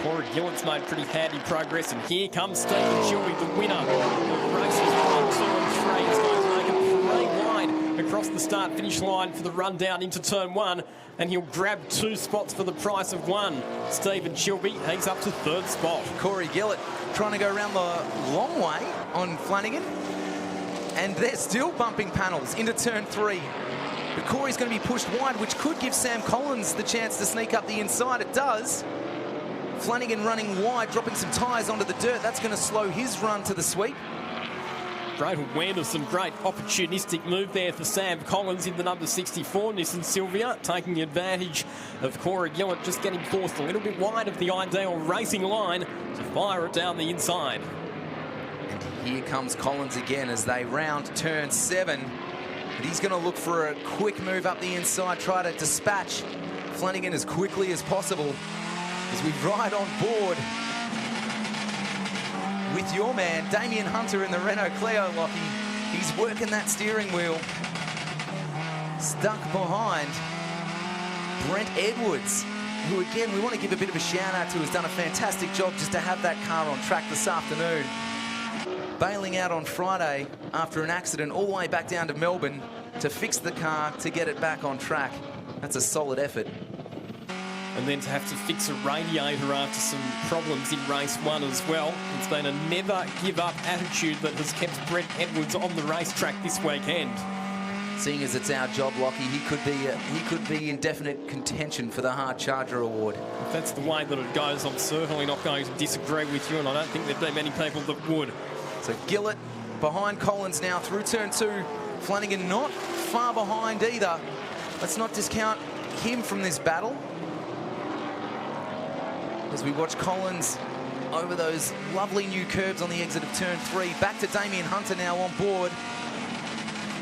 Corey Gillett's made pretty handy progress. And here comes Stephen Chilby, the winner of races 1, 2 and 3. He's going to make a parade line across the start-finish line for the run down into turn 1. And he'll grab 2 spots for the price of 1. Stephen Chilby, he's up to 3rd spot.
Corey Gillett trying to go around the long way on Flanagan. And they're still bumping panels into turn 3. But Corey's going to be pushed wide, which could give Sam Collins the chance to sneak up the inside. It does. Flanagan running wide, dropping some tyres onto the dirt. That's going to slow his run to the sweep.
Great awareness and great opportunistic move there for Sam Collins in the number 64 Nissan Silvia, taking advantage of Corey Gillett just getting forced a little bit wide of the ideal racing line to fire it down the inside.
And here comes Collins again as they round turn 7. But he's going to look for a quick move up the inside, try to dispatch Flanagan as quickly as possible as we ride on board with your man, Damien Hunter, in the Renault Clio, Lockie. He's working that steering wheel. Stuck behind Brent Edwards, who, again, we want to give a bit of a shout-out to, has done a fantastic job just to have that car on track this afternoon. Bailing out on Friday after an accident all the way back down to Melbourne to fix the car to get it back on track. That's a solid effort.
And then to have to fix a radiator after some problems in race 1 as well. It's been a never-give-up attitude that has kept Brent Edwards on the racetrack this weekend.
Seeing as it's our job, Lockie, he could be in definite contention for the Hard Charger Award.
If that's the way that it goes, I'm certainly not going to disagree with you, and I don't think there'd be many people that would.
So Gillett behind Collins now through turn 2. Flanagan not far behind either. Let's not discount him from this battle. As we watch Collins over those lovely new curbs on the exit of turn 3. Back to Damien Hunter now on board.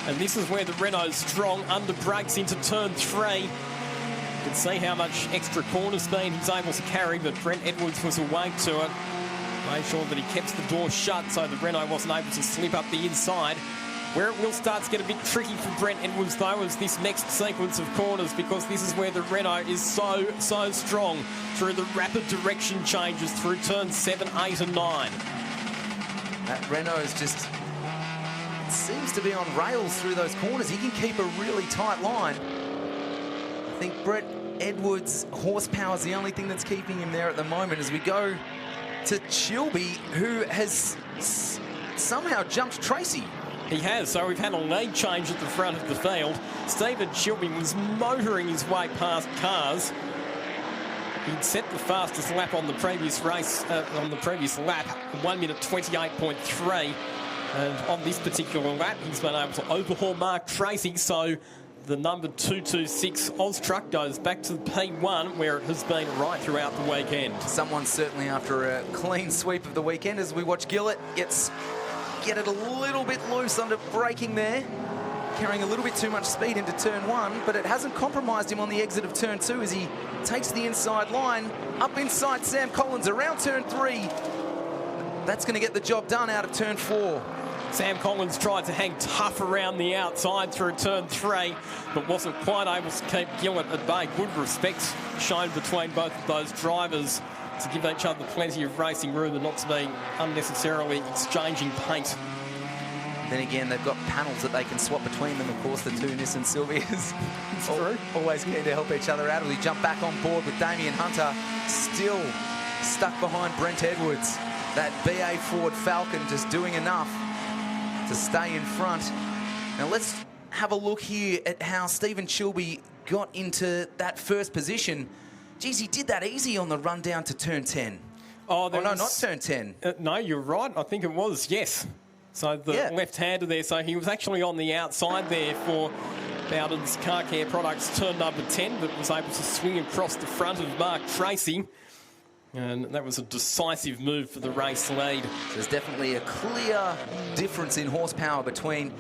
And this is where the Renault's strong under brakes into turn 3. You can see how much extra corner speed he's able to carry, but Brent Edwards was awake to it. Made sure that he kept the door shut so the Renault wasn't able to slip up the inside. Where it will start to get a bit tricky for Brent Edwards, though, is this next sequence of corners, because this is where the Renault is so strong through the rapid direction changes through turns 7, 8 and 9.
That Renault is just seems to be on rails through those corners. He can keep a really tight line. I think Brett Edwards' horsepower is the only thing that's keeping him there at the moment as we go to Chilby, who has somehow jumped Tracy.
He has, so we've had a lead change at the front of the field. Stephen Chilby was motoring his way past cars. He'd set the fastest lap on the previous race, on the previous lap, 1 minute 28.3. And on this particular lap, he's been able to overhaul Mark Tracy, so the number 226 Oz truck goes back to the P1, where it has been right throughout the weekend.
Someone certainly after a clean sweep of the weekend as we watch Gillett get it a little bit loose under braking there, carrying a little bit too much speed into turn 1, but it hasn't compromised him on the exit of turn 2 as he takes the inside line, up inside Sam Collins around turn 3. That's going to get the job done out of turn 4.
Sam Collins tried to hang tough around the outside through turn 3, but wasn't quite able to keep Gillett at bay. Good respect shown between both of those drivers to give each other plenty of racing room and not to be unnecessarily exchanging paint.
Then again, they've got panels that they can swap between them, of course, the two Nissan Silvias. Always keen to help each other out. We jump back on board with Damien Hunter, still stuck behind Brent Edwards. That BA Ford Falcon just doing enough to stay in front. Now let's have a look here at how Stephen Chilby got into that first position. Geez, he did that easy on the run down to turn 10.
Oh,
no, not turn 10.
No, you're right. I think it was, yes. So the left-hander there. So he was actually on the outside there for Bowden's Car Care Products turn number 10, but was able to swing across the front of Mark Tracy. And that was a decisive move for the race lead.
There's definitely a clear difference in horsepower between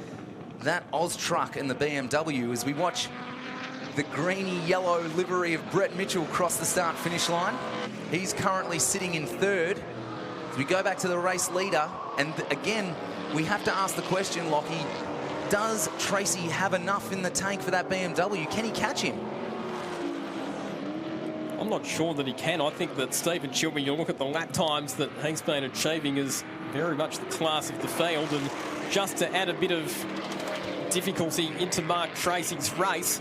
that Oz truck and the BMW as we watch the greeny-yellow livery of Brett Mitchell cross the start-finish line. He's currently sitting in third. As we go back to the race leader, and again, we have to ask the question, Lockie, does Tracy have enough in the tank for that BMW? Can he catch him?
I'm not sure that he can. I think that Stephen Chilby, you look at the lap times that he's been achieving, is very much the class of the field. And just to add a bit of difficulty into Mark Tracy's race,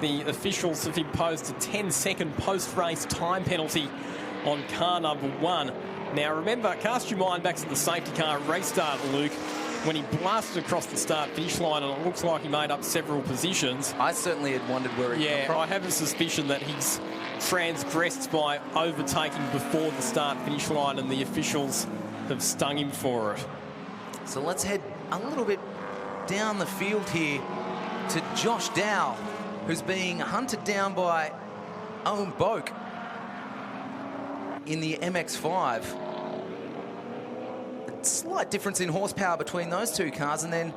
the officials have imposed a 10-second post-race time penalty on car number 1. Now, remember, cast your mind back to the safety car restart, Luke, when he blasted across the start-finish line, and it looks like he made up several positions.
I certainly had wondered where he came from.
I have a suspicion that he's transgressed by overtaking before the start-finish line, and the officials have stung him for it.
So let's head a little bit down the field here to Josh Dow, who's being hunted down by Owen Boak in the MX-5. A slight difference in horsepower between those two cars, and then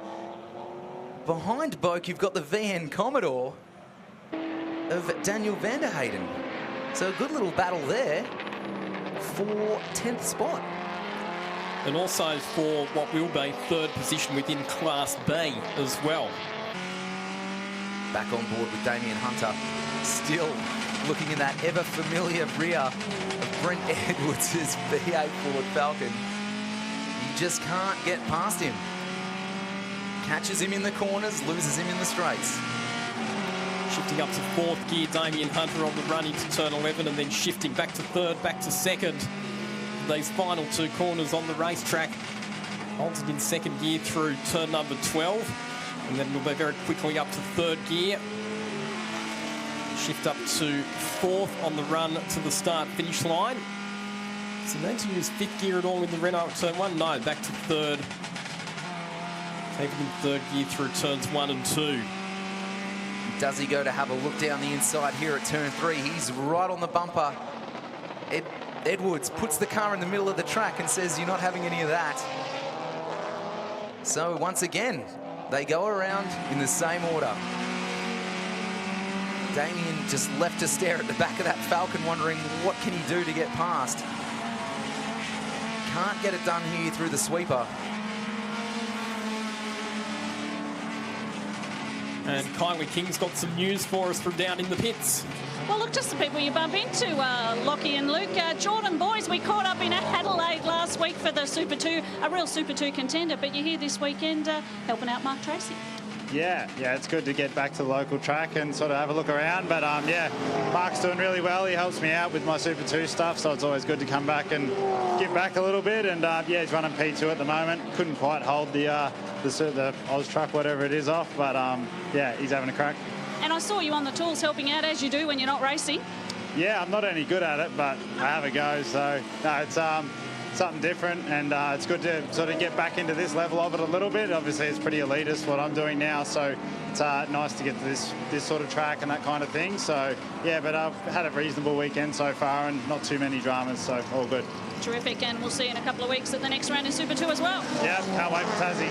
behind Boak you've got the VN Commodore of Daniel Vanderheyden. So a good little battle there for 10th spot.
And also for what will be third position within Class B as well.
Back on board with Damien Hunter, still looking in that ever-familiar rear of Brent Edwards' BA Ford Falcon. You just can't get past him. Catches him in the corners, loses him in the straights.
Shifting up to fourth gear, Damien Hunter on the run into turn 11, and then shifting back to third, back to second. These final two corners on the racetrack. Halted in second gear through turn number 12. And then we'll be very quickly up to third gear. Shift up to fourth on the run to the start-finish line. Does he need to use fifth gear at all in the Renault turn 1? No, back to third. Taking in third gear through turns 1 and 2.
Does he go to have a look down the inside here at turn 3? He's right on the bumper. Edwards puts the car in the middle of the track and says, you're not having any of that. So once again, they go around in the same order. Damien just left to stare at the back of that Falcon, wondering what can he do to get past. Can't get it done here through the sweeper.
And Kylie King's got some news for us from down in the pits.
Well, look, just the people you bump into, Lockie and Luke. Jordan, boys, we caught up in Adelaide last week for the Super 2, a real Super 2 contender, but you're here this weekend helping out Mark Tracy.
Yeah, it's good to get back to the local track and sort of have a look around. But, yeah, Mark's doing really well. He helps me out with my Super 2 stuff, so it's always good to come back and give back a little bit. And, yeah, he's running P2 at the moment. Couldn't quite hold the Oz truck, whatever it is, off. But, yeah, he's having a crack.
And I saw you on the tools helping out, as you do when you're not racing.
Yeah, I'm not any good at it, but I have a go. So, no, it's something different, and it's good to sort of get back into this level of it a little bit. Obviously, it's pretty elitist what I'm doing now, so it's nice to get to this sort of track and that kind of thing. So, yeah, but I've had a reasonable weekend so far and not too many dramas, so all good.
Terrific, and we'll see you in a couple of weeks at the next round in Super 2 as well.
Yeah, can't wait for Tassie.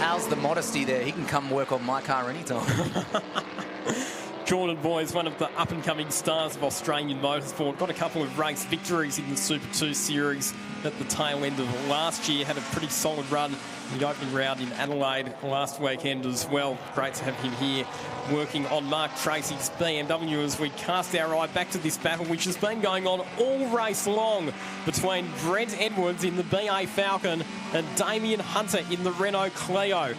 How's the modesty there? He can come work on my car anytime.
Jordan Boys, one of the up-and-coming stars of Australian motorsport, got a couple of race victories in the Super 2 series at the tail end of last year. Had a pretty solid run in the opening round in Adelaide last weekend as well. Great to have him here working on Mark Tracy's BMW as we cast our eye back to this battle, which has been going on all race long between Brent Edwards in the BA Falcon and Damien Hunter in the Renault Clio.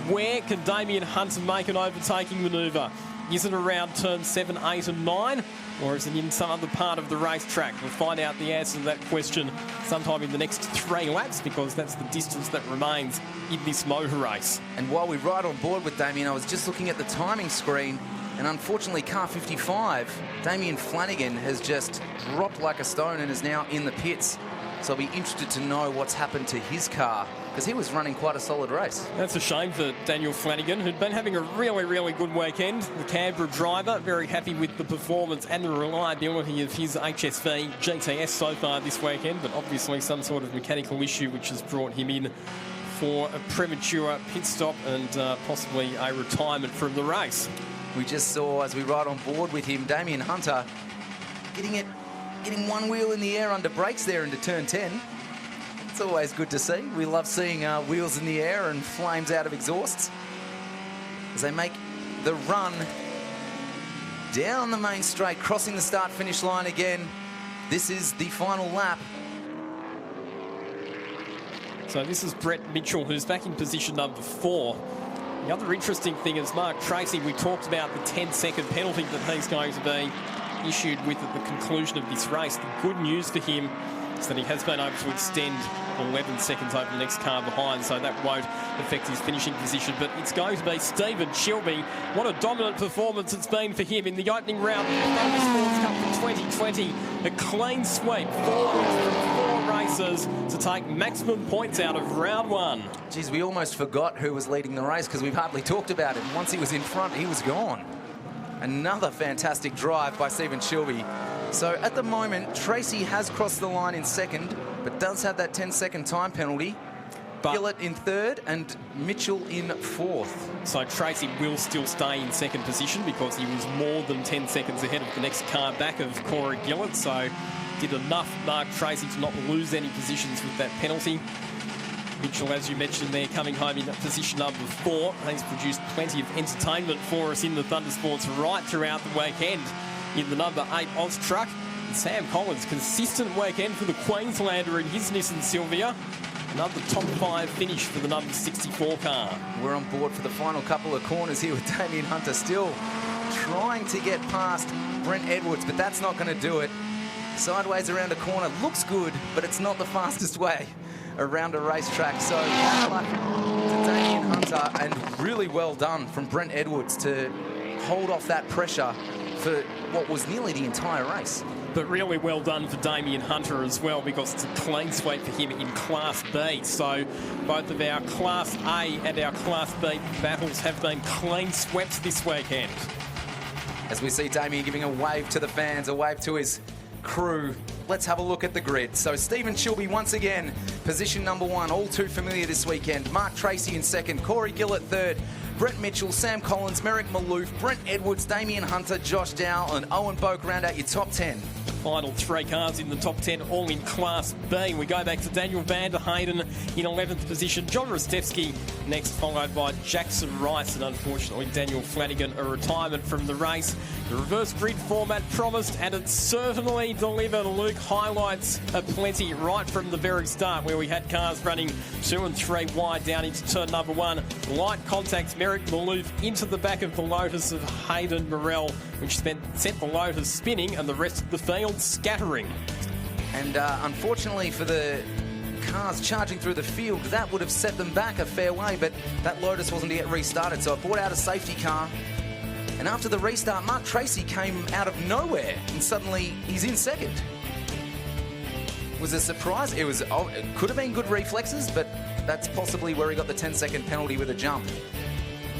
Where can Damien Hunter make an overtaking manoeuvre? Is it around turn 7, 8 and 9? Or is it in some other part of the racetrack? We'll find out the answer to that question sometime in the next 3 laps, because that's the distance that remains in this motor race.
And while we ride on board with Damien, I was just looking at the timing screen, and unfortunately car 55, Damien Flanagan, has just dropped like a stone and is now in the pits. So I'll be interested to know what's happened to his car, because he was running quite a solid race.
That's a shame for Daniel Flanagan, who'd been having a really, really good weekend. The Canberra driver, very happy with the performance and the reliability of his HSV GTS so far this weekend, but obviously some sort of mechanical issue which has brought him in for a premature pit stop and possibly a retirement from the race.
We just saw, as we ride on board with him, Damien Hunter getting one wheel in the air under brakes there into turn 10. It's always good to see. We love seeing wheels in the air and flames out of exhausts as they make the run down the main straight, crossing the start-finish line again. This is the final lap.
So this is Brett Mitchell, who's back in position number 4. The other interesting thing is Mark Tracy. We talked about the 10-second penalty that he's going to be issued with at the conclusion of this race. The good news for him is that he has been able to extend 11 seconds over the next car behind, so that won't affect his finishing position. But it's going to be Stephen Shelby. What a dominant performance it's been for him in the opening round of the Motorsports Cup for 2020. A clean sweep, 4 wins from 4 races to take maximum points out of round 1.
Geez, we almost forgot who was leading the race because we've hardly talked about it. Once he was in front, he was gone. Another fantastic drive by Stephen Shelby. So at the moment, Tracy has crossed the line in second, but does have that 10-second time penalty. Gillett in third and Mitchell in fourth.
So Tracy will still stay in second position because he was more than 10 seconds ahead of the next car back of Corey Gillett. So did enough, Mark Tracy, to not lose any positions with that penalty. Mitchell, as you mentioned there, coming home in position number 4. He's produced plenty of entertainment for us in the Thundersports right throughout the weekend in the number 8 Oz truck. And Sam Collins, consistent weekend for the Queenslander in his Nissan Silvia. Another top 5 finish for the number 64 car.
We're on board for the final couple of corners here with Damien Hunter still trying to get past Brent Edwards, but that's not going to do it. Sideways around a corner looks good, but it's not the fastest way around a racetrack. So bad luck to Damien Hunter, and really well done from Brent Edwards to hold off that pressure for what was nearly the entire race.
But really well done for Damien Hunter as well, because it's a clean sweep for him in Class B. So both of our Class A and our Class B battles have been clean sweeps this weekend.
As we see Damien giving a wave to the fans, a wave to his crew. Let's have a look at the grid. So Stephen Shelby once again, position number 1, all too familiar this weekend. Mark Tracy in second, Corey Gillett third, Brett Mitchell, Sam Collins, Merrick Maloof, Brent Edwards, Damien Hunter, Josh Dow and Owen Boak round out your top 10.
Final 3 cars in the top 10, all in Class B. We go back to Daniel Van der Hayden in 11th position. John Rostevsky next, followed by Jackson Rice. And unfortunately, Daniel Flanagan, a retirement from the race. The reverse grid format promised, and it certainly delivered. Luke, highlights aplenty right from the very start, where we had cars running 2 and 3 wide down into turn number 1. Light contact, Merrick Maloof into the back of the Lotus of Hayden Morrell, which sent the Lotus spinning and the rest of the field scattering.
And unfortunately for the cars charging through the field, that would have set them back a fair way, but that Lotus wasn't yet restarted, so I brought out a safety car. And after the restart, Mark Tracy came out of nowhere, and suddenly he's in second. It was a surprise. It could have been good reflexes, but that's possibly where he got the 10-second penalty with a jump.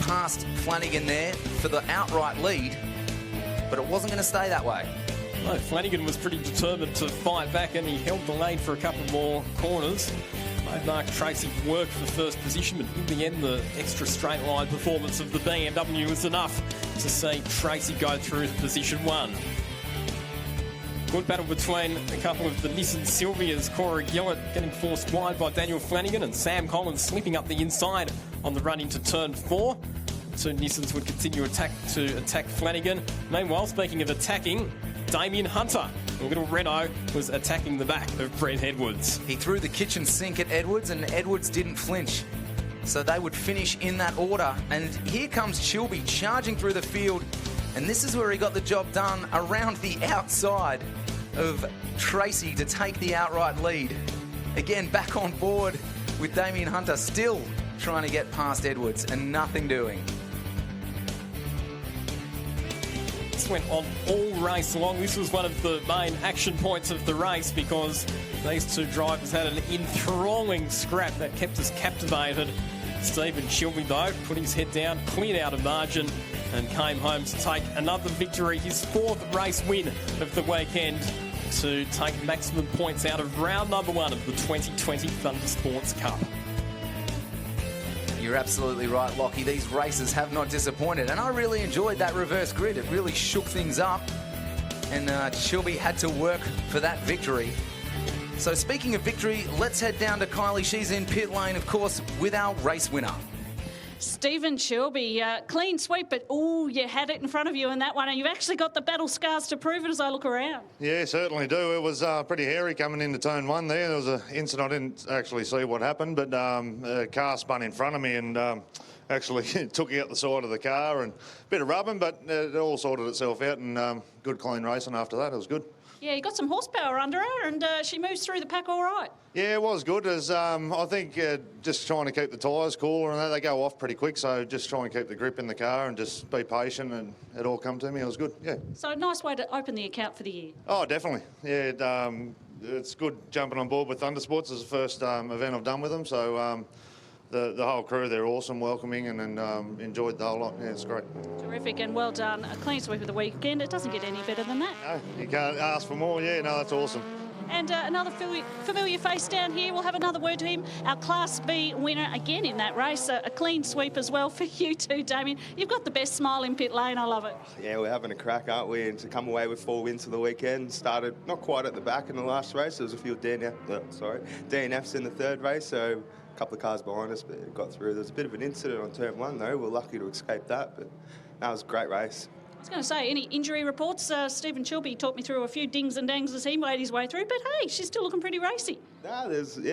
Past Flanagan there for the outright lead, but it wasn't going to stay that way.
No, Flanagan was pretty determined to fight back, and he held the lead for a couple more corners. Made Mark Tracy work for first position, but in the end, the extra straight line performance of the BMW was enough to see Tracy go through position 1. Good battle between a couple of the Nissan Silvias. Corey Gillett getting forced wide by Daniel Flanagan, and Sam Collins slipping up the inside on the run into turn 4. 2 Nissans would continue to attack Flanagan. Meanwhile, speaking of attacking, Damien Hunter, the little Renault, was attacking the back of Brent Edwards.
He threw the kitchen sink at Edwards, and Edwards didn't flinch. So they would finish in that order. And here comes Chilby charging through the field. And this is where he got the job done, around the outside of Tracy to take the outright lead. Again, back on board with Damien Hunter, still trying to get past Edwards and nothing doing.
This went on all race long. This was one of the main action points of the race, because these 2 drivers had an enthralling scrap that kept us captivated. Stephen Chilby, though, put his head down, cleared out a margin, and came home to take another victory, his 4th race win of the weekend, to take maximum points out of round number 1 of the 2020 Thunder Sports Cup.
You're absolutely right, Lockie. These races have not disappointed, and I really enjoyed that reverse grid. It really shook things up, and Chilby had to work for that victory. So speaking of victory, let's head down to Kylie. She's in pit lane, of course, with our race winner.
Stephen Chilby, clean sweep, but you had it in front of you in that one, and you've actually got the battle scars to prove it as I look around.
Yeah, certainly do. It was pretty hairy coming into turn 1 there. There was an incident, I didn't actually see what happened, but a car spun in front of me and actually took out the side of the car, and a bit of rubbing, but it all sorted itself out, and good clean racing after that. It was good.
Yeah, you got some horsepower under her, and she moves through the pack all right.
Yeah, it was good. As I think just trying to keep the tyres cooler, and they go off pretty quick, so just try and keep the grip in the car and just be patient, and it all come to me. It was good, yeah.
So a nice way to open the account for the year.
Oh, definitely. Yeah, it's good jumping on board with Thunder Sports. It's the first event I've done with them, so the whole crew, they're awesome, welcoming, and enjoyed the whole lot. Yeah, it's great.
Terrific, and well done. A clean sweep of the weekend. It doesn't get any better than that.
No, you can't ask for more. Yeah, no, that's awesome.
And another familiar face down here. We'll have another word to him. Our Class B winner again in that race. A clean sweep as well for you too, Damien. You've got the best smile in pit lane. I love it.
Yeah, we're having a crack, aren't we? And to come away with 4 wins for the weekend. Started not quite at the back in the last race. There was a few DNFs in the 3rd race. So a couple of cars behind us, but it got through. There was a bit of an incident on turn 1 though. We're lucky to escape that, but that was a great race.
I was going to say, any injury reports? Stephen Chilby talked me through a few dings and dangs as he made his way through, but hey, she's still looking pretty racy.
No,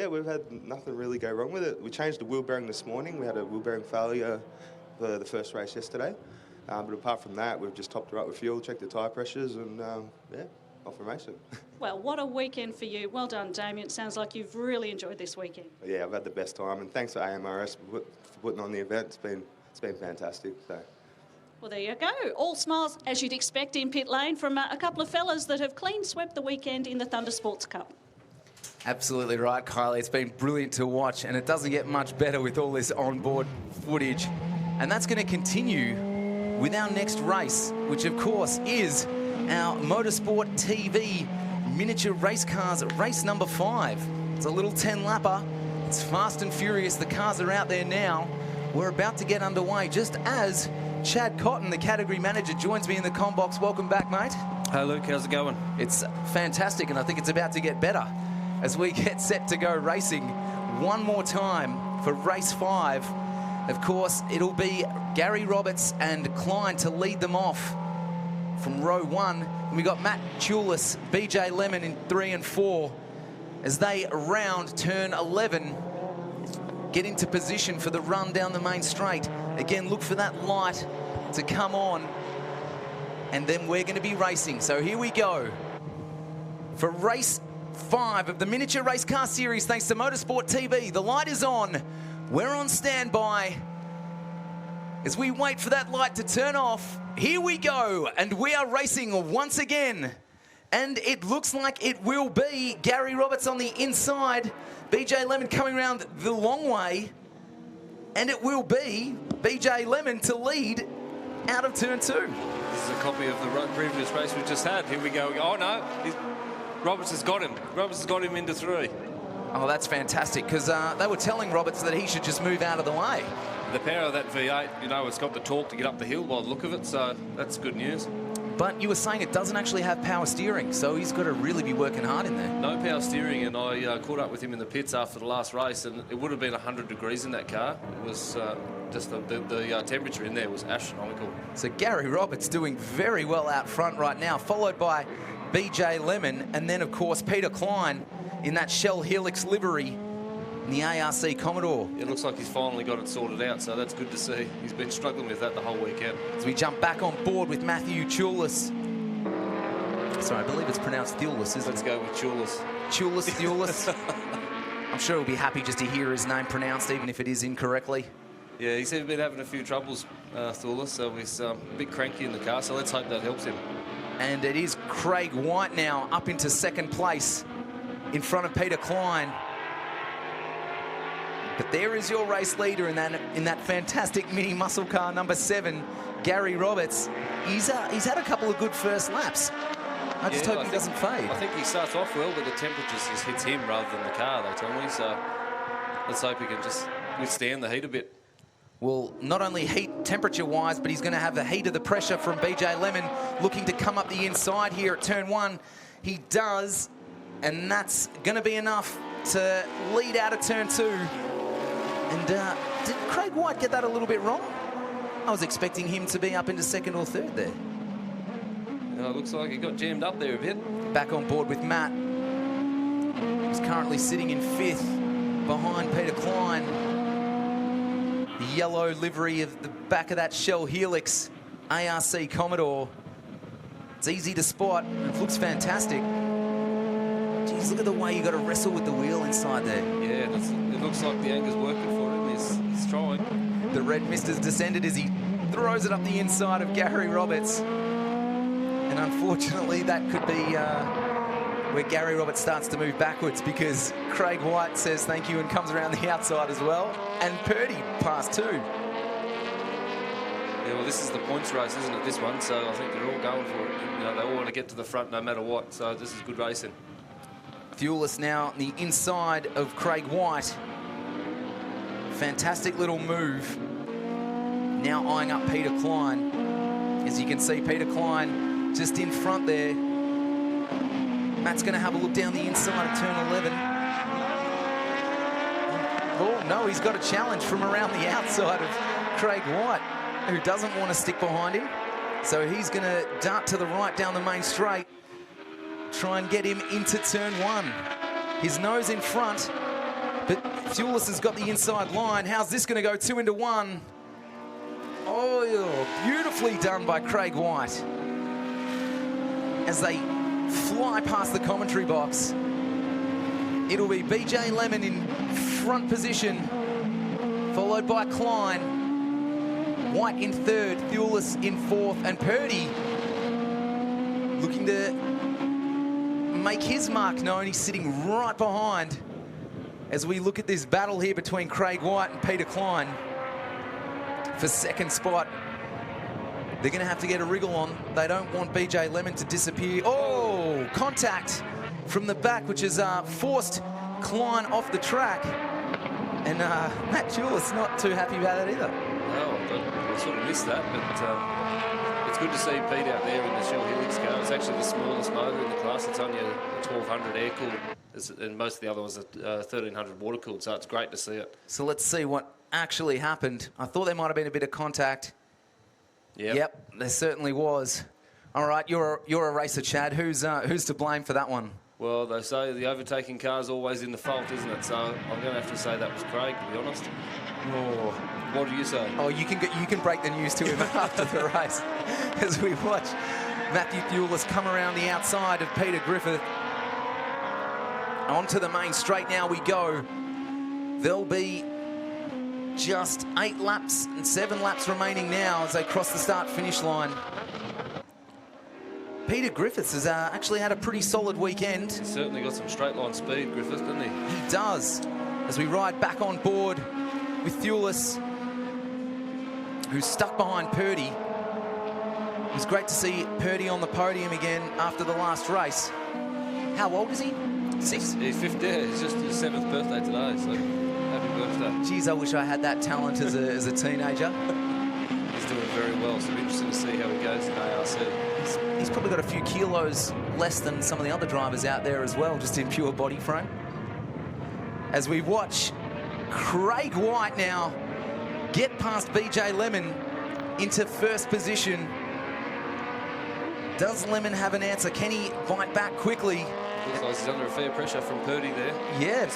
we've had nothing really go wrong with it. We changed the wheel bearing this morning. We had a wheel bearing failure for the first race yesterday. But apart from that, we've just topped her up with fuel, checked the tyre pressures, and off and racing.
Well, what a weekend for you. Well done, Damien. It sounds like you've really enjoyed this weekend.
Yeah, I've had the best time, and thanks to AMRS for putting on the event. It's been fantastic. So.
Well, there you go. All smiles, as you'd expect, in pit lane from a couple of fellas that have clean swept the weekend in the Thunder Sports Cup.
Absolutely right, Kylie. It's been brilliant to watch, and it doesn't get much better with all this onboard footage. And that's going to continue with our next race, which, of course, is our Motorsport TV Miniature Race Cars race number 5. It's a little 10-lapper. It's fast and furious. The cars are out there now. we're about to get underway just as Chad Cotton, the category manager, joins me in the comm box. Welcome back, mate.
Hey, Luke, how's it going?
It's fantastic, and I think it's about to get better as we get set to go racing one more time for race 5. Of course, it'll be Gary Roberts and Klein to lead them off from row 1. And we got Matt Tulis, BJ Lemon in 3 and 4 as they round turn 11, get into position for the run down the main straight. Again, look for that light to come on, and then we're going to be racing. So here we go for race 5 of the Miniature Race Car Series, thanks to Motorsport TV. The light is on. We're on standby. As we wait for that light to turn off, here we go, and we are racing once again. And it looks like it will be Gary Roberts on the inside, BJ Lemon coming around the long way, and it will be BJ Lemon to lead out of turn 2.
This is a copy of the previous race we just had. Here we go. Oh, no. Roberts has got him. Roberts has got him into 3.
Oh, that's fantastic, because they were telling Roberts that he should just move out of the way.
The power of that V8, you know, it's got the torque to get up the hill by the look of it, so that's good news.
But you were saying it doesn't actually have power steering, so he's got to really be working hard in there.
No power steering, and I caught up with him in the pits after the last race, and it would have been 100 degrees in that car. It was just the temperature in there was astronomical.
So Gary Roberts doing very well out front right now, followed by BJ Lemon, and then, of course, Peter Klein in that Shell Helix livery in the ARC Commodore.
It looks like he's finally got it sorted out, so that's good to see. He's been struggling with that the whole weekend.
As we jump back on board with Matthew Tulis. Sorry, I believe it's pronounced Thulis, isn't it?
Let's go with Tulis.
Tulis. I'm sure he'll be happy just to hear his name pronounced, even if it is incorrectly.
Yeah, he's been having a few troubles, Thulis, so he's a bit cranky in the car, so let's hope that helps him.
And it is Craig White now up into second place in front of Peter Klein. But there is your race leader in that fantastic mini muscle car, number 7, Gary Roberts. He's had a couple of good first laps. I just hope he doesn't fade.
I think he starts off well, but the temperature just hits him rather than the car, they tell me. So let's hope he can just withstand the heat a bit.
Well, not only heat temperature-wise, but he's going to have the heat of the pressure from BJ Lemon looking to come up the inside here at turn 1. He does, and that's going to be enough to lead out of turn 2. And did Craig White get that a little bit wrong? I was expecting him to be up into 2nd or 3rd there.
It looks like he got jammed up there a bit.
Back on board with Matt. He's currently sitting in 5th behind Peter Klein. The yellow livery of the back of that Shell Helix ARC Commodore. It's easy to spot, and it looks fantastic. Jeez, look at the way you got to wrestle with the wheel inside there.
Yeah, it looks like the anger's working for him. He's trying.
The red mist has descended as he throws it up the inside of Gary Roberts. And unfortunately, that could be where Gary Roberts starts to move backwards, because Craig White says thank you and comes around the outside as well. And Purdy passed too.
Yeah, well, this is the points race, isn't it, this one? So I think they're all going for it. You know, they all want to get to the front no matter what. So this is good racing.
Thulis now on the inside of Craig White. Fantastic little move. Now eyeing up Peter Klein. As you can see, Peter Klein just in front there. Matt's going to have a look down the inside of turn 11. Oh, no, he's got a challenge from around the outside of Craig White, who doesn't want to stick behind him. So he's going to dart to the right down the main straight. Try and get him into turn 1. His nose in front, but Thulis has got the inside line. How's this going to go? 2 into 1. Oh, beautifully done by Craig White. As they fly past the commentary box, it'll be BJ Lemon in front position, followed by Klein. White in 3rd, Thulis in 4th, and Purdy looking to make his mark known. He's sitting right behind as we look at this battle here between Craig White and Peter Klein for 2nd spot. They're going to have to get a wriggle on. They don't want BJ Lemon to disappear. Oh, contact from the back, which has forced Klein off the track. And Matt Jewell's not too happy about it either.
No, I sort of missed that, but it's good to see Pete out there in the Shell Helix car. It's actually the smallest motor in the class. It's only a 1200 air-cooled, and most of the other ones are 1300 water-cooled, so it's great to see it.
So let's see what actually happened. I thought there might have been a bit of contact. Yep, there certainly was. All right, you're a racer, Chad. Who's to blame for that one?
Well, they say the overtaking car's always in the fault, isn't it? So I'm going to have to say that was Craig, to be honest.
Oh.
What do you say?
Oh, you can break the news to him after the race as we watch Matthew Thewlis come around the outside of Peter Griffith. Onto the main straight now we go. There'll be just 8 laps and 7 laps remaining now as they cross the start-finish line. Peter Griffiths has actually had a pretty solid weekend.
He's certainly got some straight line speed, Griffiths, doesn't he?
He does. As we ride back on board with Thewlis, who's stuck behind Purdy. It was great to see Purdy on the podium again after the last race. How old is he? 6?
He's 15. It's just his 7th birthday today, so happy birthday.
Geez, I wish I had that talent as a teenager.
He's doing very well, so it'll be interesting to see how he goes in ARC.
He's probably got a few kilos less than some of the other drivers out there as well, just in pure body frame. As we watch Craig White now get past BJ Lemon into first position. Does Lemon have an answer? Can he bite back quickly?
Looks like he's under a fair pressure from Purdy there.
Yeah,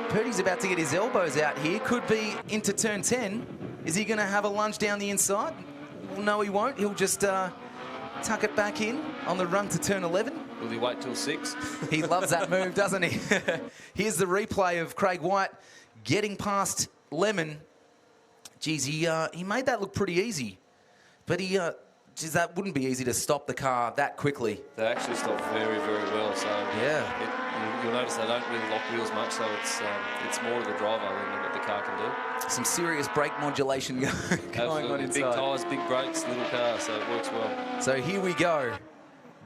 Purdy's about to get his elbows out here. Could be into turn 10. Is he going to have a lunge down the inside? Well, no, he won't. He'll just tuck it back in on the run to turn 11.
Will he wait till 6?
He loves that move, doesn't he? Here's the replay of Craig White getting past Lemon. Geez, he made that look pretty easy. But geez, that wouldn't be easy to stop the car that quickly.
They actually stopped very, very well. So
yeah,
you'll notice they don't really lock wheels much. So it's more to the driver than what the car can do.
Some serious brake modulation going on inside.
Big tyres, big brakes, little car, so it works well.
So here we go.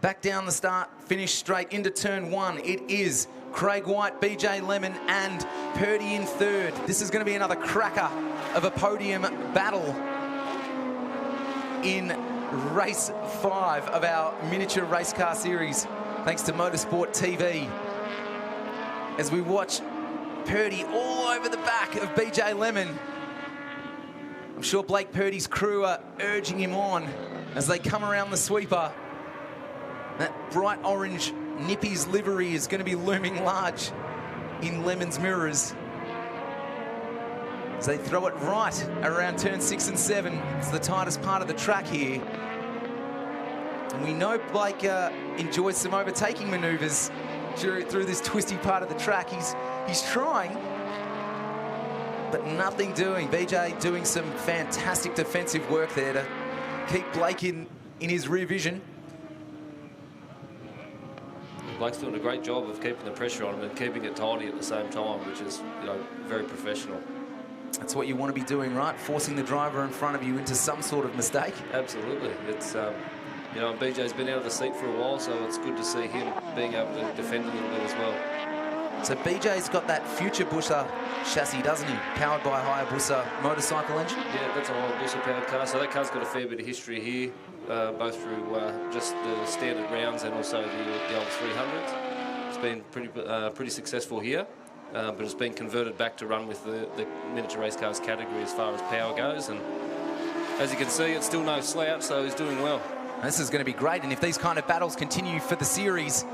Back down the start, finish straight into turn 1. It is Craig White, BJ Lemon and Purdy in third. This is going to be another cracker of a podium battle in race 5 of our miniature race car series, thanks to Motorsport TV. As we watch Purdy all over the back of BJ Lemon. I'm sure Blake Purdy's crew are urging him on as they come around the sweeper. That bright orange Nippy's livery is going to be looming large in Lemon's mirrors. As they throw it right around turn 6 and 7. It's the tightest part of the track here. And we know Blake enjoys some overtaking manoeuvres through this twisty part of the track. He's trying, but nothing doing. BJ doing some fantastic defensive work there to keep Blake in his rear vision.
Blake's doing a great job of keeping the pressure on him and keeping it tidy at the same time, which is, very professional.
That's what you want to be doing, right? Forcing the driver in front of you into some sort of mistake.
Absolutely. It's, BJ's been out of the seat for a while, so it's good to see him being able to defend a little bit as well.
So BJ's got that Future Busser chassis, doesn't he? Powered by Hayabusa motorcycle engine?
Yeah, that's a Hayabusa powered car. So that car's got a fair bit of history here, both through just the standard rounds and also the old 300s. It's been pretty successful here, but it's been converted back to run with the miniature race cars category as far as power goes. And as you can see, it's still no slouch, so he's doing well.
This is going to be great, and if these kind of battles continue for the series,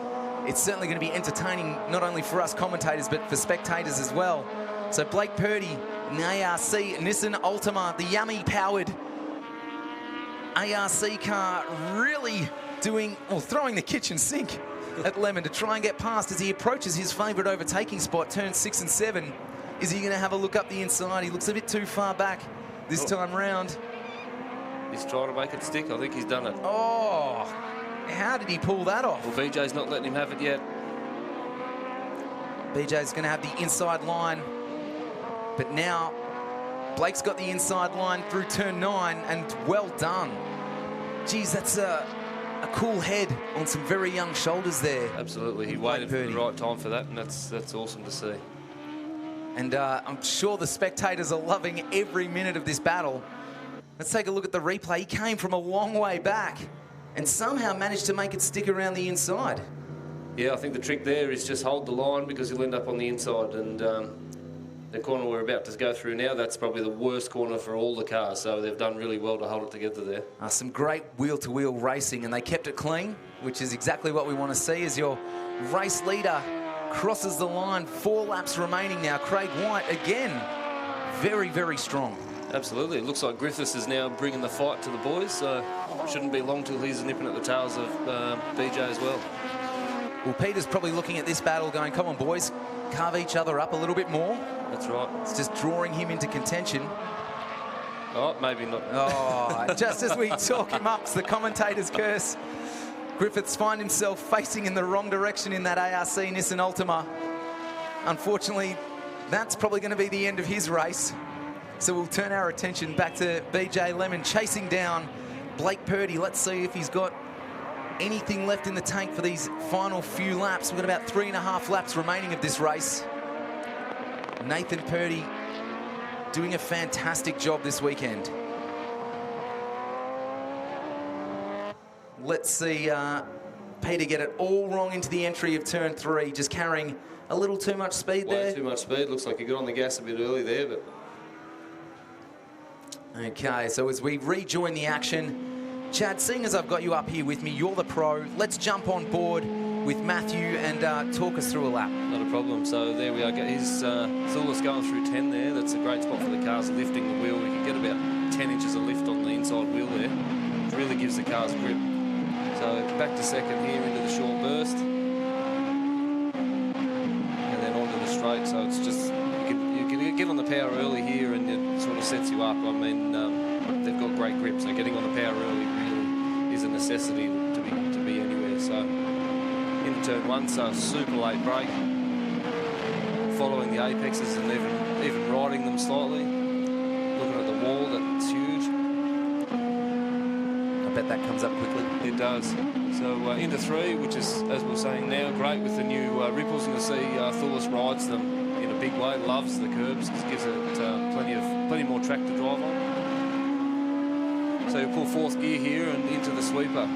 it's certainly going to be entertaining, not only for us commentators, but for spectators as well. So Blake Purdy in the ARC Nissan Altima, the Yummy-powered ARC car, really throwing the kitchen sink at Lemon to try and get past as he approaches his favourite overtaking spot, turn 6 and 7. Is he going to have a look up the inside? He looks a bit too far back this time round.
He's trying to make it stick. I think he's done it.
Oh, how did he pull that off?
Well, BJ's not letting him have it yet.
BJ's going to have the inside line. But now, Blake's got the inside line through turn 9, and well done. Geez, that's a cool head on some very young shoulders there.
Absolutely. He waited for the right time for that, and that's awesome to see.
And I'm sure the spectators are loving every minute of this battle. Let's take a look at the replay. He came from a long way back and somehow managed to make it stick around the inside.
Yeah, I think the trick there is just hold the line because you'll end up on the inside. And the corner we're about to go through now, that's probably the worst corner for all the cars. So they've done really well to hold it together there.
Some great wheel-to-wheel racing, and they kept it clean, which is exactly what we want to see as your race leader crosses the line. 4 laps remaining now. Craig White, again, very, very strong.
Absolutely. It looks like Griffiths is now bringing the fight to the boys, so it shouldn't be long till he's nipping at the tails of BJ as well.
Well, Peter's probably looking at this battle going, come on, boys, carve each other up a little bit more.
That's right.
It's just drawing him into contention.
Oh, maybe not.
Oh, just as we talk him up, it's the commentator's curse. Griffiths finds himself facing in the wrong direction in that ARC Nissan Altima. Unfortunately, that's probably going to be the end of his race. So we'll turn our attention back to BJ Lemon chasing down Blake Purdy. Let's see if he's got anything left in the tank for these final few laps. We've got about 3.5 laps remaining of this race. Nathan Purdy doing a fantastic job this weekend. Let's see Peter get it all wrong into the entry of turn 3, just carrying a little too much speed there.
Way too much speed. Looks like he got on the gas a bit early there, but...
Okay, so as we rejoin the action, Chad, seeing as I've got you up here with me, you're the pro, let's jump on board with Matthew and talk us through a lap.
Not a problem. So there we are. He's Thulis going through 10 there. That's a great spot for the cars lifting the wheel. We can get about 10 inches of lift on the inside wheel there. It really gives the cars grip. So back to second here into the short burst. And then onto the straight. So it's just, you can get on the power early here and it sort of sets you up. I mean, they've got great grip. So getting on the power early really is a necessity to be anywhere. So into turn 1, so super late brake. Following the apexes and even riding them slightly. Looking at the wall, that's huge.
I bet that comes up quickly.
It does. So into 3, which is, as we were saying now, great with the new ripples. And you'll see Thulis rides them in a big way, loves the curbs, gives it plenty more track to drive on. So you pull 4th gear here and into the sweeper.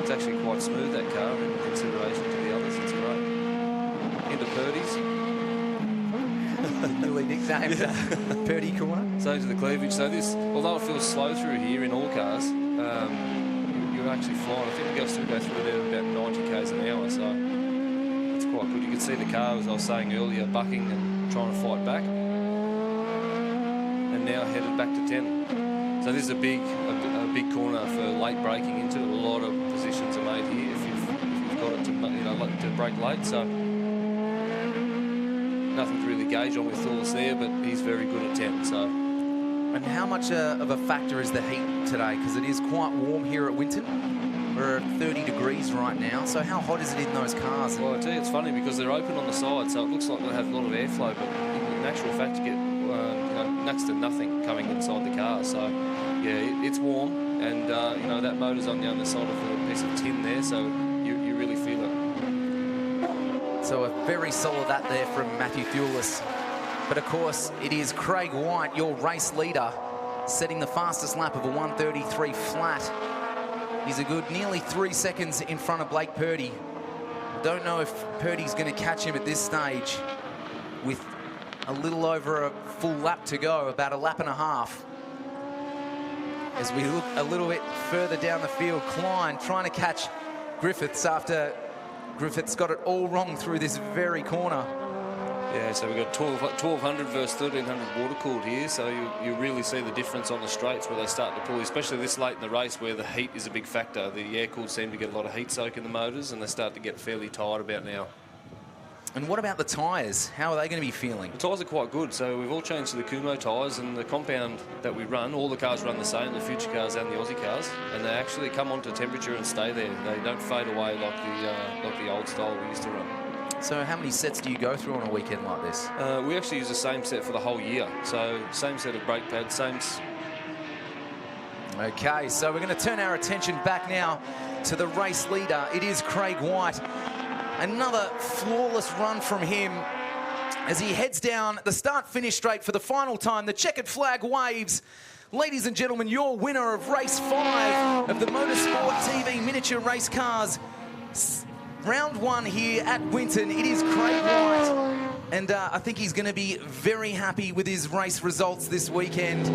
It's actually quite smooth, that car, in consideration to the others. It's great. Into Purdy's.
Newly nicknamed Purdy corner.
So to the cleavage. So this, although it feels slow through here in all cars, you're actually flying. I think we go through there at about 90 k's an hour. So it's quite good. You can see the car, as I was saying earlier, bucking and trying to fight back. And now headed back to 10. So this is a big corner for late braking into. A lot of positions are made here if you've got it to brake late. So nothing to really gauge on with Thulis there, but he's very good at 10. So.
And how much of a factor is the heat today? Because it is quite warm here at Winton. We're at 30 degrees right now. So how hot is it in those cars?
Well, I tell you, it's funny because they're open on the side, so it looks like they have a lot of airflow, but in actual fact, you get next to nothing coming inside the car. So yeah, it's warm. And, that motor's on the underside of a piece of tin there, so you really feel it.
So a very solid that there from Matthew Thulis. But, of course, it is Craig White, your race leader, setting the fastest lap of a 1:33 flat. He's a good nearly 3 seconds in front of Blake Purdy. Don't know if Purdy's going to catch him at this stage with a little over a full lap to go, about a lap and a half. As we look a little bit further down the field, Klein trying to catch Griffiths after Griffiths got it all wrong through this very corner.
Yeah, so we've got 1200 versus 1300 water cooled here, so you really see the difference on the straights where they start to pull, especially this late in the race where the heat is a big factor. The air cooled seem to get a lot of heat soak in the motors and they start to get fairly tired about now.
And what about the tyres? How are they going to be feeling?
The tyres are quite good, so we've all changed to the Kumo tyres, and the compound that we run, all the cars run the same, the future cars and the Aussie cars, and they actually come onto temperature and stay there. They don't fade away like the old style we used to run.
So how many sets do you go through on a weekend like this?
We actually use the same set for the whole year, so same set of brake pads, same...
Okay, so we're going to turn our attention back now to the race leader. It is Craig White. Another flawless run from him as he heads down the start-finish straight for the final time. The checkered flag waves. Ladies and gentlemen, your winner of race 5 of the Motorsport TV Miniature Race Cars. Round 1 here at Winton. It is Craig White. And I think he's going to be very happy with his race results this weekend.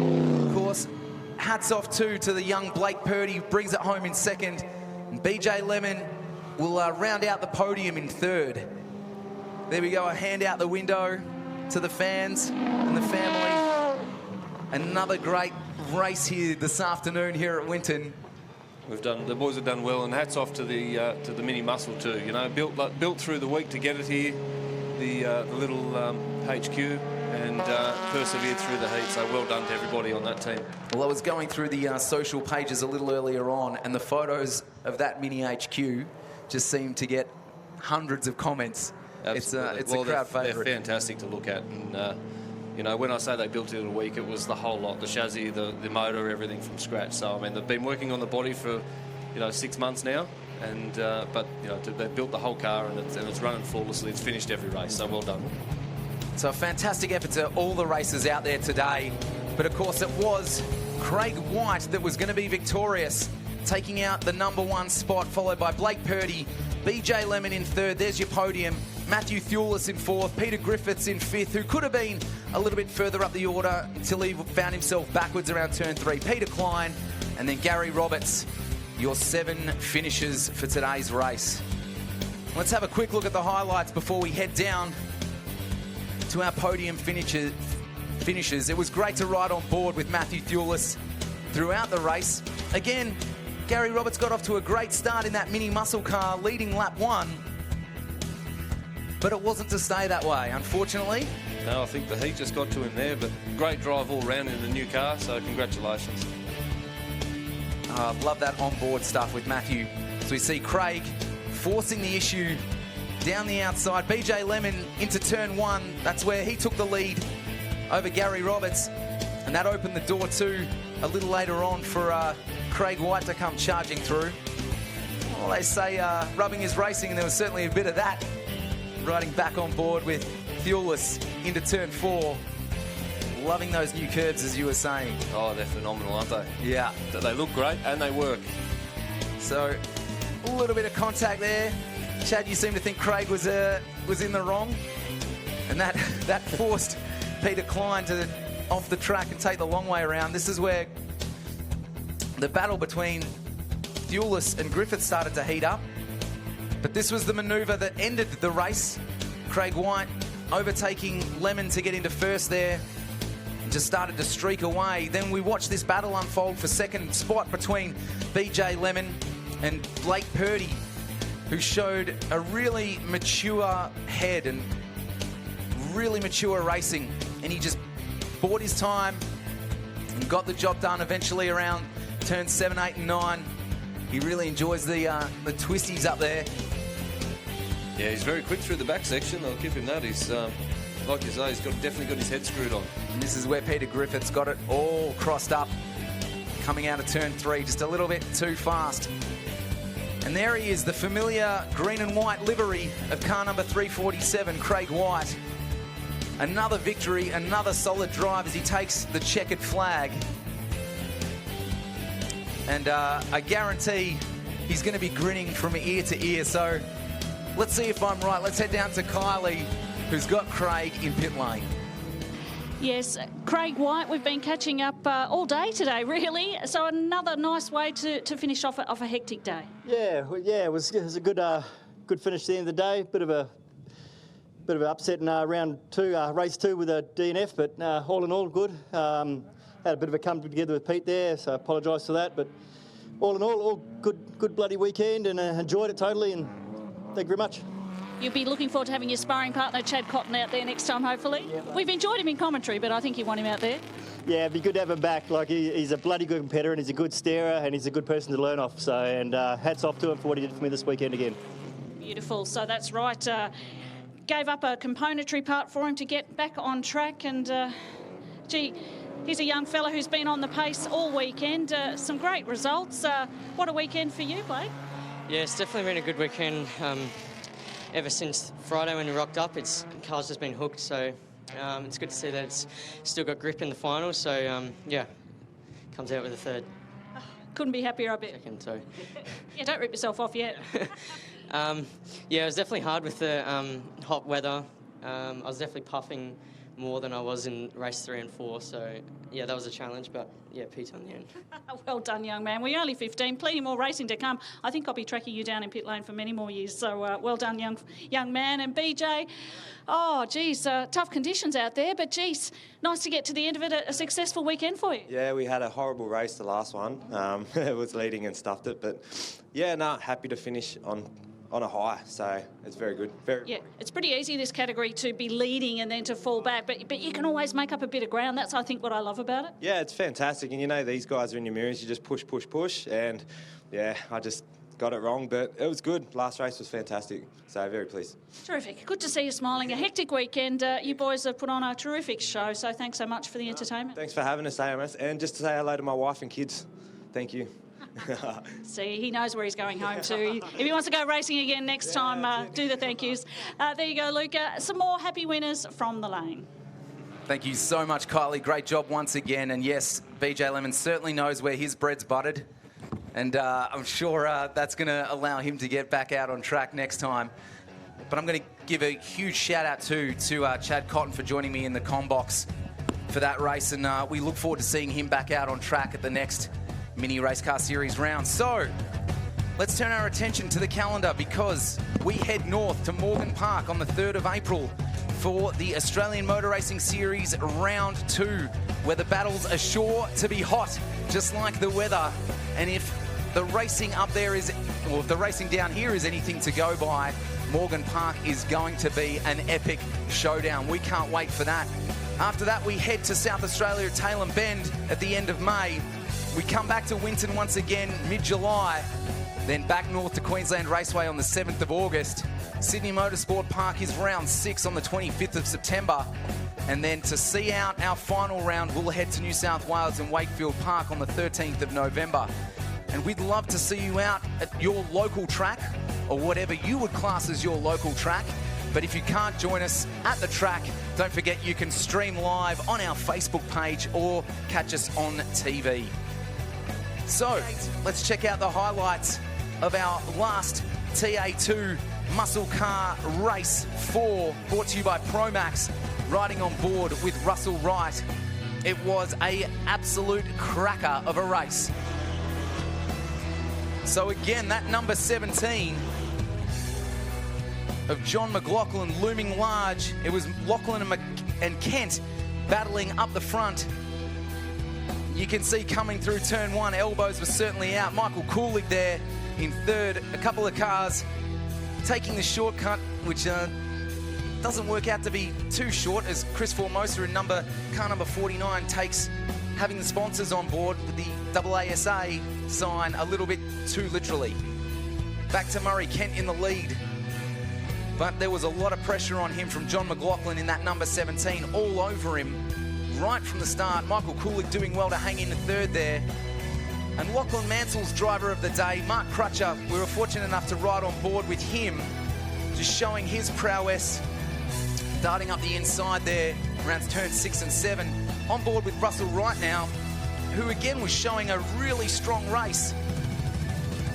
Of course, hats off to the young Blake Purdy, who brings it home in second. And BJ Lemon will round out the podium in third. There we go, a hand out the window to the fans and the family. Another great race here this afternoon here at Winton.
The boys have done well, and hats off to the mini muscle too. You know, built through the week to get it here, the little HQ, and persevered through the heat. So well done to everybody on that team.
Well, I was going through the social pages a little earlier on, and the photos of that mini HQ just seemed to get hundreds of comments.
Absolutely.
It's a crowd favourite.
They're fantastic to look at, and you know, when I say they built it in a week, it was the whole lot, the chassis, the motor, everything from scratch. So I mean, they've been working on the body for 6 months now, and but they've built the whole car, and it's running flawlessly. It's finished every race, so well done.
So a fantastic effort to all the racers out there today, but of course it was Craig White that was going to be victorious, taking out the #1 spot, followed by Blake Purdy, BJ Lemon in third. There's your podium. Matthew Thewlis in fourth, Peter Griffiths in fifth, who could have been a little bit further up the order until he found himself backwards around turn 3. Peter Klein, and then Gary Roberts, your 7 finishers for today's race. Let's have a quick look at the highlights before we head down to our podium finishers. It was great to ride on board with Matthew Thewlis throughout the race. Again, Gary Roberts got off to a great start in that mini muscle car, leading lap 1. But it wasn't to stay that way, unfortunately.
No, I think the heat just got to him there, but great drive all round in the new car, so congratulations.
Love that on-board stuff with Matthew. So we see Craig forcing the issue down the outside. BJ Lemon into turn 1. That's where he took the lead over Gary Roberts. And that opened the door too a little later on for Craig White to come charging through. Well, they say rubbing is racing, and there was certainly a bit of that. Riding back on board with Thewlis into turn 4. Loving those new curbs, as you were saying.
Oh, they're phenomenal, aren't they?
Yeah.
They look great and they work.
So, a little bit of contact there. Chad, you seem to think Craig was in the wrong. And that forced Peter Klein to off the track and take the long way around. This is where the battle between Thewlis and Griffith started to heat up. But this was the manoeuvre that ended the race. Craig White overtaking Lemon to get into first there. And just started to streak away. Then we watched this battle unfold for second spot between BJ Lemon and Blake Purdy, who showed a really mature head and really mature racing. And he just bought his time and got the job done eventually around turns 7, 8 and 9. He really enjoys the twisties up there.
Yeah, he's very quick through the back section. I'll give him that. He's, like you say, he's definitely got his head screwed on.
And this is where Peter Griffiths got it all crossed up, coming out of turn 3, just a little bit too fast. And there he is, the familiar green and white livery of car number 347, Craig White. Another victory, another solid drive as he takes the checkered flag. And I guarantee he's going to be grinning from ear to ear. So let's see if I'm right. Let's head down to Kylie, who's got Craig in pit lane.
Yes, Craig White, we've been catching up all day today, really. So another nice way to finish off a hectic day.
Yeah, it was a good finish at the end of the day. Bit of an upset in round 2, race 2 with a DNF, but all in all, good. Had a bit of a come together with Pete there, so I apologise for that. But all in all good bloody weekend, and enjoyed it totally. And thank you very much.
You'll be looking forward to having your sparring partner, Chad Cotton, out there next time, hopefully. Yeah, we've enjoyed him in commentary, but I think you want him out there.
Yeah, it'd be good to have him back. Like he's a bloody good competitor, and he's a good starer, and he's a good person to learn off. So, and hats off to him for what he did for me this weekend again.
Beautiful. So that's right. Gave up a componentry part for him to get back on track, and gee, he's a young fella who's been on the pace all weekend. Some great results. What a weekend for you, Blake.
Yeah, it's definitely been a good weekend. ever since Friday when we rocked up, car's just been hooked. So it's good to see that it's still got grip in the final. So yeah, comes out with a third.
Couldn't be happier, I bet.
Second, so.
Yeah, don't rip yourself off yet.
Yeah, it was definitely hard with the hot weather. I was definitely puffing more than I was in race 3 and 4. So yeah, that was a challenge. But yeah, Pete on the end.
Well done, young man. We're only 15. Plenty more racing to come. I think I'll be tracking you down in pit lane for many more years. So well done, young man. And BJ, oh, geez, tough conditions out there. But, geez, nice to get to the end of it. A successful weekend for you.
Yeah, we had a horrible race the last one. It was leading and stuffed it. But, yeah, happy to finish on a high, so it's very good.
Yeah, it's pretty easy, this category, to be leading and then to fall back, but you can always make up a bit of ground. That's, I think, what I love about it.
Yeah, it's fantastic, and you know these guys are in your mirrors. You just push, push, push, and yeah, I just got it wrong, but it was good. Last race was fantastic, so very pleased.
Terrific. Good to see you smiling. A hectic weekend. You boys have put on a terrific show, so thanks so much for the entertainment.
Thanks for having us, AMS, and just to say hello to my wife and kids. Thank you.
See, he knows where he's going home to. If he wants to go racing again next time, do the thank yous. There you go, Luca. Some more happy winners from the lane.
Thank you so much, Kylie. Great job once again. And yes, BJ Lemon certainly knows where his bread's buttered. And I'm sure that's going to allow him to get back out on track next time. But I'm going to give a huge shout out to Chad Cotton for joining me in the comm box for that race. And we look forward to seeing him back out on track at the next Mini Race Car Series round. So let's turn our attention to the calendar, because we head north to Morgan Park on the 3rd of April for the Australian Motor Racing Series round 2, where the battles are sure to be hot, just like the weather. And if the racing up there is, or if the racing down here is anything to go by, Morgan Park is going to be an epic showdown. We can't wait for that. After that, we head to South Australia at Tailem Bend at the end of May. We come back to Winton once again mid-July, then back north to Queensland Raceway on the 7th of August. Sydney Motorsport Park is round 6 on the 25th of September. And then to see out our final round, we'll head to New South Wales and Wakefield Park on the 13th of November. And we'd love to see you out at your local track, or whatever you would class as your local track. But if you can't join us at the track, don't forget you can stream live on our Facebook page or catch us on TV. So let's check out the highlights of our last TA2 Muscle Car Race 4, brought to you by Promax, riding on board with Russell Wright. It was an absolute cracker of a race. So again, that number 17 of John McLaughlin looming large. It was Lachlan and Kent battling up the front. You can see coming through turn 1, elbows were certainly out. Michael Coolidge there in third. A couple of cars taking the shortcut, which doesn't work out to be too short, as Chris Formosa in car number 49 takes having the sponsors on board with the AASA sign a little bit too literally. Back to Murray Kent in the lead. But there was a lot of pressure on him from John McLaughlin in that number 17, all over him right from the start. Michael Coolidge doing well to hang in the third there. And Lachlan Mansell's driver of the day, Mark Crutcher, we were fortunate enough to ride on board with him, just showing his prowess, darting up the inside there around turn 6 and 7. On board with Russell Wright now, who again was showing a really strong race,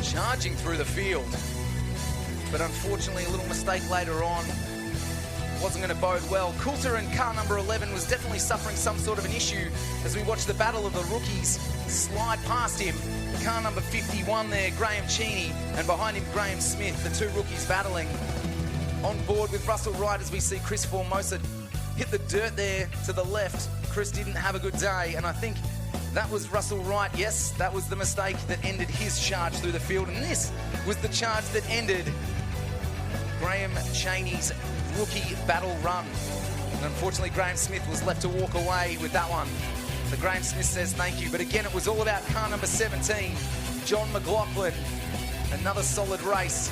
charging through the field. But unfortunately, a little mistake later on wasn't going to bode well. Coulter in car number 11 was definitely suffering some sort of an issue as we watched the battle of the rookies slide past him. Car number 51 there, Graham Cheney, and behind him, Graham Smith, the two rookies battling. On board with Russell Wright as we see Chris Formosa hit the dirt there to the left. Chris didn't have a good day, and I think that was Russell Wright. Yes, that was the mistake that ended his charge through the field, and this was the charge that ended Graham Cheney's rookie battle run. And unfortunately, Graham Smith was left to walk away with that one. So Graham Smith says thank you. But again, it was all about car number 17, John McLaughlin. Another solid race.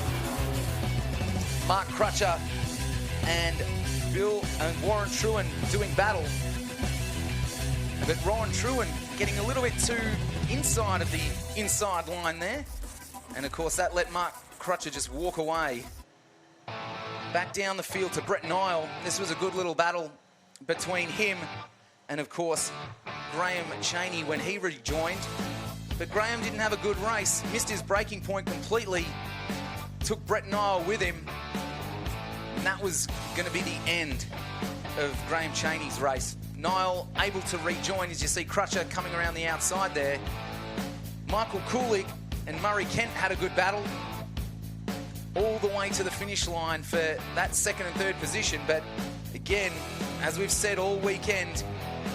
Mark Crutcher and Warren Truen doing battle. But Warren Truen getting a little bit too inside of the inside line there. And of course, that let Mark Crutcher just walk away. Back down the field to Brett Nile. This was a good little battle between him and, of course, Graham Chaney when he rejoined. But Graham didn't have a good race, missed his braking point completely, took Brett Nile with him, and that was going to be the end of Graham Chaney's race. Nile able to rejoin, as you see Crutcher coming around the outside there. Michael Kulig and Murray Kent had a good battle all the way to the finish line for that second and third position. But again, as we've said all weekend,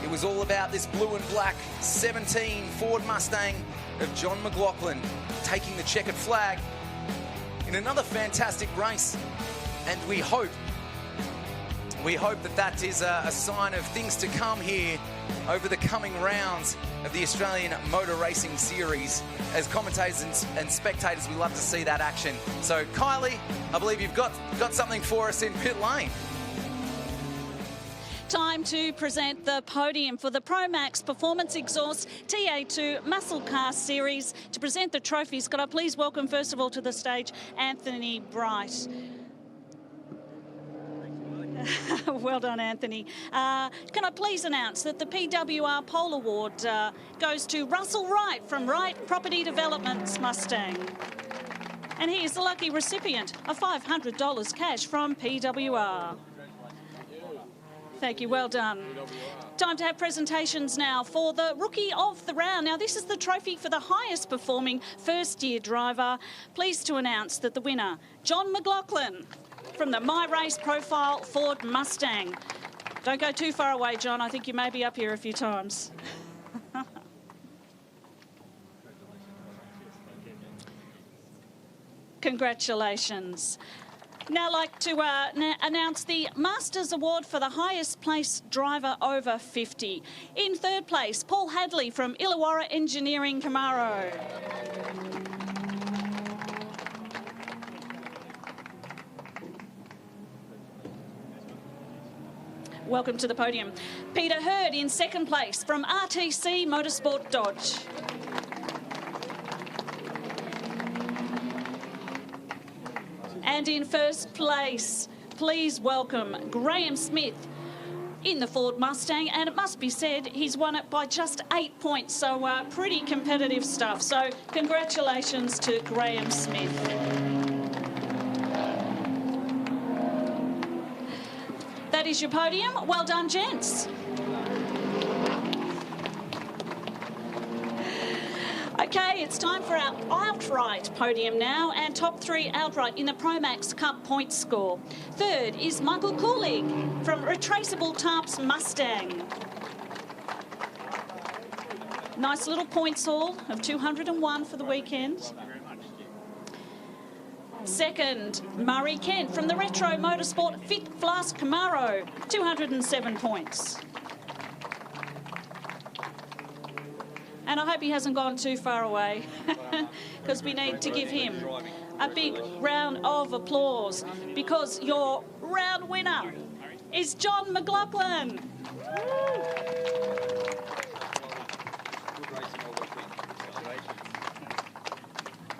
it was all about this blue and black 17 Ford Mustang of John McLaughlin taking the checkered flag in another fantastic race. And we hope that that is a sign of things to come here over the coming rounds of the Australian Motor Racing Series. As commentators and spectators, we love to see that action. So, Kylie, I believe you've got something for us in pit lane.
Time to present the podium for the Pro-Max Performance Exhaust TA2 Muscle Cars Series. To present the trophies, could I please welcome, first of all, to the stage, Anthony Bright. Well done, Anthony. Can I please announce that the PWR Pole Award goes to Russell Wright from Wright Property Developments Mustang. And he is the lucky recipient of $500 cash from PWR. Thank you, well done. Time to have presentations now for the Rookie of the Round. Now, this is the trophy for the highest performing first-year driver. Pleased to announce that the winner, John McLaughlin, from the My Race Profile Ford Mustang. Don't go too far away, John. I think you may be up here a few times. Congratulations. Now I'd like to announce the Masters Award for the highest placed driver over 50. In third place, Paul Hadley from Illawarra Engineering Camaro. Welcome to the podium. Peter Hurd in second place from RTC Motorsport Dodge. And in first place, please welcome Graham Smith in the Ford Mustang. And it must be said, he's won it by just 8 points. So pretty competitive stuff. So congratulations to Graham Smith. That is your podium. Well done, gents. Okay, it's time for our outright podium now, and top three outright in the Pro-Max Cup points score. Third is Michael Kulig from Retraceable Tarps Mustang. Nice little points haul of 201 for the weekend. Second, Murray Kent from the Retro Motorsport Fit Flask Camaro, 207 points. And I hope he hasn't gone too far away, because we need to give him a big round of applause, because your round winner is John McLaughlin.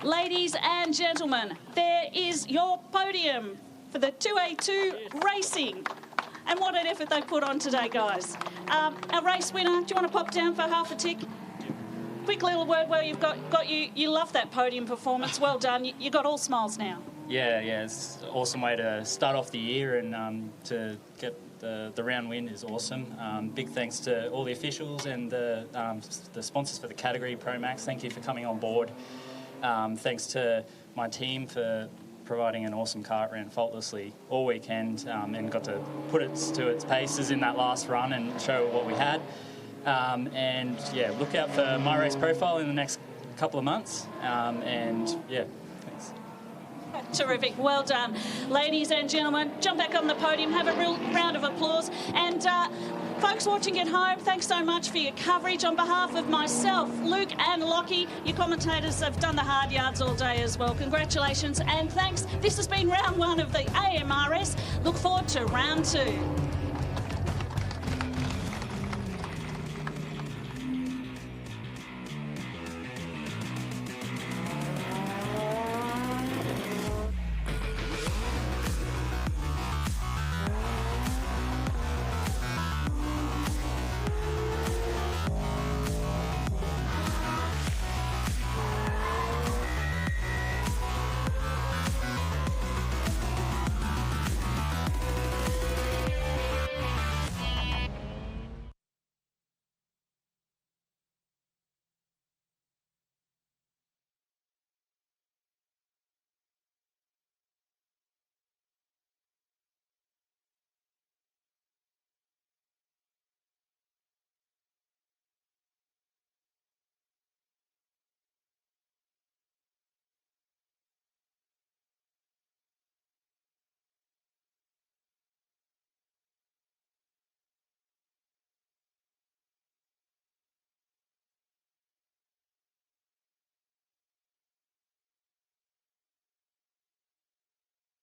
Ladies and gentlemen, there is your podium for the 2A2 Racing. And what an effort they put on today, guys. Our race winner, do you want to pop down for half a tick? Quick little word where you've got you love that podium performance. Well done. You got all smiles now.
Yeah, it's an awesome way to start off the year, and to get the round win is awesome. Big thanks to all the officials and the sponsors for the category, Pro-Max. Thank you for coming on board. Thanks to my team for providing an awesome car. It ran faultlessly all weekend, and got to put it to its paces in that last run and show what we had. And yeah, look out for My Race Profile in the next couple of months. And yeah, thanks.
Terrific, well done. Ladies and gentlemen, jump back on the podium, have a real round of applause. And folks watching at home, thanks so much for your coverage. On behalf of myself, Luke and Lockie, your commentators have done the hard yards all day as well. Congratulations and thanks. This has been round one of the AMRS. Look forward to round two.